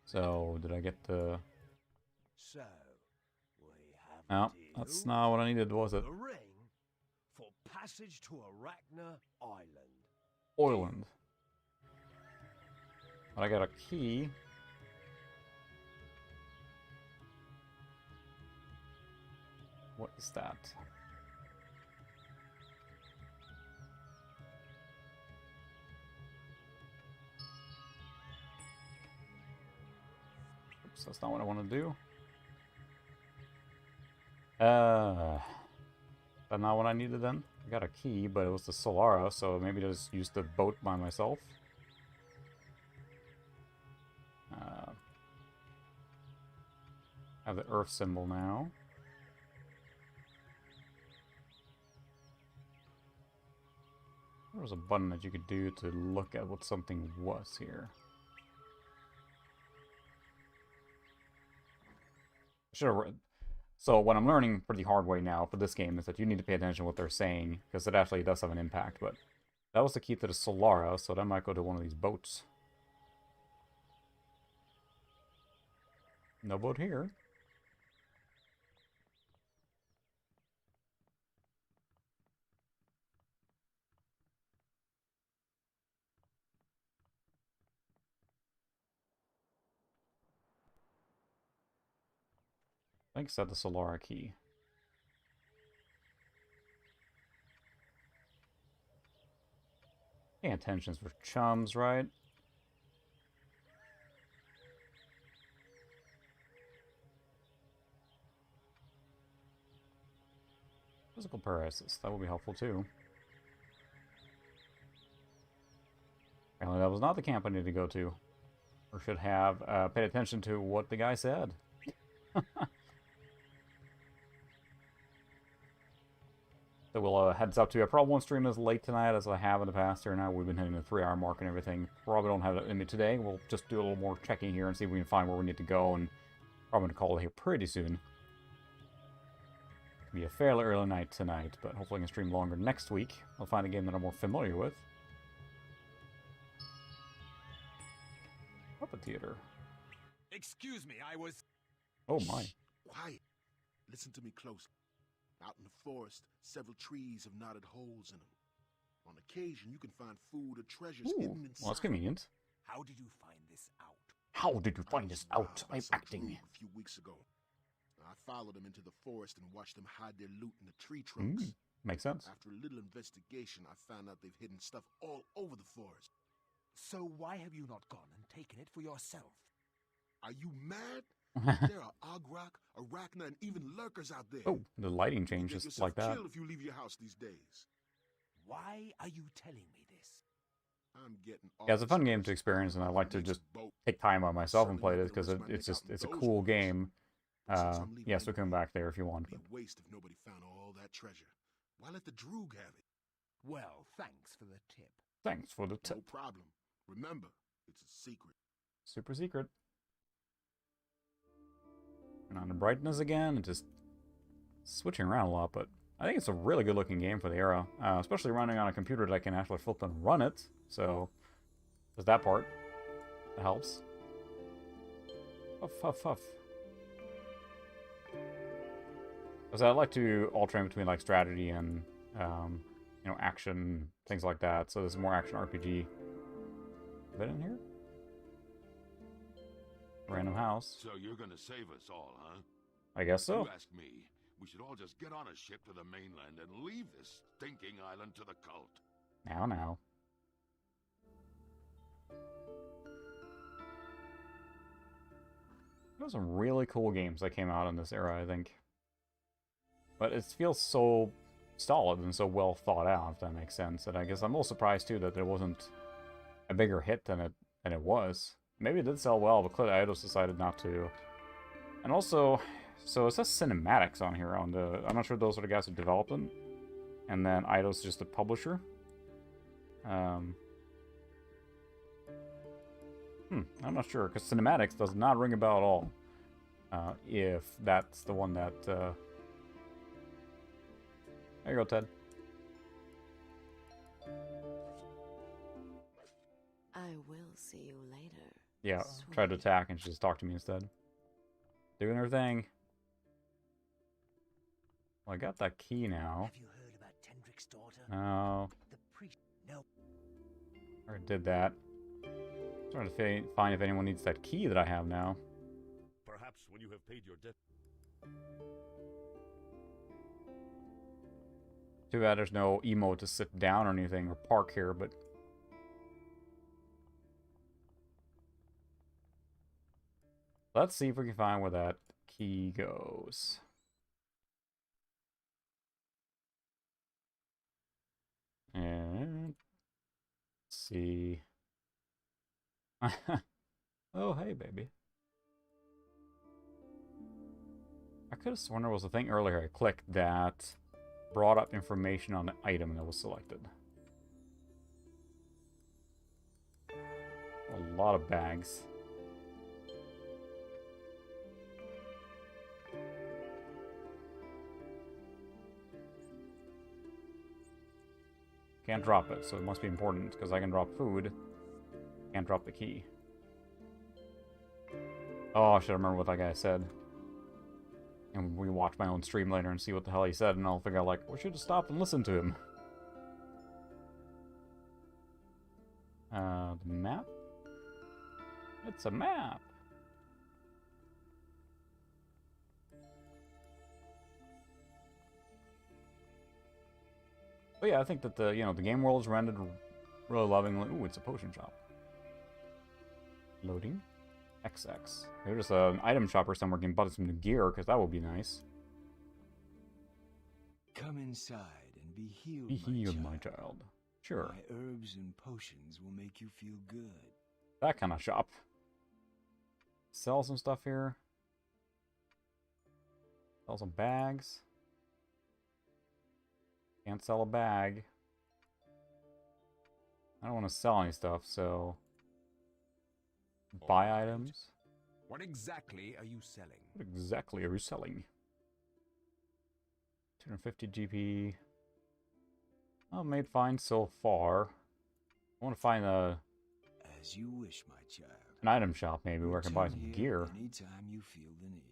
So, did I get the... So, we have no, that's not what I needed, was it? the ring for passage to Arachna Island. Island. But I got a key. What is that? Oops, that's not what I want to do. That's not what I needed then. I got a key, but it was the Solara, so maybe just use the boat by myself. I have the Earth symbol now. There was a button that you could do to look at what something was here. Should have read. So what I'm learning pretty hard way now for this game is that you need to pay attention to what they're saying, because it actually does have an impact, but that was the key to the Solara, so that might go to one of these boats. No boat here. I think it's at the Solara key. Paying attention's for chums, right? Physical paralysis, that would be helpful too. Apparently that was not the camp I needed to go to. Or should have paid attention to what the guy said. that we'll heads up to. I probably won't stream this late tonight as I have in the past here. Now we've been hitting the 3-hour mark and everything. Probably don't have that in me today. We'll just do a little more checking here and see if we can find where we need to go. And probably going to call it here pretty soon. It'll be a fairly early night tonight, but hopefully I can stream longer next week. I'll find a game that I'm more familiar with. Puppet Theater. Excuse me, I was... Oh my. Shh, quiet. Listen to me closely. Out in the forest, several trees have knotted holes in them. On occasion, you can find food or treasures hidden inside. Well, that's convenient. How did you find this out? How did you find this out? I'm acting. A few weeks ago. I followed them into the forest and watched them hide their loot in the tree trunks. Makes sense. After a little investigation, I found out they've hidden stuff all over the forest. So why have you not gone and taken it for yourself? Are you mad? There are Ogrok, Arachna, and even lurkers out there. Oh, the lighting changes just like that. Killed if you leave your house these days. Why are you telling me this? I'm getting yeah, it's a fun game to experience, and I like to just take time by myself and play this because it's a cool game. Yeah, so come back there if you want. It'd be a waste if nobody found all that treasure. Why let the Droog have it? Well, thanks for the tip. Thanks for the tip. No problem. Remember, it's a secret. Super secret. And on the brightness again, and just switching around a lot, but I think it's a really good looking game for the era, especially running on a computer that I can actually flip and run it, so there's that part. That helps. Huff, huff, huff. Because I like to alternate between like strategy and, you know, action, things like that, so there's more action RPG. Bit in here? Random house. So you're gonna save us all, huh? I guess so. You ask me. We should all just get on a ship to the mainland and leave this stinking island to the cult. Now. There were some really cool games that came out in this era, I think. But it feels so solid and so well thought out, if that makes sense. And I guess I'm a little surprised, too, that there wasn't a bigger hit than it was. Maybe it did sell well, but clearly Eidos decided not to. And also, so it says cinematics on here. I'm not sure those are the guys who developed them. And then Eidos is just the publisher. I'm not sure, because cinematics does not ring a bell at all. If that's the one that... There you go, Ted. I will see you later. Yeah, tried to attack and she just talked to me instead. Doing her thing. Well, I got that key now. Have you heard about Tendrick's daughter? No. The priest. No. I already did that. Trying to find if anyone needs that key that I have now. Perhaps when you have paid your debt. Too bad there's no emote to sit down or anything or park here, but... Let's see if we can find where that key goes. And... Let's see... Oh, hey, baby. I could have sworn there was a thing earlier I clicked that brought up information on the item that was selected. A lot of bags. Can't drop it, so it must be important, because I can drop food. Can't drop the key. Oh, I should remember what that guy said. And we watch my own stream later and see what the hell he said, and I'll figure out, like, we should have stopped and listened to him. The map? It's a map! But yeah, I think that the game world is rendered really lovingly. Ooh, it's a potion shop. Loading. XX. There's an item shop or somewhere can buy some new gear, because that would be nice. Come inside and be healed, Be healed, my child. Sure. My herbs and potions will make you feel good. That kind of shop. Sell some stuff here. Sell some bags. Can't sell a bag. I don't want to sell any stuff, so... Buy items. What exactly are you selling? What exactly are you selling? 250 GP. Oh, made fine so far. I want to find As you wish, my child. an item shop maybe where I can buy some gear. Anytime you feel the need.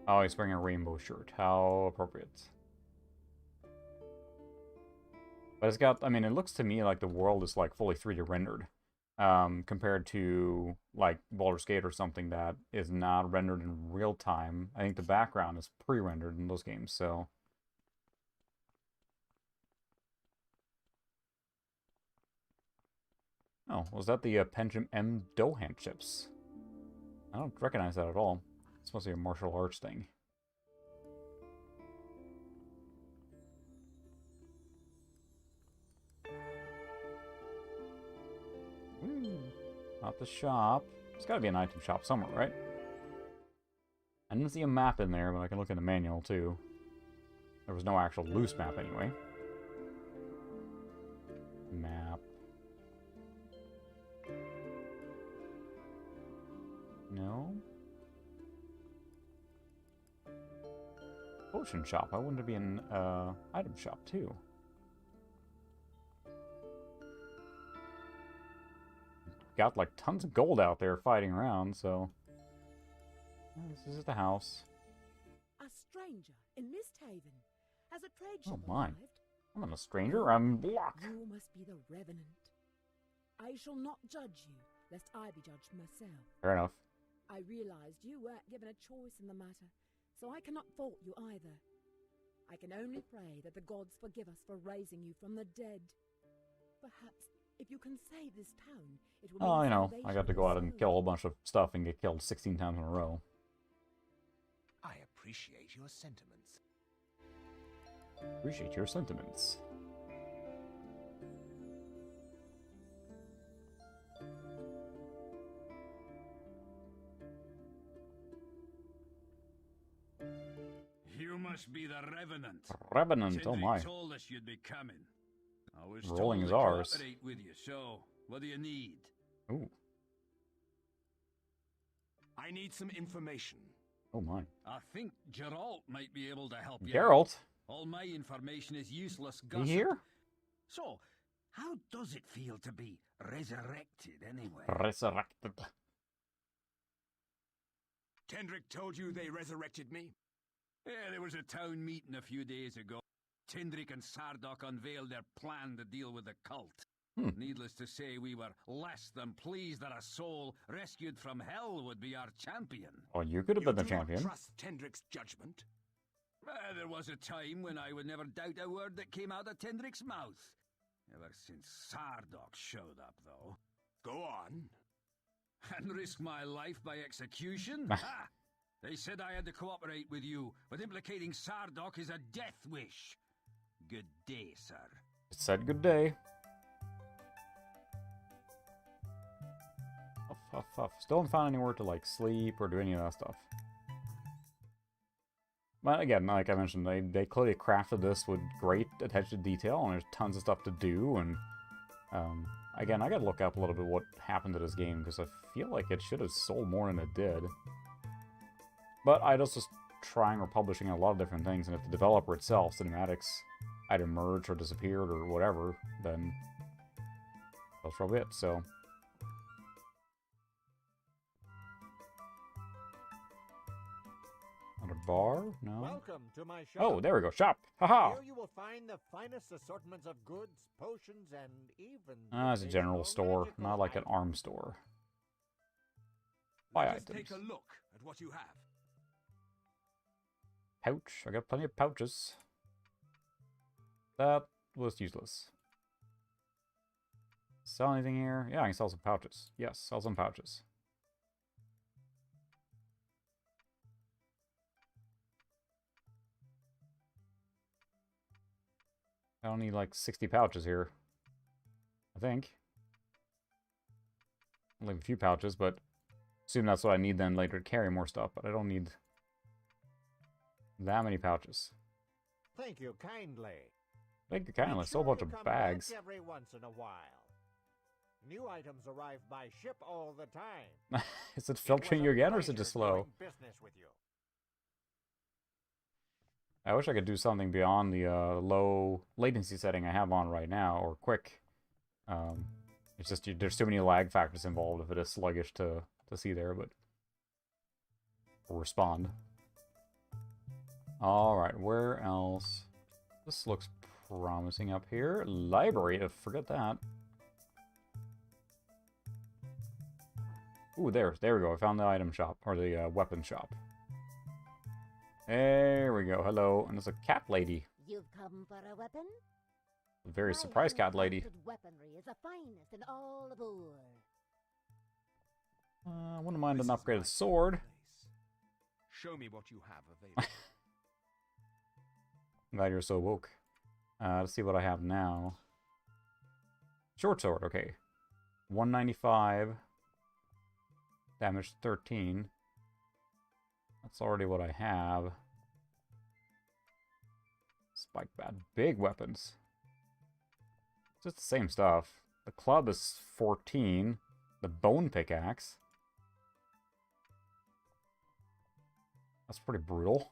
Oh, he's wearing a rainbow shirt. How appropriate. But it's got, I mean, it looks to me like the world is like fully 3D rendered. Compared to like Baldur's Gate or something that is not rendered in real time. I think the background is pre-rendered in those games, so... Oh, was that the Pentium M Dohan chips? I don't recognize that at all. It's supposed to be a martial arts thing. Ooh, not the shop. There's gotta be an item shop somewhere, right? I didn't see a map in there, but I can look in the manual too. There was no actual loose map anyway. Map. No? Potion shop. Why wouldn't it be an item shop too? Got like tons of gold out there fighting around, so... This is the house. A stranger in Misthaven. Has a trade ship Oh my. arrived? I'm not a stranger, I'm Block. You must be the Revenant. I shall not judge you, lest I be judged myself. Fair enough. I realized you weren't given a choice in the matter, so I cannot fault you either. I can only pray that the gods forgive us for raising you from the dead. Perhaps if you can save this town, it will Oh, mean you know, I salvation got to for go out and souls. kill a whole bunch of stuff and get killed 16 times in a row. I appreciate your sentiments. Appreciate your sentiments. You must be the Revenant. Revenant, oh Tindrick my. told us you'd be coming. I was Rolling told is to ours. cooperate with you, so what do you need? Ooh. I need some information. Oh my. I think Geralt might be able to help you. Geralt? All my information is useless You gossip. here? So, how does it feel to be resurrected anyway? Resurrected. Tendrick told you they resurrected me? Yeah, there was a town meeting a few days ago. Tindrick and Sardok unveiled their plan to deal with the cult. Needless to say, we were less than pleased that a soul rescued from hell would be our champion. Oh, you could have been the do not champion. trust Tendrick's judgment? There was a time when I would never doubt a word that came out of Tendrick's mouth. Ever since Sardok showed up, though. Go on. And risk my life by execution? Ha! They said I had to cooperate with you, but implicating Sardok is a death wish. Good day, sir. It said good day. Huff, huff, huff. Still haven't found anywhere to, like, sleep or do any of that stuff. But again, like I mentioned, they clearly crafted this with great attention to detail, and there's tons of stuff to do, and... again, I gotta look up a little bit what happened to this game, because I feel like it should have sold more than it did. But I'd also trying or publishing a lot of different things, and if the developer itself, Cinematics, either merged or disappeared or whatever, then that's probably it, so... Another bar? No? Welcome to my shop. Oh, there we go, shop! Haha! Here you will find the finest assortments of goods, potions, and even... It's a general store, not like an arms store. Buy Let us items. take a look at what you have. Pouch. I got plenty of pouches. That was useless. Sell anything here? Yeah, I can sell some pouches. Yes, sell some pouches. I don't need like 60 pouches here. I think. I'll leave a few pouches, but assume that's what I need then later to carry more stuff, but I don't need that many pouches. Thank you kindly. Thank you kindly. So a bunch of bags. Every once in a while. New items arrive by ship all the time. Is it filtering you again, or is it just slow? Business with you. I wish I could do something beyond the low latency setting I have on right now, or quick. It's just there's too many lag factors involved if it is sluggish to see there, but or respond. All right, where else? This looks promising up here. Library, forget that. Ooh, there we go. I found the item shop, or the weapon shop. There we go. Hello, and there's a cat lady. You've come for a weapon? A very surprised cat lady. Weaponry is the finest in all of Ur. I wouldn't mind an upgraded sword. Show me what you have available. I'm glad you're so woke. Let's see what I have now. Short sword, okay. 195. Damage 13. That's already what I have. Spike bat. Big weapons. Just the same stuff. The club is 14. The bone pickaxe. That's pretty brutal.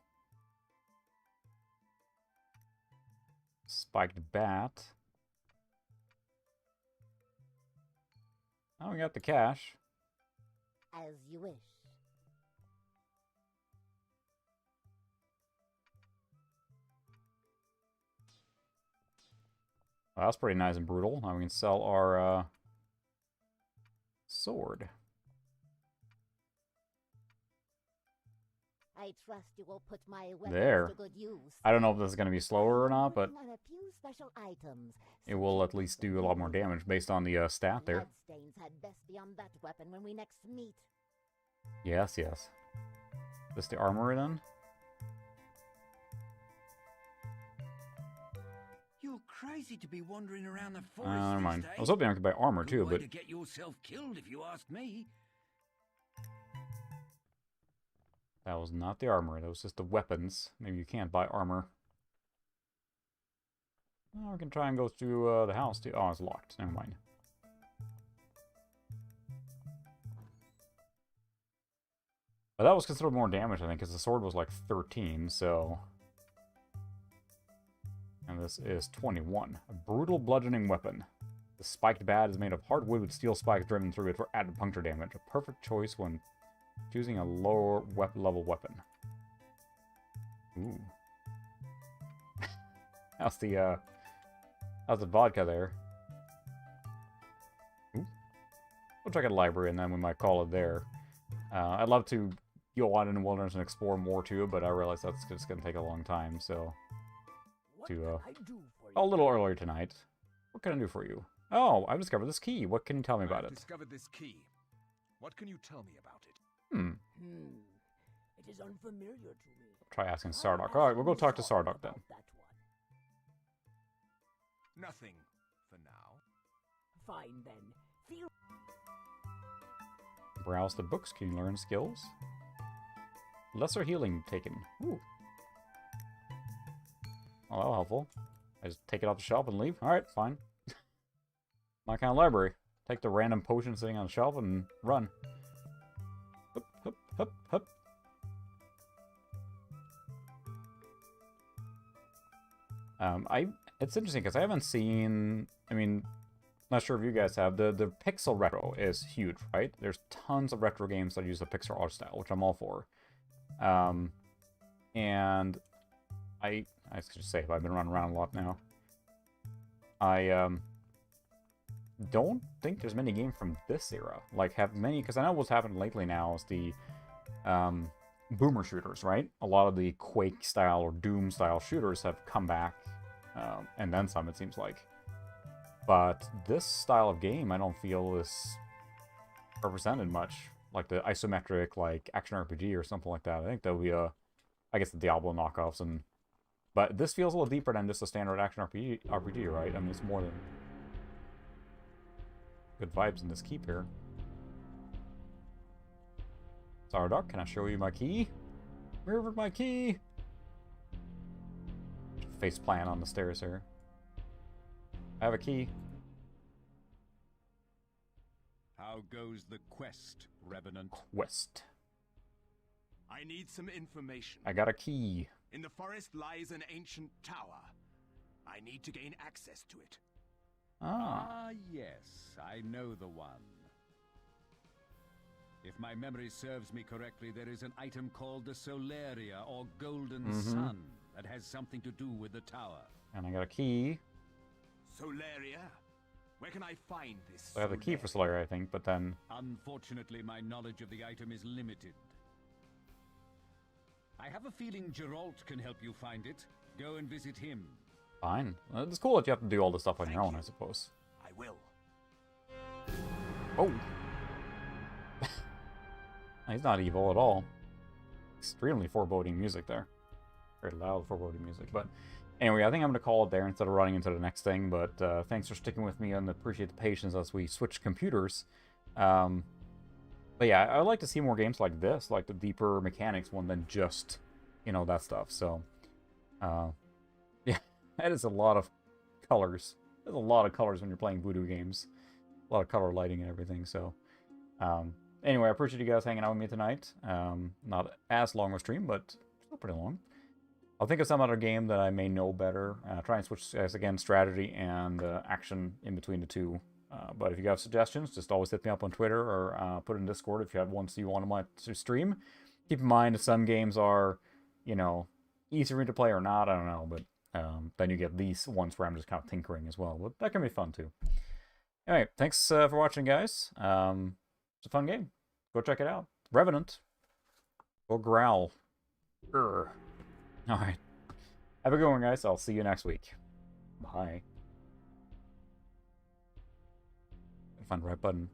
Spiked bat. Oh, we got the cash. As you wish. Well, that's pretty nice and brutal. Now we can sell our sword. I trust you will put my weapons there. to good use. I don't know if this is going to be slower or not, but On a few special items. it will at least do a lot more damage based on the stat there. Bloodstains had best be on that weapon when we next meet. Yes, yes. This the armory then? You're crazy to be wandering around the forest. Never mind. these I was days. hoping I could buy armor Good too, way but to get yourself killed, if you ask me. that was not the armor. That was just the weapons. Maybe you can't buy armor. Oh, we can try and go through the house too. Oh, it's locked. Never mind. But that was considerably more damage, I think, because the sword was like 13, so... And this is 21. A brutal bludgeoning weapon. The spiked bat is made of hard wood with steel spikes driven through it for added puncture damage. A perfect choice when choosing a lower level weapon. Ooh. How's the vodka there? Ooh. We'll check out the library and then we might call it there. I'd love to go out in the wilderness and explore more too, but I realize that's just going to take a long time, so... a little earlier tonight. What can I do for you? Oh, I've discovered this key. What can you tell me about it? Discovered this key. What can you tell me about it? It is unfamiliar to me. Try asking Sardok. Alright, we'll go talk to Sardok then. Nothing for now. Fine then. Feel Browse the books. Can you learn skills? Lesser healing taken. Ooh. Oh, that'll helpful. I just take it off the shelf and leave? Alright, fine. My kind of library. Take the random potion sitting on the shelf and run. Hup, hup, hup, hup. It's interesting because I haven't seen, I mean, not sure if you guys have, the pixel retro is huge, right? There's tons of retro games that use the pixel art style, which I'm all for. And I should say, I've been running around a lot now. I don't think there's many games from this era. Like, have many, because I know what's happened lately now is the boomer shooters, right? A lot of the Quake style or Doom style shooters have come back, and then some, it seems like. But this style of game, I don't feel is represented much. Like the isometric, like action RPG or something like that. I think there'll be I guess the Diablo knockoffs and. But this feels a little deeper than just a standard action RPG, right? I mean, it's more than good vibes in this keep here. Sardok, can I show you my key? Where's my key? face plant on the stairs here. I have a key. How goes the quest, Revenant? Quest. I need some information. I got a key. In the forest lies an ancient tower. I need to gain access to it. Ah, yes, I know the one. If my memory serves me correctly, there is an item called the Solaria, or Golden Sun, that has something to do with the tower. And I got a key. Solaria? Where can I find this? So I have the key for Solaria, I think, but then... Unfortunately, my knowledge of the item is limited. I have a feeling Geralt can help you find it. Go and visit him. Fine. It's cool that you have to do all this stuff on your own, I suppose. I will. Oh! He's not evil at all. Extremely foreboding music there. Very loud foreboding music, but... Anyway, I think I'm going to call it there instead of running into the next thing, but thanks for sticking with me and appreciate the patience as we switch computers. But yeah, I would like to see more games like this, like the deeper mechanics one than just, you know, that stuff. So, yeah, that is a lot of colors. There's a lot of colors when you're playing voodoo games. A lot of color lighting and everything, so... anyway, I appreciate you guys hanging out with me tonight. Not as long a stream, but still pretty long. I'll think of some other game that I may know better. Try and switch, as again, strategy and action in between the two. But if you have suggestions, just always hit me up on Twitter or put it in Discord if you have ones you want to stream. Keep in mind that some games are, you know, easier to play or not, I don't know. But then you get these ones where I'm just kind of tinkering as well. But that can be fun too. Anyway, thanks for watching, guys. It's a fun game. Go check it out. Revenant. Go growl. Urgh. Alright. Have a good one, guys. I'll see you next week. Bye. Find the right button.